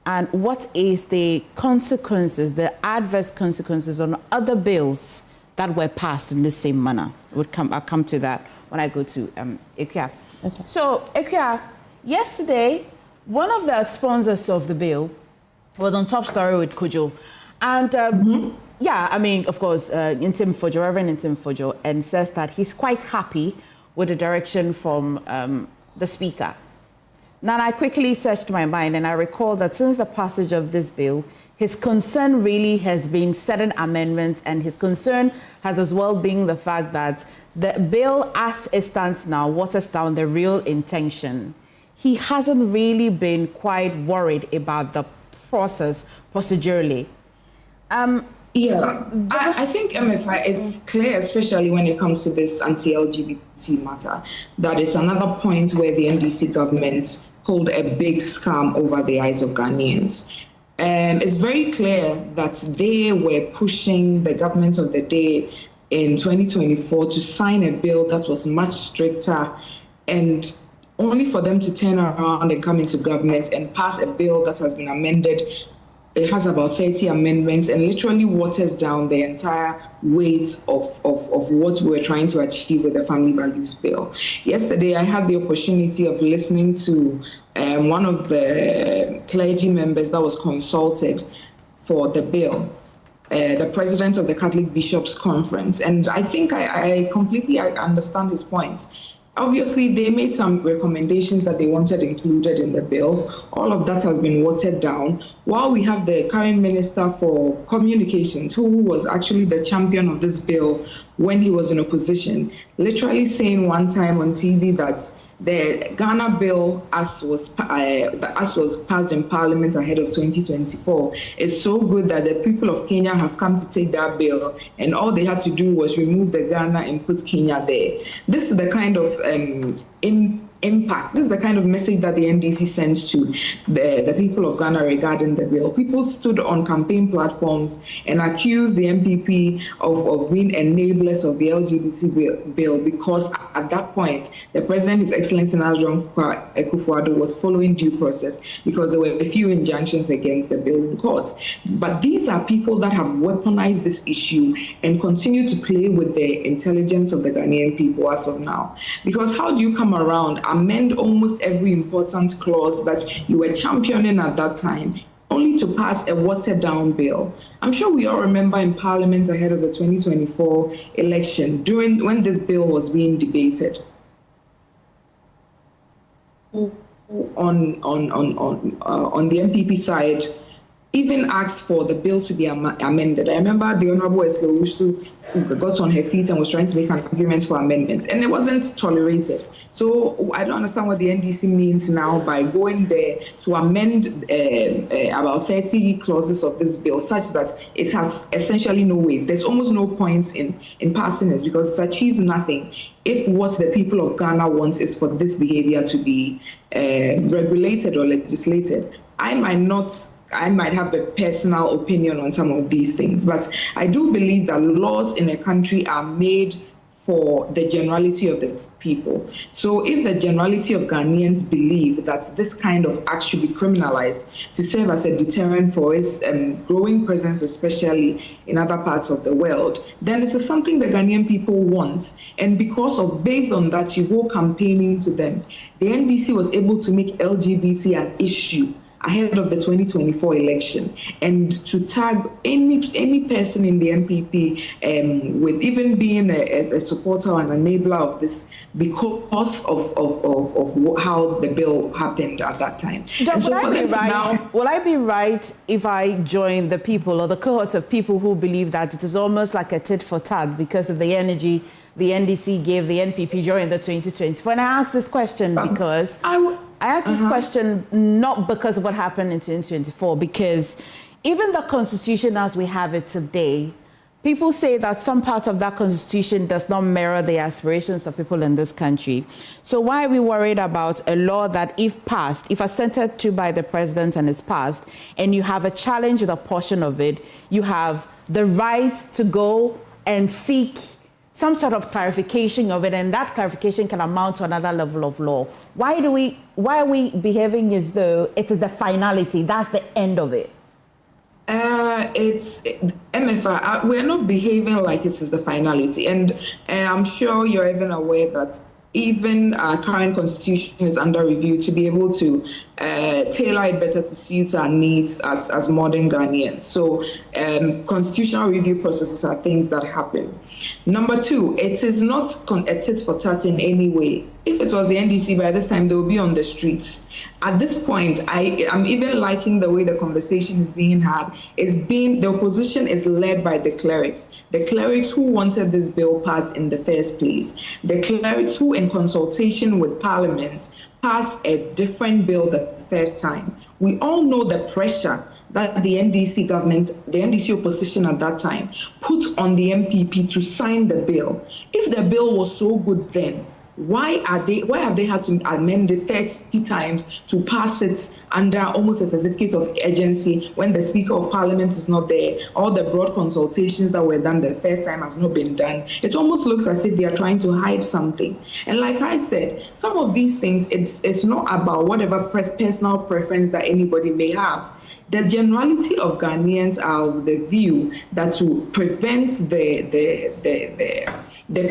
And what is the consequences, the adverse consequences on other bills that were passed in the same manner? I'll come to that when I go to IKEA. Okay. So IKEA, yesterday, one of the sponsors of the bill was on Top Story with Kojo. And yeah, I mean, of course, Reverend Intim Fojo, and says that he's quite happy with the direction from the Speaker. Now, I quickly searched my mind, and I recall that since the passage of this bill, his concern really has been certain amendments, and his concern has as well been the fact that the bill as it stands now waters down the real intention. He hasn't really been quite worried about the process procedurally. Yeah, I think, Emefa, it's clear, especially when it comes to this anti-LGBT matter, that is another point where the NDC government hold a big scam over the eyes of Ghanaians. It's very clear that they were pushing the government of the day in 2024 to sign a bill that was much stricter, and only for them to turn around and come into government and pass a bill that has been amended it has about 30 amendments and literally waters down the entire weight of what we're trying to achieve with the Family Values Bill. Yesterday, I had the opportunity of listening to one of the clergy members that was consulted for the bill, the president of the Catholic Bishops' Conference. And I think I completely understand his points. Obviously, they made some recommendations that they wanted included in the bill. All of that has been watered down. While we have the current Minister for Communications, who was actually the champion of this bill when he was in opposition, literally saying one time on TV that the Ghana bill, as was passed in Parliament ahead of 2024, is so good that the people of Kenya have come to take that bill, and all they had to do was remove the Ghana and put Kenya there. This is the kind of impacts. This is the kind of message that the NDC sends to the people of Ghana regarding the bill. People stood on campaign platforms and accused the MPP of being enablers of the LGBT bill because at that point, the President, His Excellency Akufo-Addo, was following due process because there were a few injunctions against the bill in court. But these are people that have weaponized this issue and continue to play with the intelligence of the Ghanaian people as of now. Because how do you come around, amend almost every important clause that you were championing at that time, only to pass a watered-down bill? I'm sure we all remember in Parliament ahead of the 2024 election, when this bill was being debated, on the MPP side, even asked for the bill to be amended. I remember the Honorable Eslo got on her feet and was trying to make an argument for amendments, and it wasn't tolerated. So I don't understand what the NDC means now by going there to amend about 30 clauses of this bill such that it has essentially no weight. There's almost no point in passing this because it achieves nothing if what the people of Ghana want is for this behavior to be regulated or legislated. I might have a personal opinion on some of these things, but I do believe that laws in a country are made for the generality of the people. So if the generality of Ghanaians believe that this kind of act should be criminalized to serve as a deterrent for its growing presence, especially in other parts of the world, then it is something the Ghanaian people want. And based on that, you go campaigning to them. The NDC was able to make LGBT an issue ahead of the 2024 election, and to tag any person in the MPP with even being a supporter or an enabler of this because of how the bill happened at that time. John, will I be right if I join the people or the cohort of people who believe that it is almost like a tit for tat because of the energy the NDC gave the NPP during the 2020? When I ask this question because I ask this question not because of what happened in 2024, because even the Constitution as we have it today, people say that some parts of that Constitution does not mirror the aspirations of people in this country. So why are we worried about a law that if passed, if assented to by the President and is passed, and you have a challenge with a portion of it, you have the right to go and seek some sort of clarification of it, and that clarification can amount to another level of law. Why are we behaving as though it is the finality, that's the end of it? Emefa, we're not behaving like it is the finality, and I'm sure you're even aware that even our current constitution is under review to be able to tailor it better to suit our needs as modern Ghanaians. So constitutional review processes are things that happen. Number two, it is not a tit for tat in any way. If it was the NDC, by this time they will be on the streets. At this point, I'm even liking the way the conversation is being had. The opposition is led by the clerics who wanted this bill passed in the first place. The clerics who, in consultation with Parliament, passed a different bill the first time. We all know the pressure that the NDC government, the NDC opposition at that time, put on the MPP to sign the bill. If the bill was so good then, Why have they had to amend it 30 times to pass it under almost a certificate of urgency when the Speaker of Parliament is not there? All the broad consultations that were done the first time has not been done. It almost looks as if they are trying to hide something. And like I said, some of these things, it's not about whatever personal preference that anybody may have. The generality of Ghanaians are of the view that to prevent the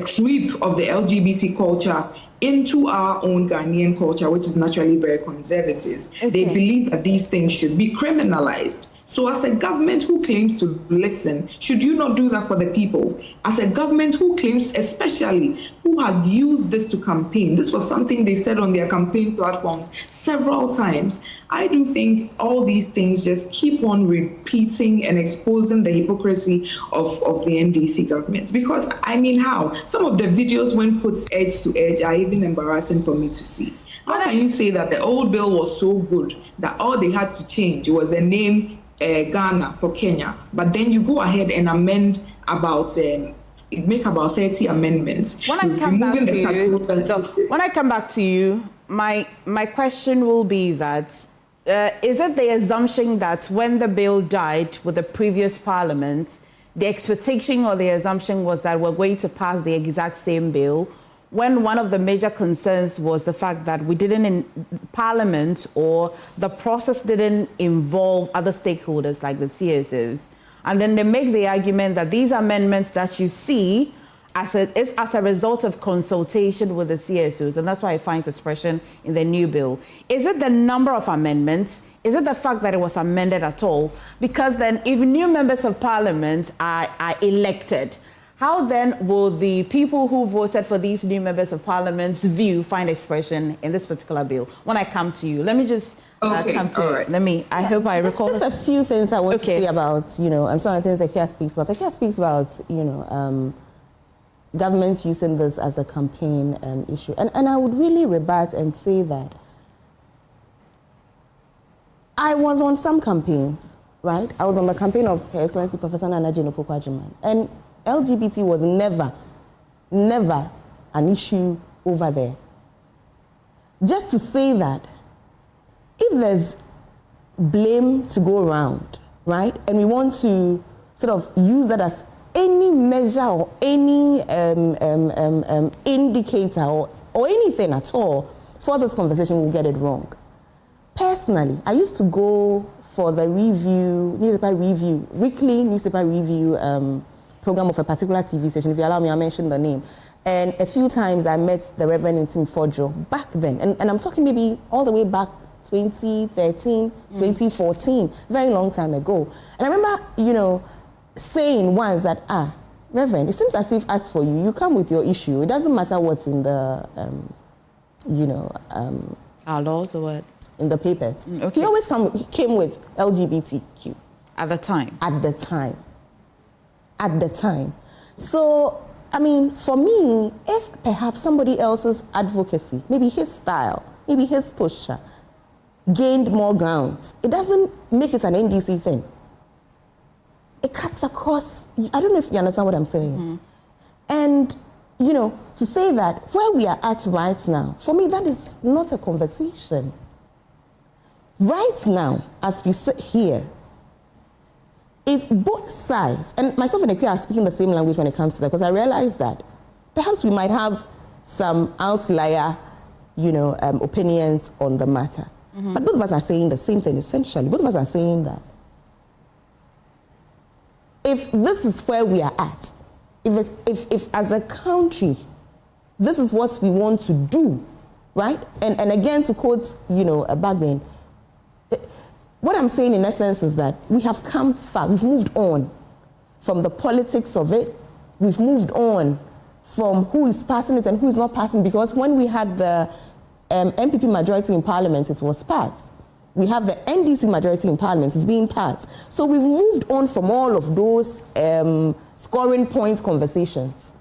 creep of the LGBT culture into our own Ghanaian culture, which is naturally very conservative, they believe that these things should be criminalized. So as a government who claims to listen, should you not do that for the people? As a government who claims, especially who had used this to campaign, this was something they said on their campaign platforms several times. I do think all these things just keep on repeating and exposing the hypocrisy of the NDC government. Because, I mean, how? Some of the videos when put edge to edge are even embarrassing for me to see. How can you say that the old bill was so good that all they had to change was the name Ghana for Kenya, but then you go ahead and amend about make about 30 amendments. When I come back to you, my question will be that is it the assumption that when the bill died with the previous parliament, the expectation or the assumption was that we're going to pass the exact same bill, when one of the major concerns was the fact that we didn't in Parliament or the process didn't involve other stakeholders like the CSOs. And then they make the argument that these amendments that you see is as a result of consultation with the CSOs, and that's why it finds expression in the new bill. Is it the number of amendments? Is it the fact that it was amended at all? Because then if new members of Parliament are elected, how then will the people who voted for these new members of Parliament's view find expression in this particular bill? When I come to you, let me just come to you. I hope I recall. Just a few things I want to say about, some of the things Akia speaks about. Akia speaks about, governments using this as a campaign issue. And I would really rebut and say that I was on some campaigns, right? I was on the campaign of Her Excellency Professor Nana Jane Opoku-Agyeman. And LGBT was never an issue over there. Just to say that if there's blame to go around, right, and we want to sort of use that as any measure or any indicator or anything at all for this conversation, we'll get it wrong. Personally, I used to go for the weekly newspaper review program of a particular TV station. If you allow me, I'll mention the name. And a few times I met the Reverend Kojo back then. And I'm talking maybe all the way back 2013, 2014, very long time ago. And I remember, saying once that, Reverend, it seems as if as for you, you come with your issue. It doesn't matter what's in the, our laws or what? In the papers. Okay. He always came with LGBTQ. At the time? At the time. So, I mean, for me, if perhaps somebody else's advocacy, maybe his style, maybe his posture, gained more grounds, it doesn't make it an NDC thing. It cuts across, I don't know if you understand what I'm saying. And, to say that where we are at right now, for me, that is not a conversation. Right now, as we sit here, if both sides, and myself and Akia are speaking the same language when it comes to that, because I realize that perhaps we might have some outlier, opinions on the matter. But both of us are saying the same thing, essentially. Both of us are saying that if this is where we are at, if as a country, this is what we want to do, right? And again, to quote, a Bagman, what I'm saying in essence is that we have come far. We've moved on from the politics of it. We've moved on from who is passing it and who is not passing, because when we had the MPP majority in Parliament, it was passed. We have the NDC majority in Parliament, it's being passed. So we've moved on from all of those scoring points conversations.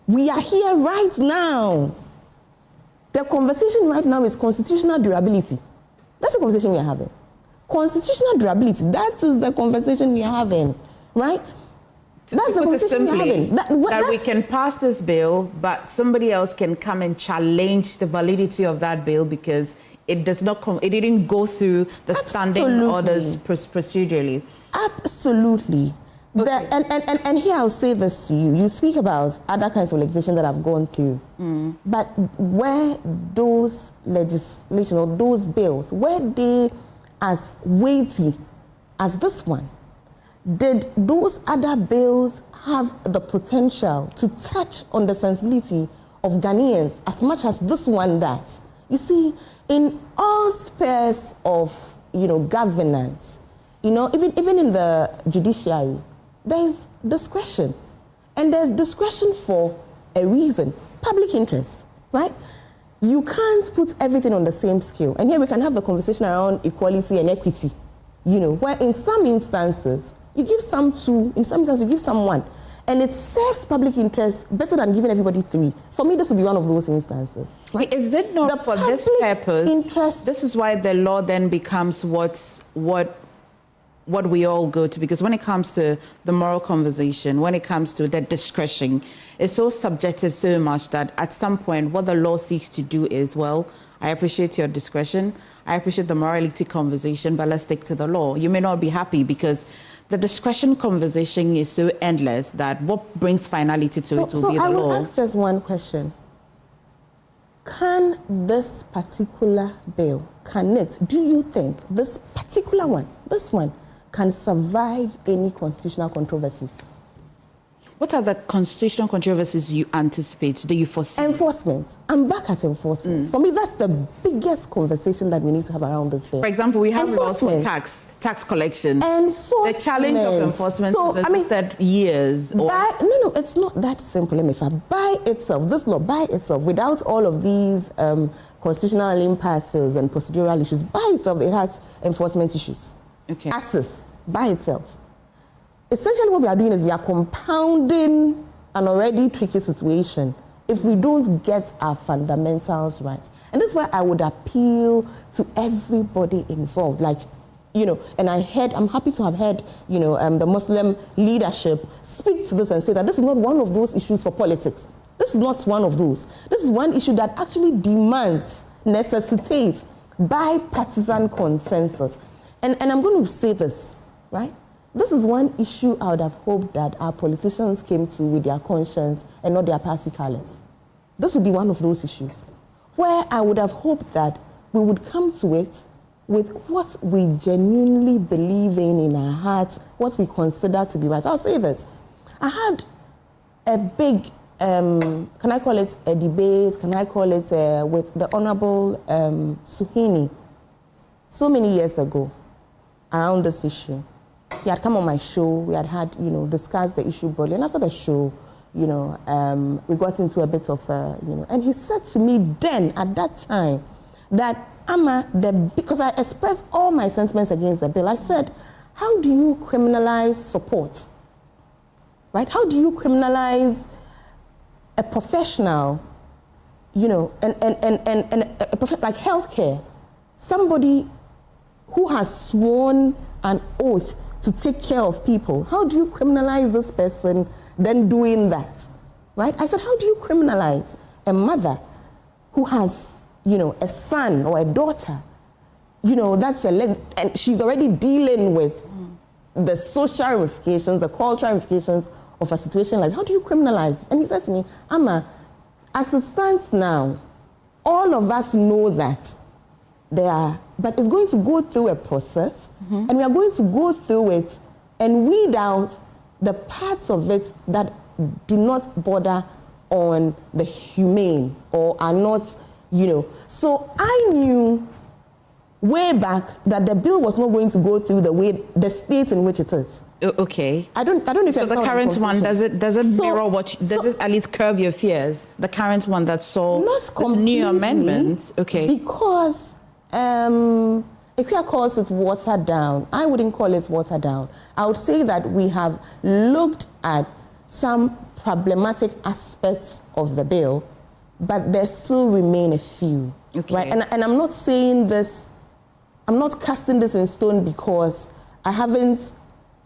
We are here right now. The conversation right now is constitutional durability. That's the conversation we are having. Constitutional durability, that is the conversation we are having, right? That's the conversation we're having. That we can pass this bill, but somebody else can come and challenge the validity of that bill because it does not it didn't go through the standing orders procedurally. Absolutely. Okay. And here I'll say this to you. You speak about other kinds of legislation that have gone through. But where those legislation or those bills, were they as weighty as this one? Did those other bills have the potential to touch on the sensibility of Ghanaians as much as this one does? You see, in all spheres of, governance, even in the judiciary, there's discretion. And there's discretion for a reason. Public interest, right? You can't put everything on the same scale. And here we can have the conversation around equality and equity, where in some instances, you give some two, in some instances, you give some one. And it serves public interest better than giving everybody three. For me, this would be one of those instances. Right? Is it not for this purpose? This is why the law then becomes what we all go to, because when it comes to the moral conversation, when it comes to the discretion, it's so subjective so much that at some point what the law seeks to do is, well, I appreciate your discretion, I appreciate the morality conversation, but let's stick to the law. You may not be happy because the discretion conversation is so endless that what brings finality to it will be the law. So I will ask just one question. Can this particular bill, do you think this particular one, this one, can survive any constitutional controversies? What are the constitutional controversies you anticipate? Do you foresee? Enforcement. I'm back at enforcement. For me, that's the biggest conversation that we need to have around this bill. For example, we have laws for tax collection. Enforcement. The challenge of enforcement has existed years. No, it's not that simple, Emefa. By itself, this law, by itself, without all of these constitutional impasses and procedural issues, by itself, it has enforcement issues. Okay. Access, by itself. Essentially what we are doing is we are compounding an already tricky situation if we don't get our fundamentals right. And this is why I would appeal to everybody involved. And I'm happy to have heard, the Muslim leadership speak to this and say that this is not one of those issues for politics. This is not one of those. This is one issue that actually necessitates bipartisan consensus. And I'm going to say this, right? This is one issue I would have hoped that our politicians came to with their conscience and not their party colors. This would be one of those issues where I would have hoped that we would come to it with what we genuinely believe in our hearts, what we consider to be right. I'll say this. I had a big, can I call it a debate, can I call it with the Honorable Suhini so many years ago around this issue. He had come on my show, we had discussed the issue broadly, and after the show, we got into a bit of, and he said to me then, at that time, that because I expressed all my sentiments against the bill, I said, how do you criminalize support? Right? How do you criminalize a professional, and a like healthcare, somebody who has sworn an oath to take care of people? How do you criminalize this person then doing that? Right? I said, how do you criminalize a mother who has, a son or a daughter, and she's already dealing with the social ramifications, the cultural ramifications of a situation like that? How do you criminalize? And he said to me, Amma, as it stands now, all of us know that but it's going to go through a process, and we are going to go through it and weed out the parts of it that do not border on the humane or are not, So I knew way back that the bill was not going to go through the state in which it is. Okay. I don't know if so the current one does it mirror does it at least curb your fears? The current one that saw this new amendment, okay? Because Ikea calls it watered down. I wouldn't call it watered down. I would say that we have looked at some problematic aspects of the bill, but there still remain a few. Okay. Right? And I'm not saying this, I'm not casting this in stone because I haven't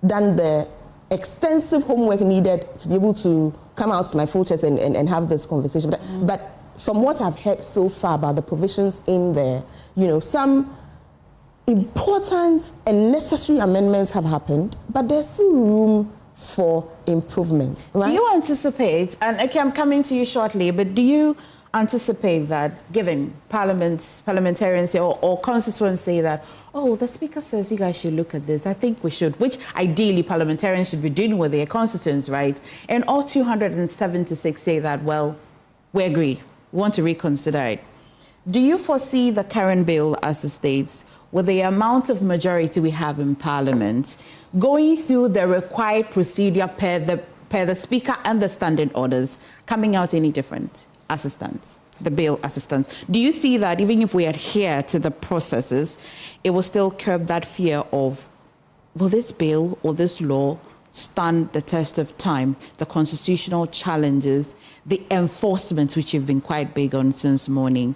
done the extensive homework needed to be able to come out to my full chest and have this conversation. But from what I've heard so far about the provisions in there, some important and necessary amendments have happened, but there's still room for improvement. Right? Do you anticipate, and okay, I'm coming to you shortly, but do you anticipate that, given parliamentarians say, or constituents say that, oh, the Speaker says you guys should look at this, I think we should, which ideally parliamentarians should be doing with their constituents, right? And all 276 say that, well, we agree, we want to reconsider it. Do you foresee the current bill as it states, with the amount of majority we have in Parliament, going through the required procedure per the Speaker and the standing orders, coming out any different as it stands, the bill as it stands? Do you see that even if we adhere to the processes, it will still curb that fear of, will this bill or this law stand the test of time, the constitutional challenges, the enforcement, which you've been quite big on since morning?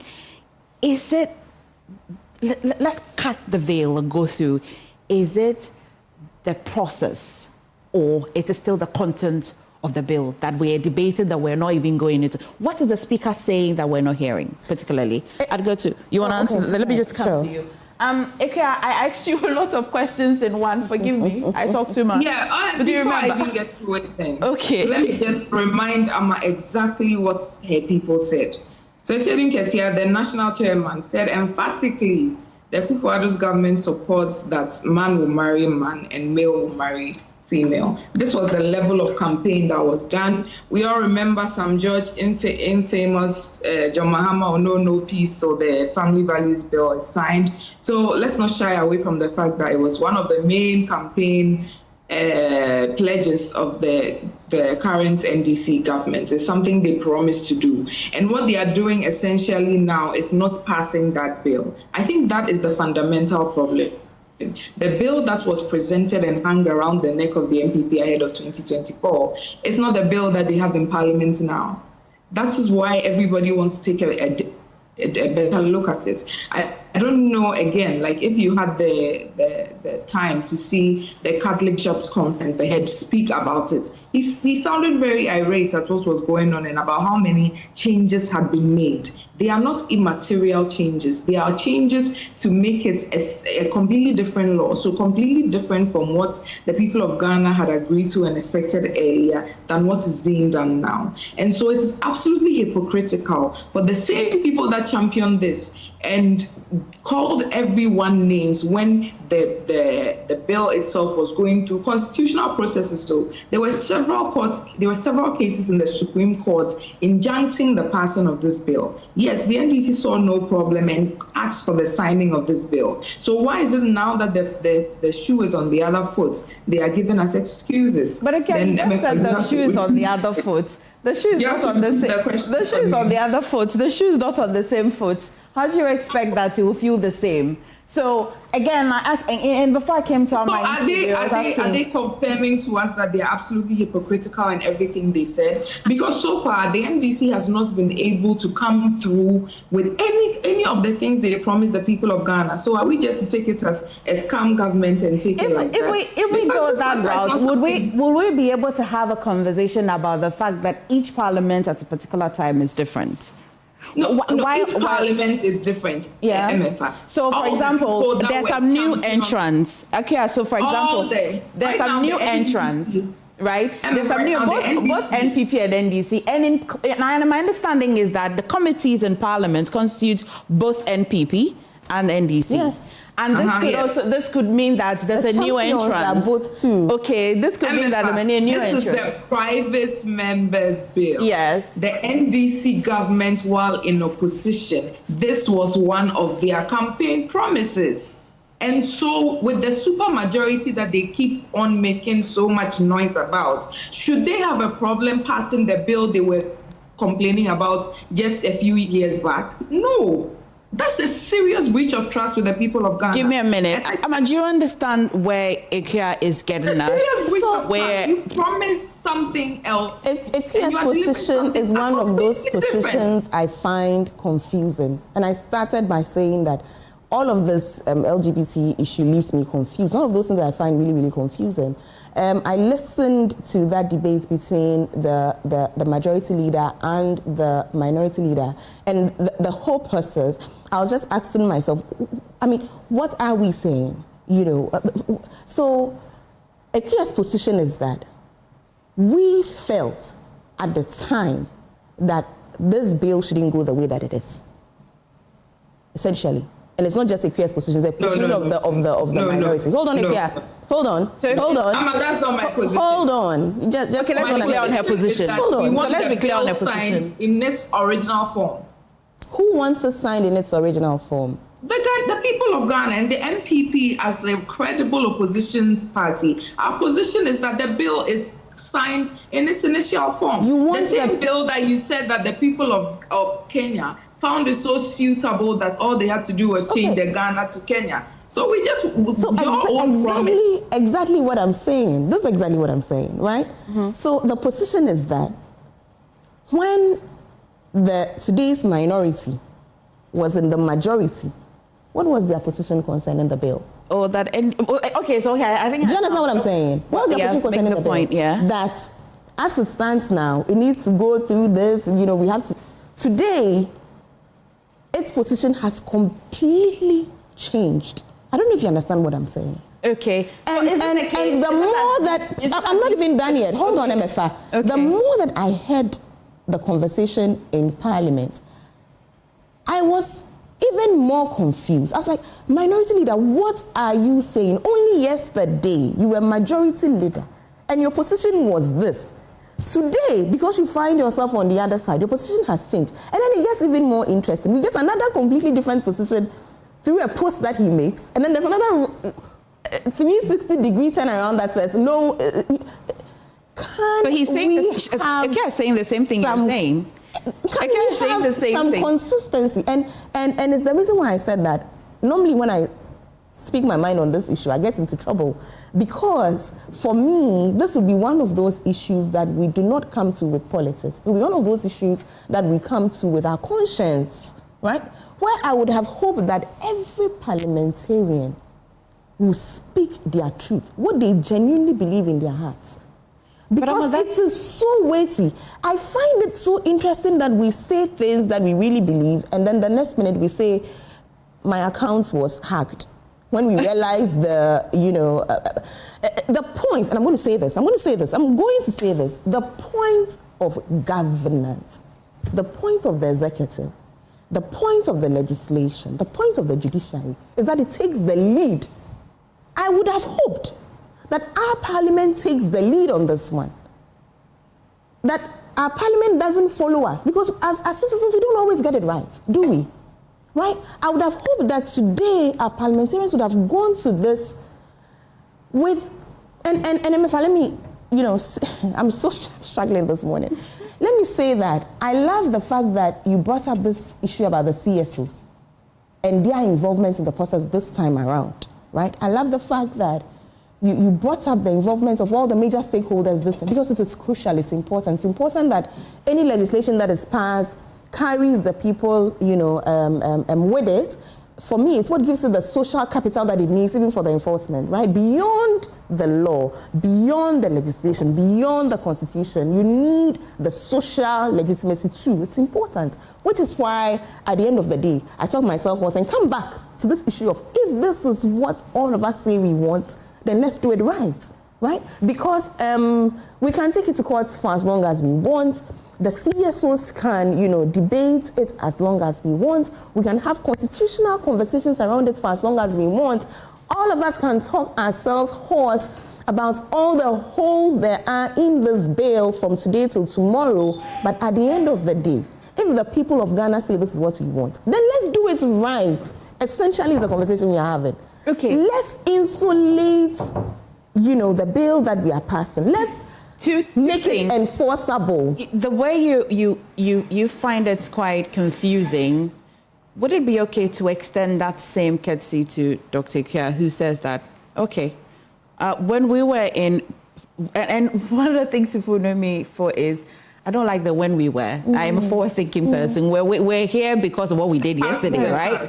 Is it, let's cut the veil and go through, is it the process or it is still the content of the bill that we're debating that we're not even going into? What is the Speaker saying that we're not hearing, particularly? I'd go to, you want to answer? Okay. Let me just come to you. Okay, I asked you a lot of questions in one. Forgive me, I talk too much. Yeah, before I even get to anything, okay, let me just remind Amma exactly what her people said. So Sedin Ketia, the national chairman, said emphatically the Akufo-Addo's government supports that man will marry man and male will marry female. This was the level of campaign that was done. We all remember Sam George infamous John Mahama or no peace, so the family values bill is signed. So let's not shy away from the fact that it was one of the main campaign pledges of the current NDC government. It's something they promised to do. And what they are doing essentially now is not passing that bill. I think that is the fundamental problem. The bill that was presented and hung around the neck of the MPP ahead of 2024 is not the bill that they have in Parliament now. That is why everybody wants to take a better look at it. I don't know, again, like if you had the time to see the Catholic Bishops' Conference, the head speak about it, he sounded very irate at what was going on and about how many changes had been made. They are not immaterial changes. They are changes to make it a completely different law, so completely different from what the people of Ghana had agreed to and expected earlier than what is being done now. And so it is absolutely hypocritical for the same people that championed this and called everyone names when the bill itself was going through constitutional processes. So there were several cases in the Supreme Court injuncting the passing of this bill. Yes, the NDC saw no problem and asked for the signing of this bill. So why is it now that the shoe is on the other foot, they are giving us excuses? But again, you said the shoe is on the other foot. The shoe is not on the same. The shoe is on the other foot. The shoe is not on the same foot. How do you expect that it will feel the same? So again, I asked, and before I came to our are they confirming to us that they are absolutely hypocritical in everything they said? Because so far the NDC has not been able to come through with any of the things they promised the people of Ghana. So are we just to take it as a scam government and take it like that? If we go that route, would we be able to have a conversation about the fact that each parliament at a particular time is different? No, each parliament is different. Yeah. Emefa. So, for example, there's some new entrants. Okay, so for example, there's some new entrants, right? There's some new, both NPP and NDC. And my understanding is that the committees in Parliament constitute both NPP and NDC. Yes. And this could mean that there's a new entrant. Are both too. Okay, this could mean that there's a new entrant. This is the private members' bill. Yes. The NDC government, while in opposition, this was one of their campaign promises. And so with the supermajority that they keep on making so much noise about, should they have a problem passing the bill they were complaining about just a few years back? No. That's a serious breach of trust with the people of Ghana. Give me a minute. Do you understand where IKEA is getting at? Serious breach of trust. You promised something else. IKEA's position is one of those positions I find confusing. And I started by saying that all of this LGBT issue leaves me confused. Some of those things that I find really, really confusing. I listened to that debate between the majority leader and the minority leader, and the whole process, I was just asking myself, I mean, what are we saying? You know, so a clear position is that we felt at the time that this bill shouldn't go the way that it is, essentially. And it's not just a queer's position; it's a position of the minority. Hold on, Ikea. Hold on. That's not my position. Hold on. Just okay, let's be clear on her position. Hold on. So let's be clear on her position. In its original form. Who wants it signed in its original form? The people of Ghana and the NPP as a credible opposition party. Our position is that the bill is signed in its initial form. You want the same bill that you said that the people of Kenya found it so suitable that all they had to do was change the Ghana to Kenya. So we just exactly what I'm saying. This is exactly what I'm saying, right? Mm-hmm. So the position is that when today's minority was in the majority, what was their position concerning the bill? Oh, that okay. So I think. Do you understand what I'm saying? What was their position concerning the point? Bill? Yeah. That as it stands now, it needs to go through this. You know, we have to. Today, its position has completely changed. I don't know if you understand what I'm saying. Okay. And the more that I'm not even done yet. Hold on, Emefa. Okay. The more that I heard the conversation in Parliament, I was even more confused. I was like, minority leader, what are you saying? Only yesterday you were majority leader and your position was this. Today, because you find yourself on the other side, your position has changed. And then it gets even more interesting. We get another completely different position through a post that he makes. And then there's another 360-degree turnaround that says, no, so he's saying saying the same thing you're saying. Some consistency. And it's the reason why I said that. Normally when I speak my mind on this issue, I get into trouble. Because for me, this would be one of those issues that we do not come to with politics. It will be one of those issues that we come to with our conscience, right? Where I would have hoped that every parliamentarian will speak their truth, what they genuinely believe in their hearts. Because it is so weighty. I find it so interesting that we say things that we really believe, and then the next minute we say, my account was hacked. When we realize the point, and I'm going to say this, the point of governance, the point of the executive, the point of the legislation, the point of the judiciary is that it takes the lead. I would have hoped that our parliament takes the lead on this one. That our parliament doesn't follow us, because as citizens we don't always get it right, do we? Right? I would have hoped that today our parliamentarians would have gone to this with, and Emefa, let me, I'm so struggling this morning. Let me say that I love the fact that you brought up this issue about the CSOs and their involvement in the process this time around, right? I love the fact that you brought up the involvement of all the major stakeholders this time, because it is crucial, it's important. It's important that any legislation that is passed carries the people, with it. For me, it's what gives it the social capital that it needs, even for the enforcement, right? Beyond the law, beyond the legislation, beyond the constitution, you need the social legitimacy too. It's important, which is why, at the end of the day, I told myself once, and come back to this issue of, if this is what all of us say we want, then let's do it right? Because we can take it to court for as long as we want. The CSOs can, debate it as long as we want. We can have constitutional conversations around it for as long as we want. All of us can talk ourselves hoarse about all the holes there are in this bill from today till tomorrow. But at the end of the day, if the people of Ghana say this is what we want, then let's do it right. Essentially, is the conversation we are having. Okay. Let's insulate, the bill that we are passing. Let's make it enforceable. The way you find it quite confusing, would it be okay to extend that same courtesy to Dr. Kia, who says that, when we were in, and one of the things people know me for is, I don't like the when we were. I am a forward-thinking person. We're here because of what we did yesterday, right?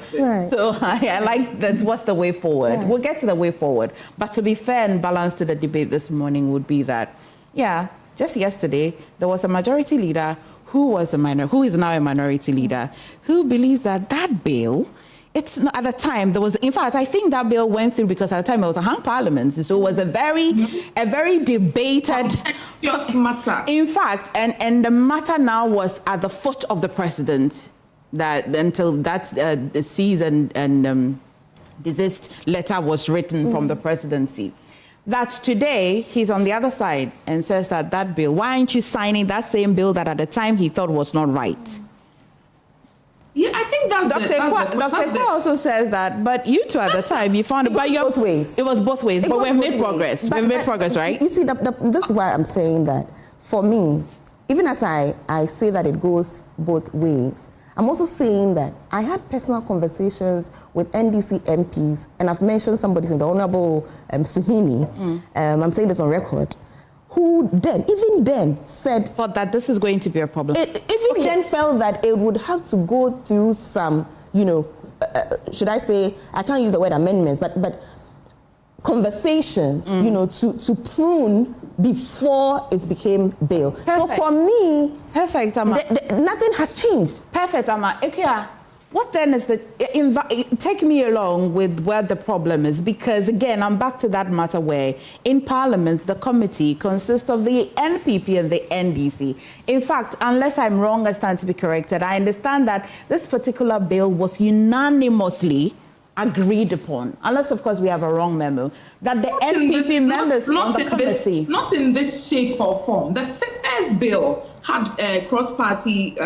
So I like that's what's the way forward. Yeah. We'll get to the way forward. But to be fair and balanced to the debate this morning would be that, just yesterday, there was a majority leader who is now a minority leader, who believes that bill, it's not, at the time there was, in fact, I think that bill went through because at the time it was a hung parliament, so it was a very debated matter. In fact, and the matter now was at the foot of the president that until that cease and desist letter was written from the presidency. That today he's on the other side and says that bill, why aren't you signing that same bill that at the time he thought was not right? Yeah, I think that's Dr. Kwa also says that, but you two at the time, you found it. But both ways. It was both ways, but we've made progress. We've made progress, right? You see, this is why I'm saying that for me, even as I say that it goes both ways, I'm also saying that I had personal conversations with NDC MPs, and I've mentioned somebody, the Honorable Suhini, I'm saying this on record, who even then said that this is going to be a problem. Then felt that it would have to go through some, should I say, I can't use the word amendments, but conversations, to prune before it became bill. Perfect. So for me, perfect, Amma. Nothing has changed. Perfect, Amma. Okay. What then is take me along with where the problem is, because again, I'm back to that matter where in Parliament, the committee consists of the NPP and the NDC. In fact, unless I'm wrong, I stand to be corrected, I understand that this particular bill was unanimously agreed upon, unless of course we have a wrong memo, that the NPP members on the committee. Not in this shape or form. The first bill had cross-party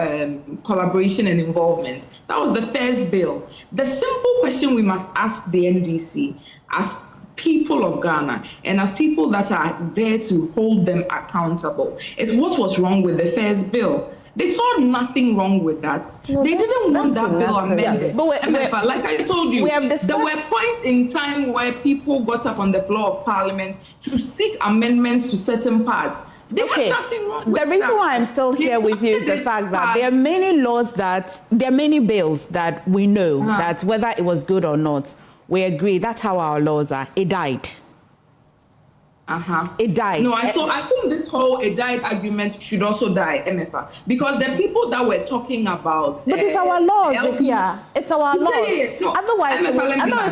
collaboration and involvement. That was the first bill. The simple question we must ask the NDC as people of Ghana and as people that are there to hold them accountable is what was wrong with the first bill. They saw nothing wrong with that. No, they didn't want that bill amended. Yeah. But like I told you, there were points in time where people got up on the floor of Parliament to seek amendments to certain parts. There was nothing wrong with that. The reason why I'm still here with you is the fact that there are many there are many bills that we know that whether it was good or not, we agree that's how our laws are. It died. It died. No, I think this whole it died argument should also die, Emefa, because the people that we're talking about. But it's our laws, it's our laws. No, otherwise,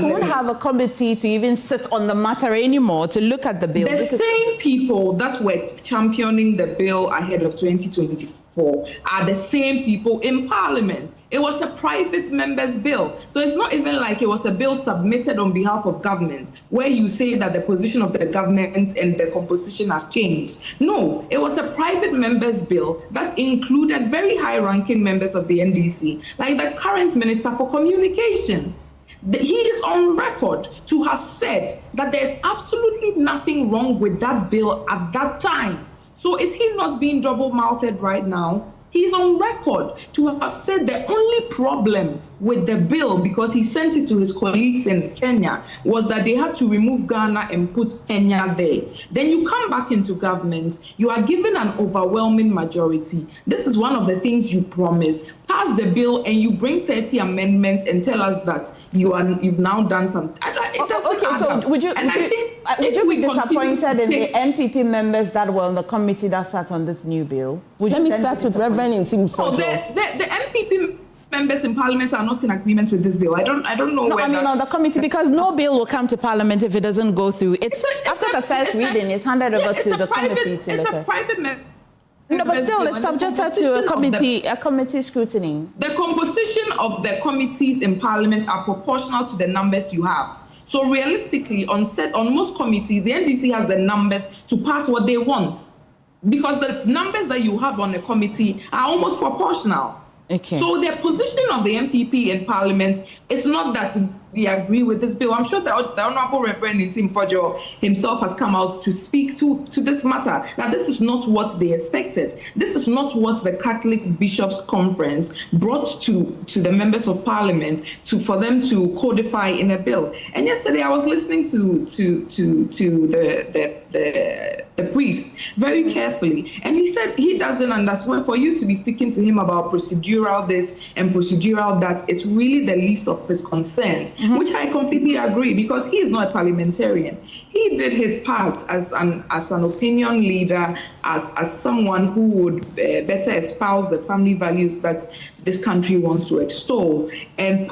we wouldn't have a committee to even sit on the matter anymore to look at the bill. The same people that were championing the bill ahead of 2024 are the same people in Parliament. It was a private member's bill. So it's not even like it was a bill submitted on behalf of government where you say that the position of the government and the composition has changed. No, it was a private member's bill that included very high-ranking members of the NDC, like the current Minister for Communication. He is on record to have said that there's absolutely nothing wrong with that bill at that time. So is he not being double-mouthed right now? He's on record to have said the only problem with the bill, because he sent it to his colleagues in Kenya, was that they had to remove Ghana and put Kenya there. Then you come back into government, you are given an overwhelming majority. This is one of the things you promised. Pass the bill and you bring 30 amendments and tell us that you've now done something. So would you be disappointed in the NPP members that were on the committee that sat on this new bill? Let me start with Reverend Kojo. The NPP members in Parliament are not in agreement with this bill. I don't know. No, I mean on the committee, because no bill will come to Parliament if it doesn't go through. After the first reading, it's handed over to the committee to look at. It's a private member. No, but still, it's subjected to a committee scrutiny. The composition of the committees in Parliament are proportional to the numbers you have. So realistically, on most committees, the NDC has the numbers to pass what they want, because the numbers that you have on the committee are almost proportional. Okay. So the position of the MPP in Parliament is not that we agree with this bill. I'm sure the Honorable Reverend Kojo himself has come out to speak to this matter. Now, this is not what they expected. This is not what the Catholic Bishops' Conference brought to the members of Parliament for them to codify in a bill. And yesterday, I was listening to the the priest very carefully. And he said he doesn't understand. For you to be speaking to him about procedural this and procedural that is really the least of his concerns, which I completely agree, because he is not a parliamentarian. He did his part as an opinion leader, as someone who would better espouse the family values that this country wants to extol, and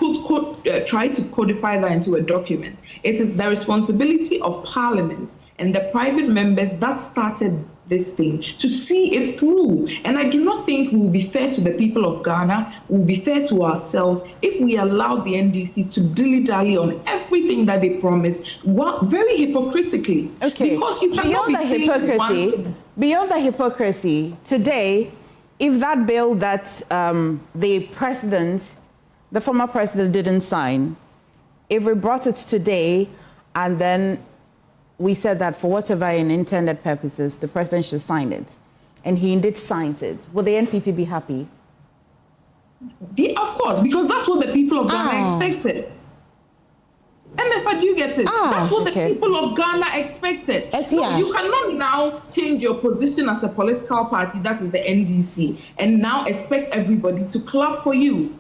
try to codify that into a document. It is the responsibility of Parliament and the private members that started this thing to see it through. And I do not think we will be fair to the people of Ghana, we will be fair to ourselves if we allow the NDC to dilly-dally on everything that they promise, very hypocritically. Okay. Because you cannot be saying beyond the hypocrisy, today, if that bill that the former president didn't sign, if we brought it today and then we said that for whatever intended purposes, the president should sign it, and he indeed signed it, will the NPP be happy? Of course, because that's what the people of Ghana expected. Emefa, do you get it? That's what the people of Ghana expected. So you cannot now change your position as a political party, that is the NDC, and now expect everybody to clap for you.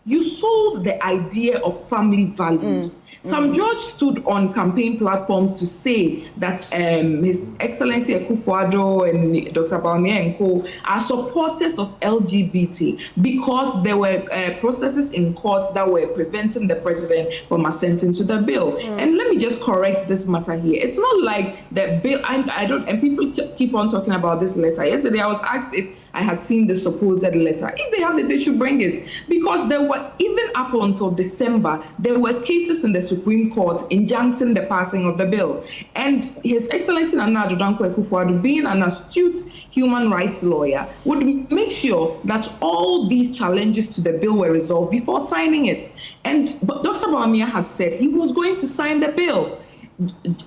You sold the idea of family values. Sam George stood on campaign platforms to say that His Excellency Akufo-Addo and Dr. Bawumia and co are supporters of LGBT because there were processes in courts that were preventing the president from assenting to the bill. And let me just correct this matter here. It's not like the bill, and people keep on talking about this letter. Yesterday I was asked if I had seen the supposed letter. If they have it, they should bring it. Because there were, even up until December, there were cases in the Supreme Court injuncting the passing of the bill. And His Excellency Nana Addo Akufo-Addo, being an astute human rights lawyer, would make sure that all these challenges to the bill were resolved before signing it. But Dr. Bawumia had said he was going to sign the bill.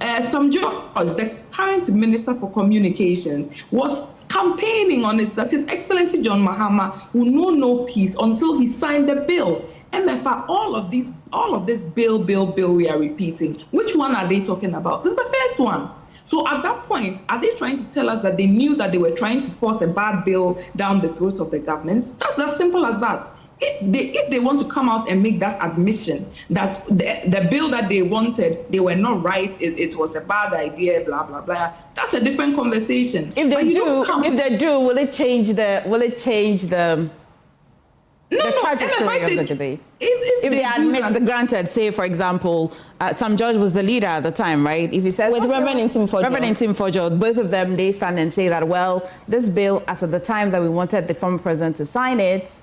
Sam George, the current Minister for Communications, was campaigning on it that His Excellency John Mahama will know no peace until he signed the bill. Emefa, all of this bill we are repeating, which one are they talking about? This is the first one. So at that point, are they trying to tell us that they knew that they were trying to force a bad bill down the throats of the government? That's as simple as that. If they want to come out and make that admission that the bill that they wanted, they were not right, it was a bad idea, blah blah blah, that's a different conversation. If they do, will it change the trajectory of the debate? If they admit granted, say for example, Sam George was the leader at the time, right? If he says with Reverend Fojo, both of them, they stand and say that, well, this bill, as at the time that we wanted the former president to sign it,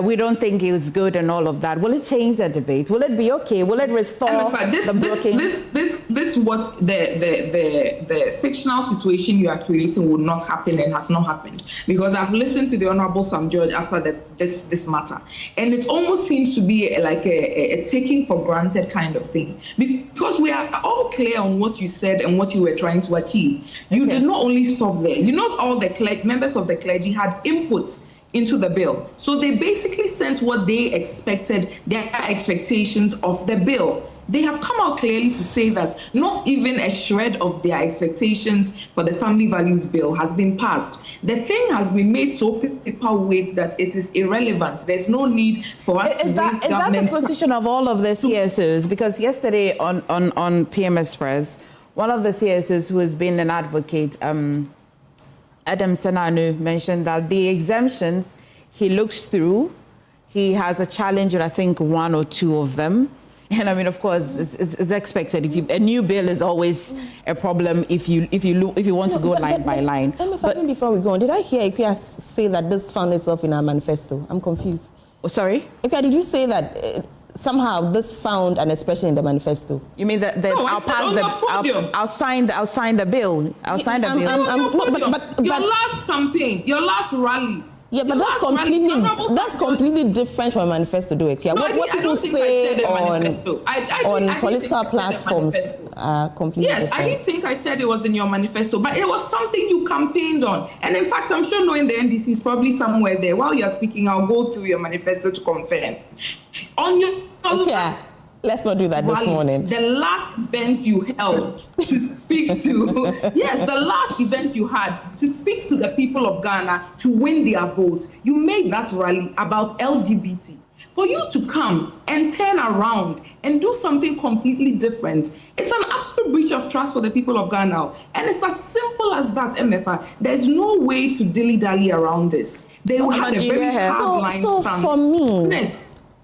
we don't think it's good and all of that. Will it change the debate? Will it be okay? Will it restore the blocking? This what the fictional situation you are creating will not happen and has not happened, because I've listened to the Honorable Sam George after this matter, and it almost seems to be like a taking for granted kind of thing, because we are all clear on what you said and what you were trying to achieve. You did not only stop there. You know, all the members of the clergy had inputs into the bill. So they basically sent what they expected, their expectations of the bill. They have come out clearly to say that not even a shred of their expectations for the family values bill has been passed. The thing has been made so paperweight that it is irrelevant. There's no need for us to raise government. Is that the position of all of the CSOs? Because yesterday on PMS Press, one of the CSOs who has been an advocate, Adam Senanu, mentioned that the exemptions he looks through, he has a challenge with I think one or two of them. And I mean, of course, it's expected. A new bill is always a problem if you want to go line by line. But before we go on, did I hear Ikuya say that this found itself in our manifesto? I'm confused. Oh, sorry? Ikuya, did you say that somehow this found an expression in the manifesto? You mean that I'll sign the bill. I'll sign the bill. But your last campaign, your last rally. Yeah, but that's completely different from a manifesto, do it. What people say on political platforms are completely different. I didn't think I said it was in your manifesto, but it was something you campaigned on. And in fact, I'm sure knowing the NDC is probably somewhere there. While you're speaking, I'll go through your manifesto to confirm. On your let's not do that this morning. The last bench you held to speak to, yes, the last event you had to speak to the people of Ghana to win their vote, you made that rally about LGBT. For you to come and turn around and do something completely different, it's an absolute breach of trust for the people of Ghana. And it's as simple as that, Emefa. There's no way to dilly-dally around this. They will have a very hard line stand. For me,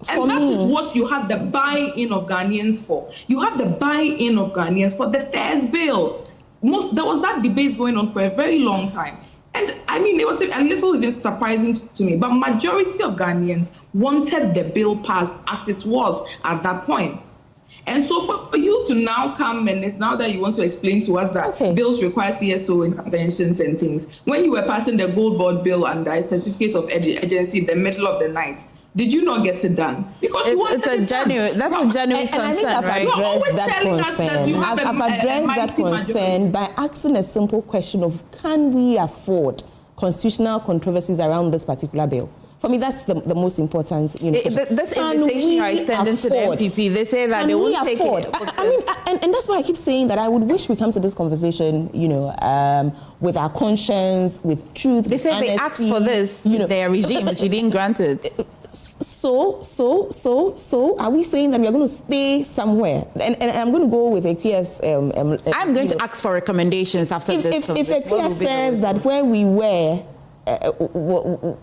and that is what you have the buy-in of Ghanaians for. You have the buy-in of Ghanaians for the fares bill. There was that debate going on for a very long time. And I mean, it was a little bit surprising to me, but majority of Ghanaians wanted the bill passed as it was at that point. And so for you to now come, and it's now that you want to explain to us that bills require CSO interventions and things, when you were passing the gold board bill and the certificate of agency in the middle of the night, did you not get it done? Because it's a genuine, that's a genuine concern, right? I've addressed that concern by asking a simple question of, can we afford constitutional controversies around this particular bill? For me, that's the most important. This invitation you are extending to the MPP, they say that they won't take it. And that's why I keep saying that I would wish we come to this conversation, with our conscience, with truth. They say they asked for this, their regime, but you didn't grant it. So, are we saying that we are going to stay somewhere? And I'm going to go with Akua's... I'm going to ask for recommendations after this. If Akua says that where we were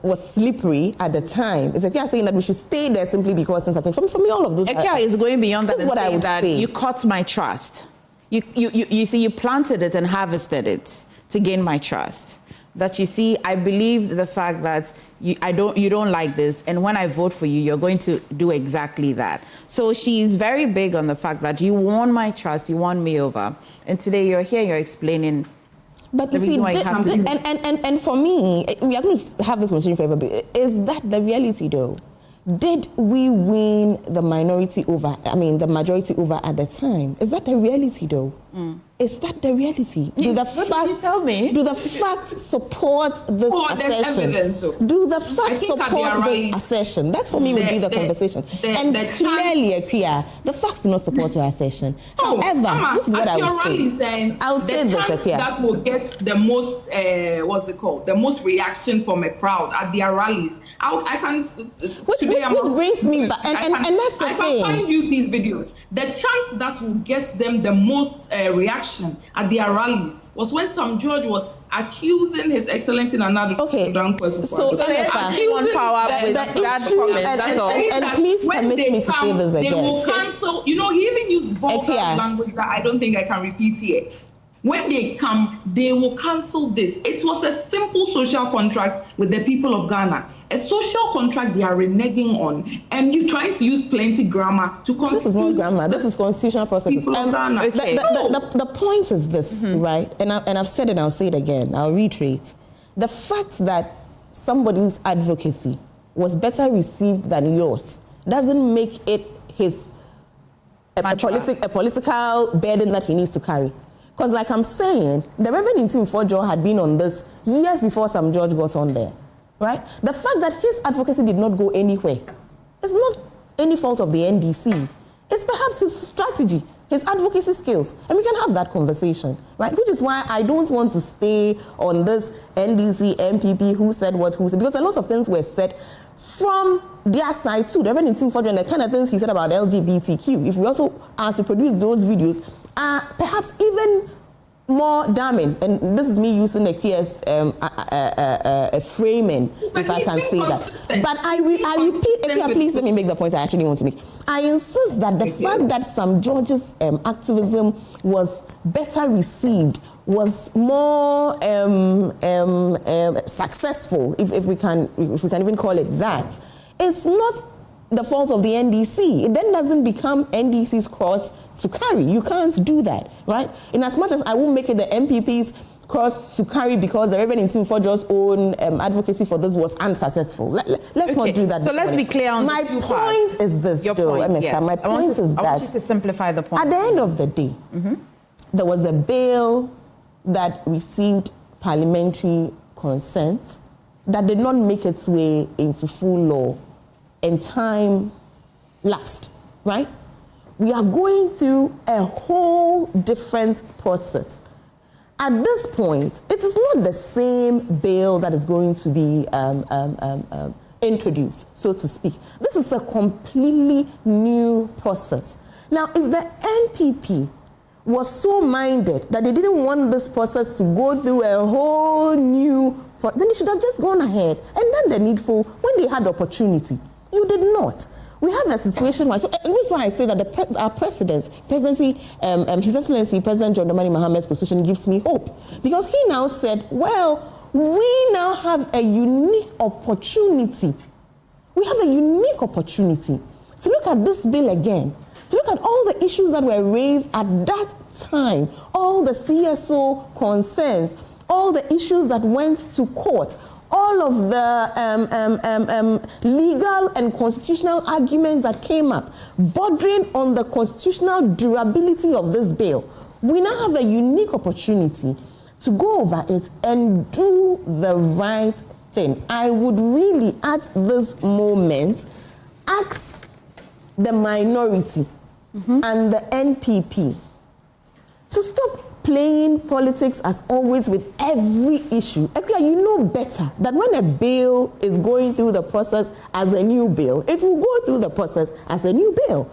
was slippery at the time, is Akua saying that we should stay there simply because things happened? For me, all of those... Akua is going beyond that. That's what I would say. You caught my trust. You see, you planted it and harvested it to gain my trust. That you see, I believe the fact that you don't like this, and when I vote for you, you're going to do exactly that. So she's very big on the fact that you won my trust, you won me over, and today you're here, you're explaining. But you see, and for me, we are going to have this conversation forever. Is that the reality, though? Did we win the majority over at the time? Is that the reality, though? Is that the reality? Do the facts support this assertion? Do the facts support this assertion? That for me would be the conversation. And clearly, Akua, the facts do not support your assertion. However, this is what I would say. I would say this, Akua. That will get the most, the most reaction from a crowd at their rallies. I can... Which brings me back, and that's the thing. I can find you these videos. The chance that will get them the most reaction at their rallies was when some judge was accusing His Excellency Nana. Okay, so accusing power with that comment. That's all. And please permit me to say this again. They will cancel. He even used vulgar language that I don't think I can repeat here. When they come, they will cancel this. It was a simple social contract with the people of Ghana. A social contract they are reneging on, and you're trying to use plenty grammar to confuse. This is not grammar. This is constitutional processes. The point is this, right? And I've said it. I'll say it again. I'll reiterate. The fact that somebody's advocacy was better received than yours doesn't make it a political burden that he needs to carry. Because, like I'm saying, the Reverend Akufo-Addo had been on this years before some judge got on there. Right? The fact that his advocacy did not go anywhere is not any fault of the NDC. It's perhaps his strategy, his advocacy skills. And we can have that conversation, right? Which is why I don't want to stay on this NDC, MPP, who said what, who said, because a lot of things were said from their side too. The Reverend Akufo-Addo and the kind of things he said about LGBTQ, if we also are to produce those videos, are perhaps even more damning, and this is me using a QS framing, if I can say that. But I repeat, if you please let me make the point I actually want to make. I insist that the fact that some judges' activism was better received, was more successful, if we can even call it that, is not the fault of the NDC. It then doesn't become NDC's cross to carry. You can't do that, right? In as much as I won't make it the MPP's cross to carry because the Reverend Akufo-Addo's own advocacy for this was unsuccessful. Let's not do that. So let's be clear on my point is this, your point, Emefa. yes. My point is that I want you to simplify the point. At the end of the day, there was a bill that received parliamentary consent that did not make its way into full law, and time lapsed, right? we are going through a whole different process. At this point, it is not the same bill that is going to be introduced, so to speak. This is a completely new process. Now, if the NPP was so minded that they didn't want this process to go through a whole new process, then they should have just gone ahead and done the needful when they had opportunity. You did not. We have a situation where, so and this is why I say that our presidency, His Excellency President John Dramani Mahamad's position gives me hope, because he now said, well, we now have a unique opportunity. We have a unique opportunity to look at this bill again, to look at all the issues that were raised at that time, all the CSO concerns, all the issues that went to court, all of the legal and constitutional arguments that came up, bordering on the constitutional durability of this bill. We now have a unique opportunity to go over it and do the right thing. I would really, at this moment, ask the minority and the NPP to stop playing politics as always with every issue. Ekuya, you know better that when a bill is going through the process as a new bill, it will go through the process as a new bill.